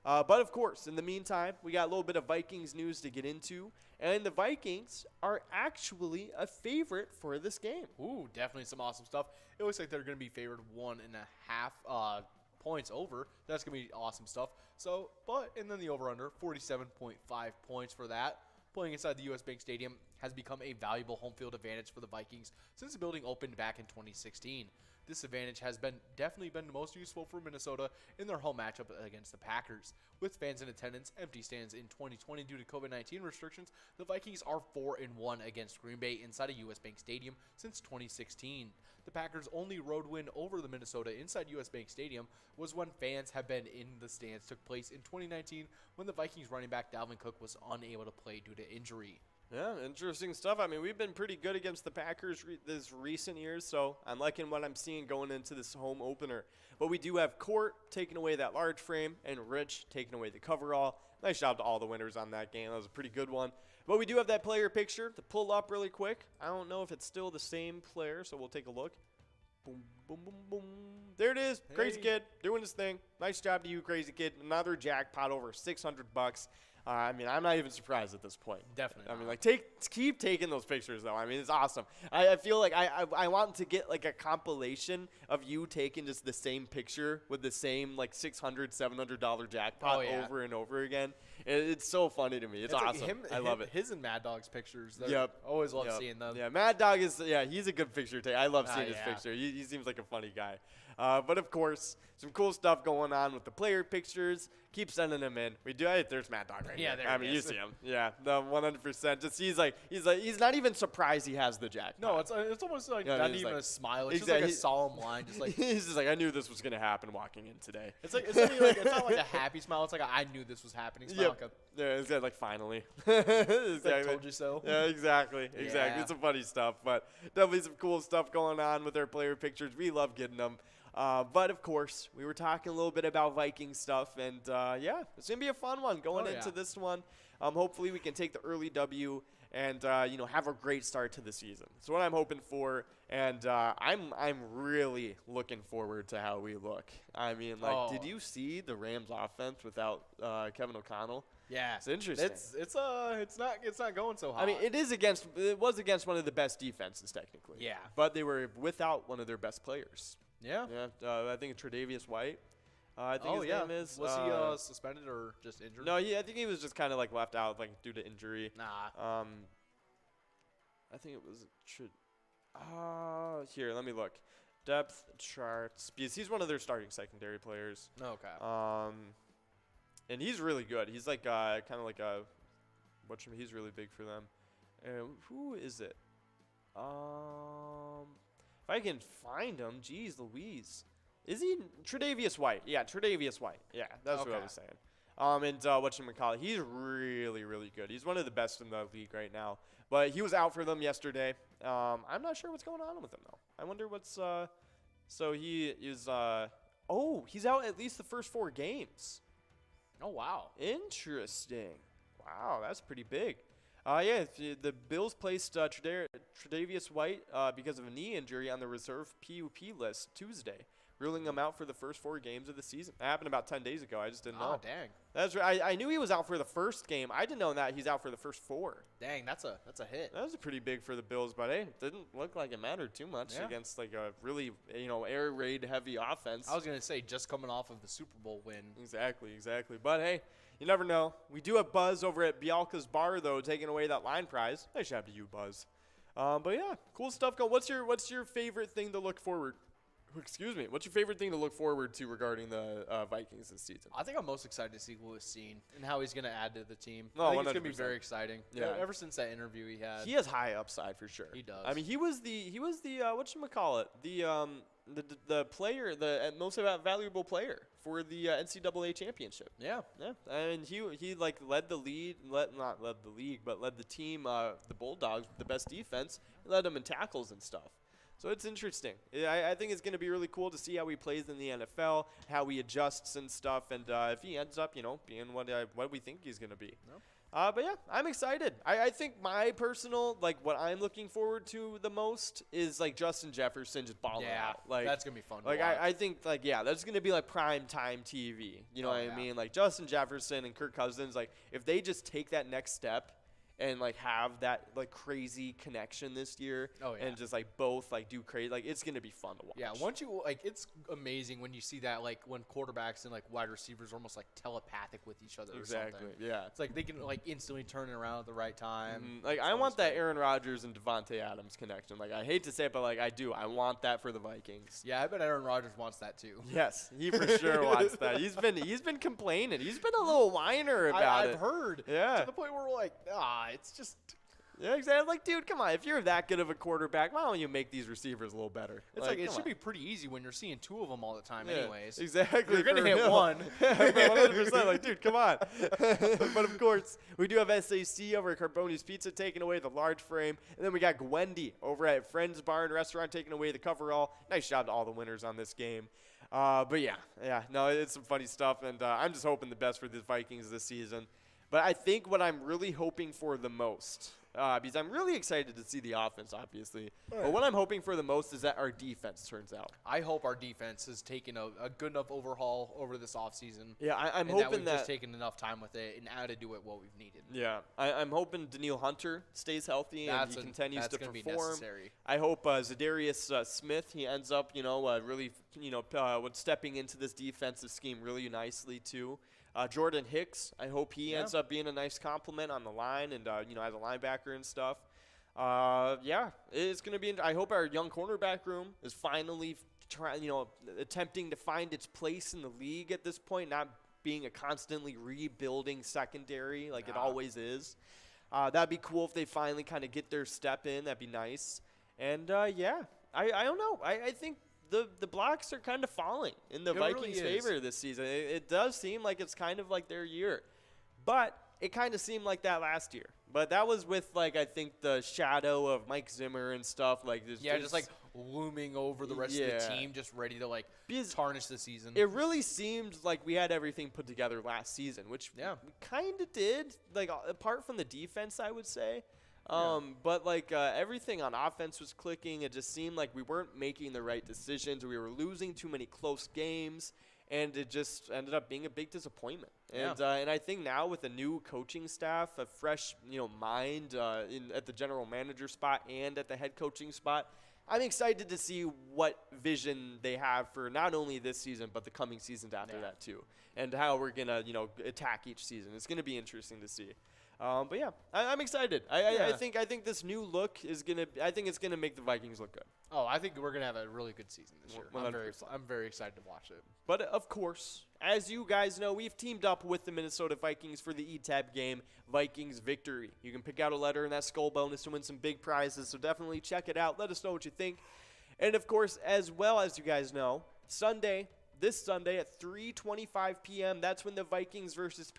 But of course, in the meantime, we got a little bit of Vikings news to get into, and the Vikings are actually a favorite for this game. Ooh, definitely some awesome stuff. It looks like they're going to be favored 1.5 points over. That's going to be awesome stuff. So, and then the over-under, 47.5 points for that. Playing inside the U.S. Bank Stadium has become a valuable home field advantage for the Vikings since the building opened back in 2016. This advantage has definitely been most useful for Minnesota in their home matchup against the Packers. With fans in attendance, empty stands in 2020 due to COVID-19 restrictions, the Vikings are 4-1 against Green Bay inside a U.S. Bank Stadium since 2016. The Packers' only road win over the Minnesota inside U.S. Bank Stadium was when fans have been in the stands took place in 2019 when the Vikings running back Dalvin Cook was unable to play due to injury. Yeah, interesting stuff. I mean, we've been pretty good against the Packers this recent years, so I'm liking what I'm seeing going into this home opener. But we do have Court taking away that large frame and Rich taking away the coverall. Nice job to all the winners on that game. That was a pretty good one. But we do have that player picture to pull up really quick. I don't know if it's still the same player, so we'll take a look. Boom, boom, boom, boom. There it is. Hey. Crazy Kid doing his thing. Nice job to you, Crazy Kid. Another jackpot over $600. I mean, I'm not even surprised at this point. Definitely. I mean, like, keep taking those pictures, though. I mean, it's awesome. I feel like I want to get, like, a compilation of you taking just the same picture with the same, like, $600, $700 jackpot over and over again. It's so funny to me. It's awesome. Like I love it. His and Mad Dog's pictures. Yep. Always love seeing them. Yeah, Mad Dog is, he's a good picture take. I love seeing his picture. He seems like a funny guy. But, of course, some cool stuff going on with the player pictures. Keep sending them in. We do. There's Mad Dog right here. There I mean, you see him. Yeah, the 100%. Just he's not even surprised he has the jackpot. No, it's almost like not even a smile. It's just like a solemn line. Just like he's just like, I knew this was gonna happen walking in today. It's like it's not like a happy smile. It's like I knew this was happening smile. Yep. Yeah, it's like finally. Exactly. Like, told you so. Yeah, exactly. Yeah. It's some funny stuff, but definitely some cool stuff going on with our player pictures. We love getting them. But, of course, we were talking a little bit about Viking stuff, and, it's going to be a fun one going into this one. Hopefully we can take the early W and, have a great start to the season. That's what I'm hoping for, and I'm really looking forward to how we look. I mean, did you see the Rams offense without Kevin O'Connell? Yeah, it's interesting. It's not going so hot. I mean, it was against one of the best defenses technically. Yeah, but they were without one of their best players. Yeah. I think it's Tre'Davious White. I think his name is. Was he suspended or just injured? No, I think he was just kind of like left out due to injury. Nah. I think it was here, let me look. Depth charts, because he's one of their starting secondary players. Okay. And he's really good. He's like kind of like a he's really big for them. And who is it? If I can find him, geez Louise. Is he Tre'Davious White? Yeah, Tre'Davious White. Yeah, that's what I was saying. And whatchamacallit, he's really, really good. He's one of the best in the league right now. But he was out for them yesterday. I'm not sure what's going on with him, though. I wonder what's so he is he's out at least the first 4 games. Oh, wow. Interesting. Wow, that's pretty big. The Bills placed Tre'Davious White because of a knee injury on the reserve PUP list Tuesday, ruling him out for the first 4 games of the season. That happened about 10 days ago. I just didn't know. Oh, dang. That's right. I knew he was out for the first game. I didn't know that he's out for the first 4. Dang, that's a hit. That was pretty big for the Bills, but hey, it didn't look like it mattered too much against like a really air raid heavy offense. I was gonna say just coming off of the Super Bowl win. Exactly. But hey, you never know. We do have Buzz over at Bialka's Bar though, taking away that line prize. Nice job to you, Buzz. But yeah, cool stuff going. What's your favorite thing to look forward? Excuse me. What's your favorite thing to look forward to regarding the Vikings this season? I think I'm most excited to see Lewis Seen and how he's going to add to the team. Oh, I think 100%. it's going to be very exciting. Yeah. Ever since that interview he had. He has high upside for sure. He does. I mean, he was the whatchamacallit, the player, the most valuable player for the NCAA championship. Yeah. Yeah. And he like led the team, the Bulldogs, with the best defense. He led them in tackles and stuff. So it's interesting. I think it's going to be really cool to see how he plays in the NFL, how he adjusts and stuff, and if he ends up, being what we think he's going to be. Nope. But yeah, I'm excited. I think my personal, what I'm looking forward to the most is Justin Jefferson just balling out. That's going to be fun to watch. I think that's going to be prime time TV. You know what I mean? Justin Jefferson and Kirk Cousins, if they just take that next step and have that crazy connection this year, and just both do crazy, it's gonna be fun to watch. Yeah, once you it's amazing when you see that when quarterbacks and wide receivers are almost telepathic with each other. Exactly. Or something. Yeah. It's they can instantly turn it around at the right time. I want that Aaron Rodgers and Devontae Adams connection. I hate to say it, but I do. I want that for the Vikings. Yeah, I bet Aaron Rodgers wants that too. Yes, he for sure wants that. He's been complaining. He's been a little whiner about it. I've heard. Yeah. To the point where we're it's just. Yeah, exactly. Dude, come on. If you're that good of a quarterback, why don't you make these receivers a little better? It's it should be pretty easy when you're seeing 2 of them all the time anyways. Exactly. You're going to hit one. 100%. Dude, come on. But, of course, we do have SAC over at Carboni's Pizza taking away the large frame. And then we got Gwendy over at Friends Bar and Restaurant taking away the coverall. Nice job to all the winners on this game. But, no, it's some funny stuff. And I'm just hoping the best for the Vikings this season. But I think what I'm really hoping for the most – because I'm really excited to see the offense, obviously. Right. But what I'm hoping for the most is that our defense turns out. I hope our defense has taken a good enough overhaul over this offseason. Yeah, I'm hoping that we've just taken enough time with it and added to it what we've needed. Yeah, I'm hoping Daniil Hunter stays healthy and he continues to perform. Be necessary. I hope Zadarius Smith, he ends up, really, stepping into this defensive scheme really nicely too. Jordan Hicks, I hope he ends up being a nice compliment on the line and, as a linebacker and stuff. It's going to be – I hope our young cornerback room is finally attempting to find its place in the league at this point, not being a constantly rebuilding secondary like it always is. That'd be cool if they finally kind of get their step in. That'd be nice. And, I don't know. I think – The blocks are kind of falling in the Vikings' favor this season. It does seem like it's kind of like their year. But it kind of seemed like that last year. But that was with, I think the shadow of Mike Zimmer and stuff. Just looming over the rest of the team, just ready to, tarnish the season. It really seemed like we had everything put together last season, which we kind of did, apart from the defense, I would say. But everything on offense was clicking. It just seemed like we weren't making the right decisions. We were losing too many close games, and it just ended up being a big disappointment. And I think now with a new coaching staff, a fresh mind at the general manager spot and at the head coaching spot, I'm excited to see what vision they have for not only this season but the coming seasons after that too, and how we're gonna attack each season. It's gonna be interesting to see. But yeah, I'm excited. I think this new look is it's gonna make the Vikings look good. Oh, I think we're gonna have a really good season this year. 100%. I'm very excited to watch it. But of course, as you guys know, we've teamed up with the Minnesota Vikings for the ETAB game, Vikings Victory. You can pick out a letter in that skull bonus to win some big prizes, so definitely check it out. Let us know what you think. And of course, as well as you guys know, this Sunday at 3:25 p.m., that's when the Vikings versus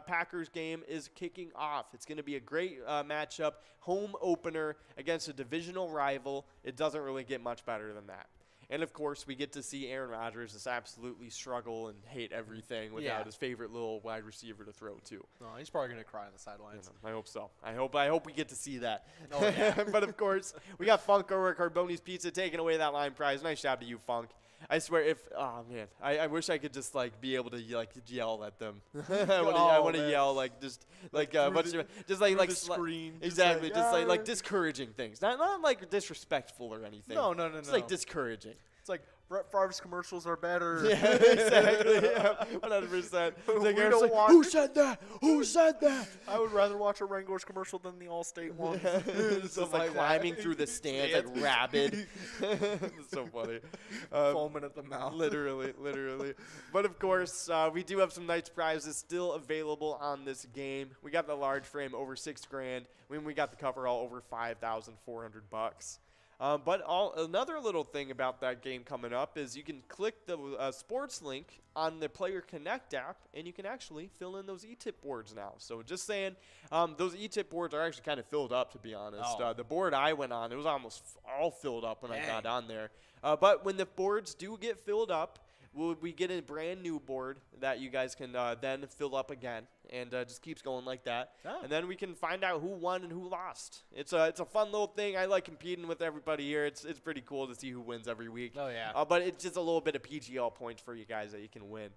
Packers game is kicking off. It's going to be a great matchup, home opener against a divisional rival. It doesn't really get much better than that. And, of course, we get to see Aaron Rodgers just absolutely struggle and hate everything without his favorite little wide receiver to throw to. No, he's probably going to cry on the sidelines. I hope so. I hope we get to see that. Oh, yeah. But, of course, we got Funk over at Carboni's Pizza taking away that line prize. Nice job to you, Funk. I swear, I wish I could just yell at them. I want to yell just the screen. Exactly, just discouraging things. Not like disrespectful or anything. No. Just like discouraging. It's like Brett Favre's commercials are better. Yeah, exactly. 100%. Who said that? Who said that? I would rather watch a Wrangler's commercial than the Allstate one. It's just climbing through the stands like rabid. It's so funny. Foaming at the mouth. Literally. But of course, we do have some nice prizes still available on this game. We got the large frame over $6,000. We got the coverall over $5,400. But another little thing about that game coming up is you can click the sports link on the Player Connect app, and you can actually fill in those e-tip boards now. So just saying, those e-tip boards are actually kind of filled up, to be honest. The board I went on, it was almost all filled up when I got on there. But when the boards do get filled up, we get a brand new board that you guys can then fill up again, and just keeps going like that. And then we can find out who won and who lost. It's a fun little thing. I like competing with everybody here. It's pretty cool to see who wins every week. Oh, yeah. But it's just a little bit of PGL points for you guys that you can win.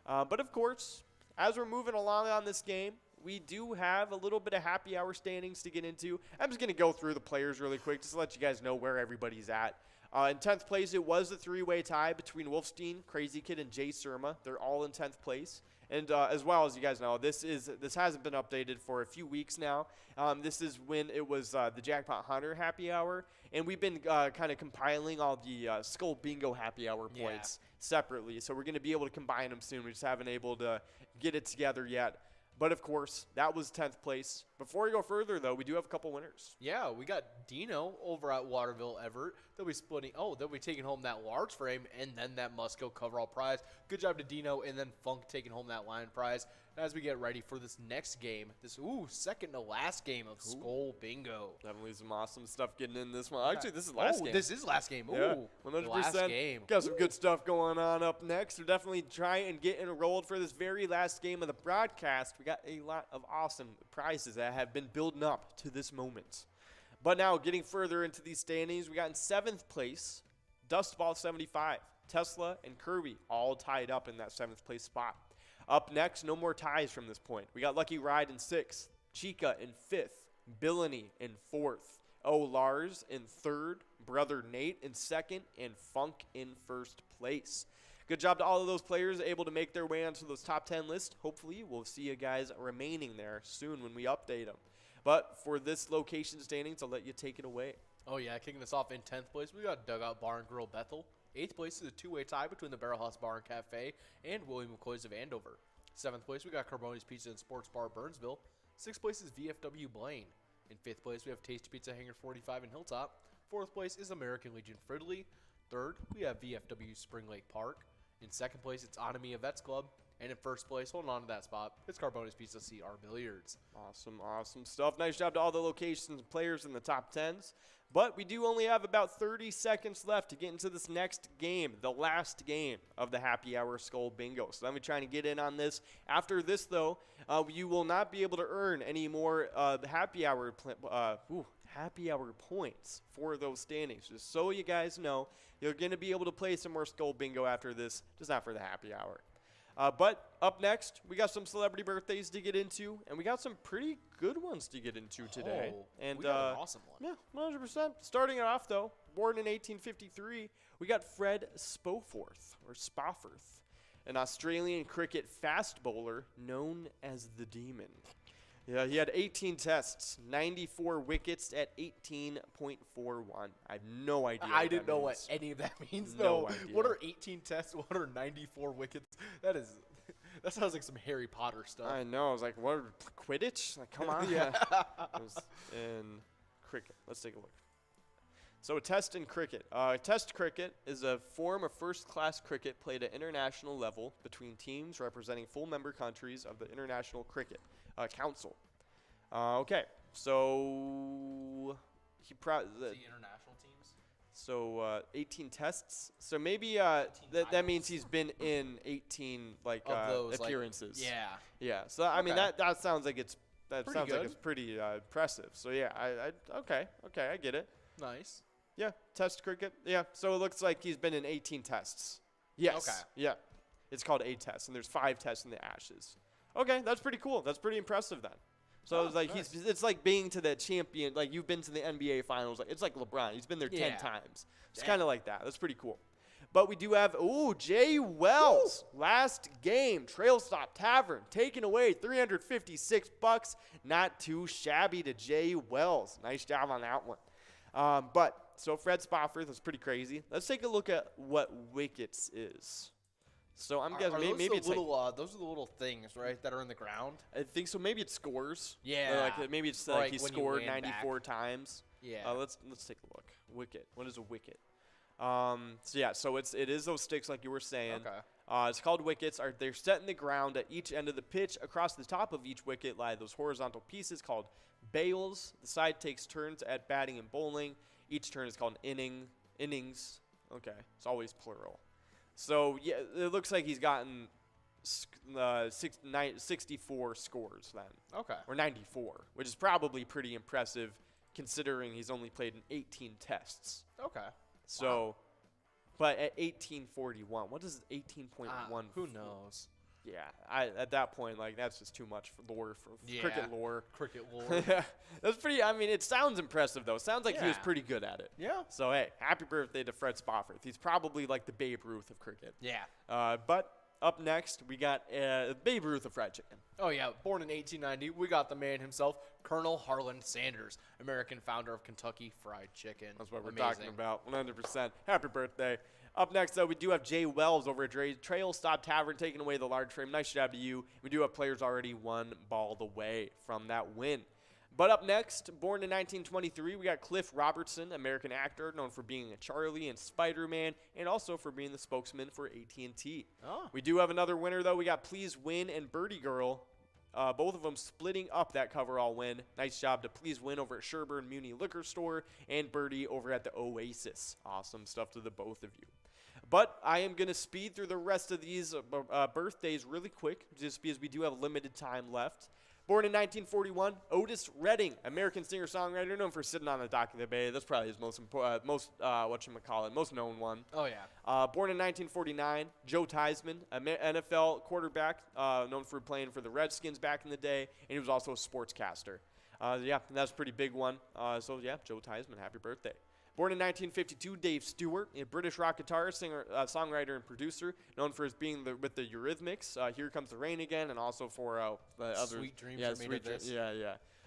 But, of course, as we're moving along on this game, we do have a little bit of happy hour standings to get into. I'm just going to go through the players really quick just to let you guys know where everybody's at. In 10th place, it was a three-way tie between Wolfstein, Crazy Kid, and Jay Surma. They're all in 10th place. And as well as you guys know, this hasn't been updated for a few weeks now. This is when it was the Jackpot Hunter Happy Hour. And we've been kind of compiling all the Skull Bingo Happy Hour points separately. So we're going to be able to combine them soon. We just haven't able to get it together yet. But, of course, that was 10th place. Before we go further, though, we do have a couple winners. Yeah, we got Dino over at Waterville Everett. They'll be taking home that large frame and then that Musco coverall prize. Good job to Dino, and then Funk taking home that line prize. As we get ready for this next game, second to last game of Skull Bingo. Definitely some awesome stuff getting in this one. Actually, this is last game. This is last game. Yeah, Ooh, 100%. last game. Got some good stuff going on up next. So definitely try and get enrolled for this very last game of the broadcast. We got a lot of awesome prizes that have been building up to this moment. But now, getting further into these standings, we got in 7th place, Dustball 75, Tesla, and Kirby all tied up in that 7th place spot. Up next, no more ties from this point. We got Lucky Ride in 6th, Chica in 5th, Billany in 4th, Lars in 3rd, Brother Nate in 2nd, and Funk in 1st place. Good job to all of those players able to make their way onto those top 10 lists. Hopefully, we'll see you guys remaining there soon when we update them. But for this location standings, I'll let you take it away. Oh, yeah, kicking us off in 10th place, we got Dugout Bar and Grill Bethel. 8th place is a two-way tie between the Barrel House Bar and Cafe and William McCoy's of Andover. 7th place, we got Carboni's Pizza and Sports Bar Burnsville. 6th place is VFW Blaine. In 5th place, we have Tasty Pizza Hangar 45 in Hilltop. 4th place is American Legion Fridley. 3rd, we have VFW Spring Lake Park. In 2nd place, it's Onami Vets Club. And in 1st place, holding on to that spot, it's Carboni's Pizza CR Billiards. Awesome stuff. Nice job to all the locations and players in the top 10s. But we do only have about 30 seconds left to get into this next game, the last game of the Happy Hour Skull Bingo. So I'm trying to get in on this. After this, though, you will not be able to earn any more Happy Hour points for those standings. Just so you guys know, you're going to be able to play some more Skull Bingo after this, just not for the Happy Hour. But up next, we got some celebrity birthdays to get into, and we got some pretty good ones to get into today. And we got an awesome one. Yeah, 100%. Starting it off, though, born in 1853, we got Fred Spofford, an Australian cricket fast bowler known as the Demon. Yeah, he had 18 tests, 94 wickets at 18.41. I have no idea. I didn't know what any of that means, though. No idea. What are 18 tests? What are 94 wickets? That sounds like some Harry Potter stuff. I know. I was like, what? Quidditch? Like, come on. Yeah. It was in cricket. Let's take a look. So a test in cricket. Test cricket is a form of first-class cricket played at international level between teams representing full member countries of the International Cricket Council. Okay, so the international teams. So 18 tests. So maybe that means he's been in 18 of those, appearances. Yeah. So I mean Okay. that sounds like it's Pretty like good. it's pretty impressive. So yeah, okay, I get it. Nice. Yeah, test cricket. Yeah, so it looks like he's been in 18 tests. Yes. Okay. Yeah. It's called a test, and there's 5 tests in the Ashes. Okay, that's pretty cool. That's pretty impressive then. So it's like nice. it's like being to the champion, like you've been to the NBA Finals. Like it's like LeBron. He's been there 10 times. It's kind of like that. That's pretty cool. But we do have Jay Wells. Last game, Trail Stop Tavern taking away $356. Not too shabby to Jay Wells. Nice job on that one. So Fred Spofford, that's pretty crazy. Let's take a look at what wickets is. So I'm guessing maybe it's little, those are the little things, right, that are in the ground. I think so. Maybe it scores. Yeah. Or maybe it's Or like he when you scored land 94 times. Yeah. Let's take a look. Wicket. What is a wicket? So it is those sticks like you were saying. Okay. It's called wickets. They're set in the ground at each end of the pitch. Across the top of each wicket lie those horizontal pieces called bails. The side takes turns at batting and bowling. Each turn is called an innings. Okay, it's always plural. So yeah, it looks like he's gotten 64 scores then. Okay. Or 94, which is probably pretty impressive considering he's only played in 18 tests. Okay. So, but at 1841, what is 18.1? Who knows? Yeah, at that point, like that's just too much for lore, cricket lore. Cricket lore. That's pretty. I mean, it sounds impressive though. It sounds like he was Yeah. pretty good at it. Yeah. So hey, happy birthday to Fred Spofford. He's probably like the Babe Ruth of cricket. Yeah. But up next, we got Babe Ruth of fried chicken. Oh, yeah. Born in 1890, we got the man himself, Colonel Harlan Sanders, American founder of Kentucky Fried Chicken. That's what we're Amazing. talking about. 100%. Happy birthday. Up next, though, we do have Jay Wells over at Trail Stop Tavern taking away the large frame. Nice job to you. We do have players already 1 ball away from that win. But up next, born in 1923, we got Cliff Robertson, American actor, known for being a Charlie in Spider-Man, and also for being the spokesman for AT&T. Oh. We do have another winner, though. We got Please Win and Birdie Girl, both of them splitting up that coverall win. Nice job to Please Win over at Sherburne Muni Liquor Store and Birdie over at the Oasis. Awesome stuff to the both of you. But I am going to speed through the rest of these birthdays really quick, just because we do have limited time left. Born in 1941, Otis Redding, American singer-songwriter, known for Sitting on the Dock of the Bay. That's probably his most known one. Oh, yeah. Born in 1949, Joe Theismann, NFL quarterback, known for playing for the Redskins back in the day, and he was also a sportscaster. That's a pretty big one. Joe Theismann, happy birthday. Born in 1952, Dave Stewart, a British rock guitarist, singer, songwriter, and producer, known for his being with the Eurythmics, Here Comes the Rain Again, and also for the other Sweet Dreams Are Made of This.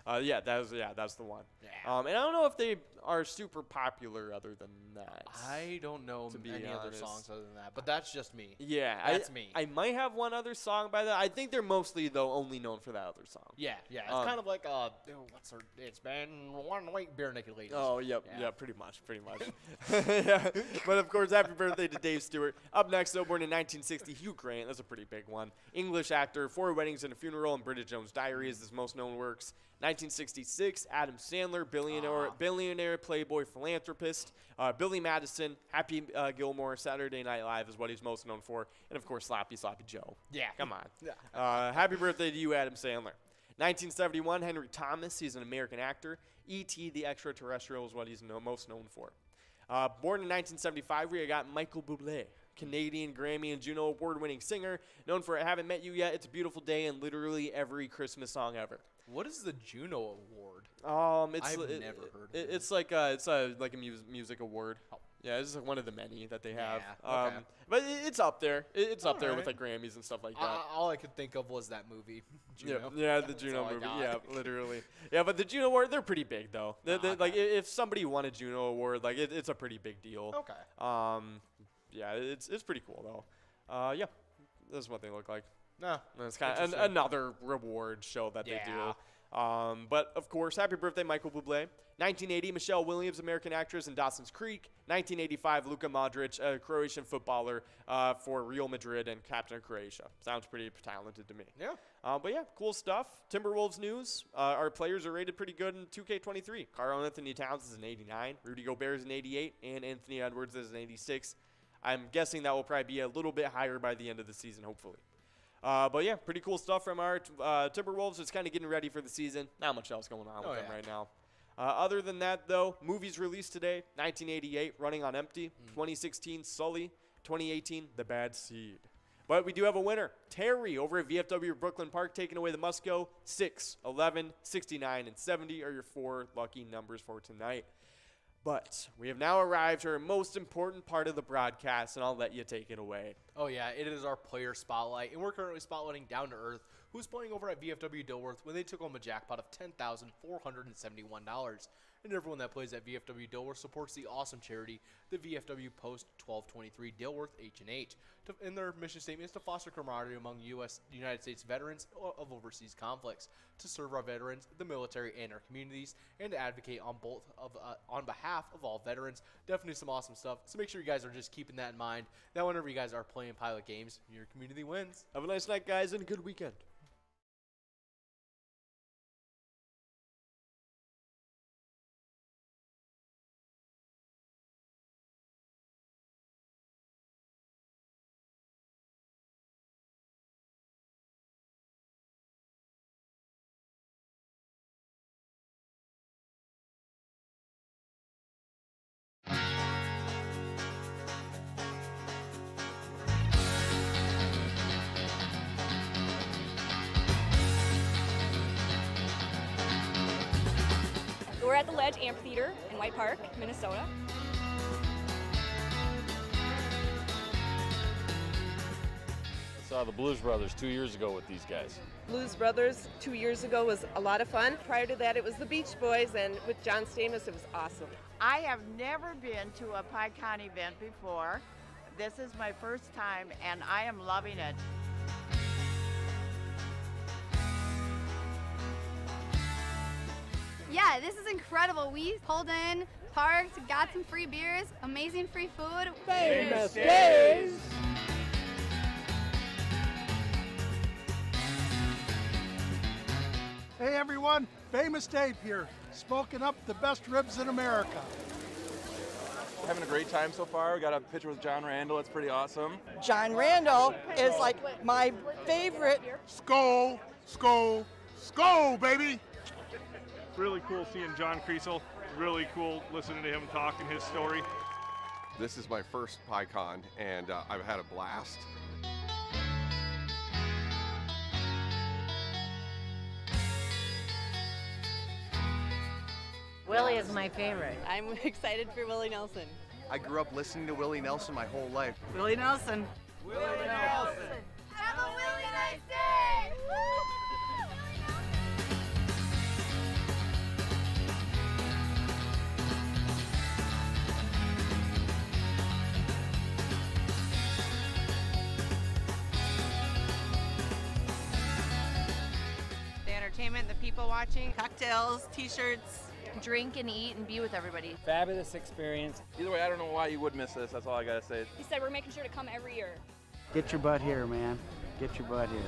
That's the one. Yeah. And I don't know if they are super popular other than that. I don't know any other honest. songs other than that, but that's just me. Yeah, That's me. I might have one other song by that. I think they're mostly though only known for that other song. Yeah. It's kind of like it's been 1 week, Bare Naked Ladies. Oh, yep, Yeah. pretty much. Yeah. But of course, happy birthday to Dave Stewart. Up next, though, born in 1960, Hugh Grant. That's a pretty big one. English actor, 4 Weddings and a Funeral, and Bridget Jones' Diary is his most known works. 1966, Adam Sandler, billionaire, playboy, philanthropist. Billy Madison, Happy Gilmore, Saturday Night Live is what he's most known for. And, of course, Sloppy Joe. Yeah. Come on. Happy birthday to you, Adam Sandler. 1971, Henry Thomas. He's an American actor. E.T. the Extraterrestrial is what he's most known for. Born in 1975, we got Michael Bublé, Canadian Grammy and Juno Award-winning singer, known for I Haven't Met You Yet, It's a Beautiful Day, and literally every Christmas song ever. What is the Juno Award? I've never heard of it. It's like a music award. Oh. Yeah, this is one of the many that they have. Yeah, okay. But it's up there. It's up there with Alright. like Grammys and stuff like that. All I could think of was that movie, Juno. Yeah, the That's Juno all I movie. got. Yeah, literally. Yeah, but the Juno Award, they're pretty big though. Like if somebody won a Juno Award, like it's a pretty big deal. Okay. Yeah, it's pretty cool though. Yeah, this is what they look like. No, It's kind of another reward show that they do. But of course, happy birthday, Michael Bublé. 1980, Michelle Williams, American actress in Dawson's Creek. 1985, Luka Modric, a Croatian footballer for Real Madrid and captain of Croatia. Sounds pretty talented to me. Yeah. But yeah, cool stuff. Timberwolves news. Our players are rated pretty good in 2K23. Karl Anthony Towns is an 89. Rudy Gobert is an 88. And Anthony Edwards is an 86. I'm guessing that will probably be a little bit higher by the end of the season, hopefully. But yeah, pretty cool stuff from our Timberwolves. It's kind of getting ready for the season. Not much else going on with them right now. Other than that, though, movies released today: 1988, Running on Empty; 2016, Sully; 2018, The Bad Seed. But we do have a winner. Terry over at VFW Brooklyn Park taking away the Musco. 6, 11, 69, and 70 are your 4 lucky numbers for tonight. But we have now arrived to our most important part of the broadcast, and I'll let you take it away. Oh, yeah, it is our player spotlight, and we're currently spotlighting Down to Earth, who's playing over at VFW Dilworth when they took home a jackpot of $10,471. And everyone that plays at VFW Dilworth supports the awesome charity, the VFW Post 1223 Dilworth H&H. And their mission statement is to foster camaraderie among United States veterans of overseas conflicts, to serve our veterans, the military, and our communities, and to advocate on behalf of all veterans. Definitely some awesome stuff. So make sure you guys are just keeping that in mind. That whenever you guys are playing pilot games, your community wins. Have a nice night, guys, and a good weekend. We're at the Ledge Amphitheater in White Park, Minnesota. I saw the Blues Brothers 2 years ago with these guys. Blues Brothers 2 years ago was a lot of fun. Prior to that, it was the Beach Boys, and with John Stamos, it was awesome. I have never been to a PyCon event before. This is my first time, and I am loving it. Yeah, this is incredible. We pulled in, parked, got some free beers, amazing free food. Famous days! Hey everyone, Famous Dave here, smoking up the best ribs in America. Having a great time so far. We got a picture with John Randall. It's pretty awesome. John Randall is like my favorite. Skol, skol, skol, baby! Really cool seeing John Kriesel. Really cool listening to him talk and his story. This is my first PyCon, and I've had a blast. Willie is my favorite. I'm excited for Willie Nelson. I grew up listening to Willie Nelson my whole life. Willie Nelson. Willie Nelson. Have a really nice day! The entertainment, the people watching, cocktails, t-shirts. Drink and eat and be with everybody. Fabulous experience. Either way, I don't know why you would miss this. That's all I gotta say. He said we're making sure to come every year. Get your butt here, man. Get your butt here.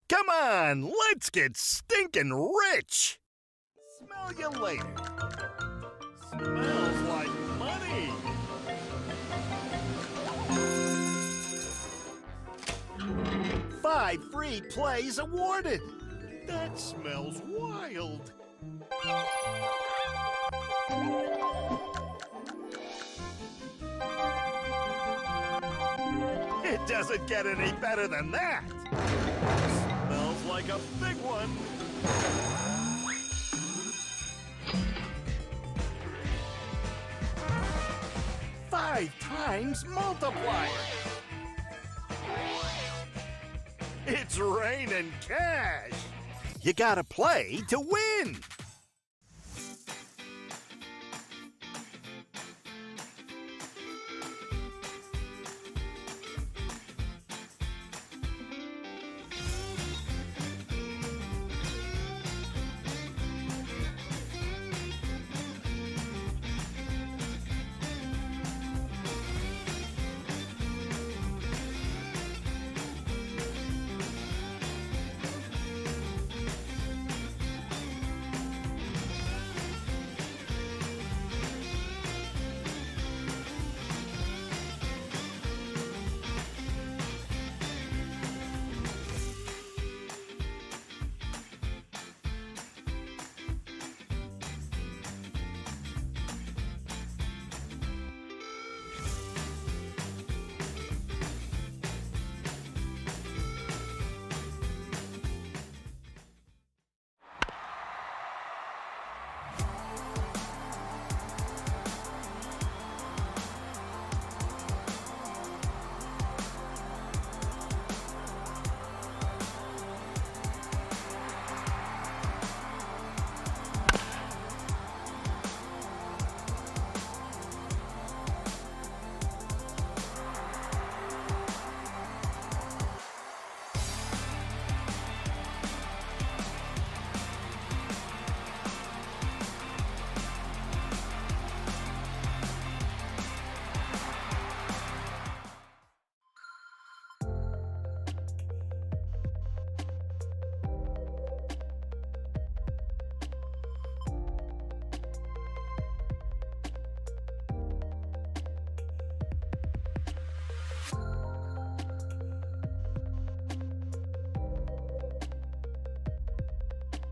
Come on, let's get stinking rich. Smell you later. Smells like money. Five free plays awarded. That smells wild. It doesn't get any better than that. Smells like a big one. 5 times multiplier. It's raining cash. You gotta play to win.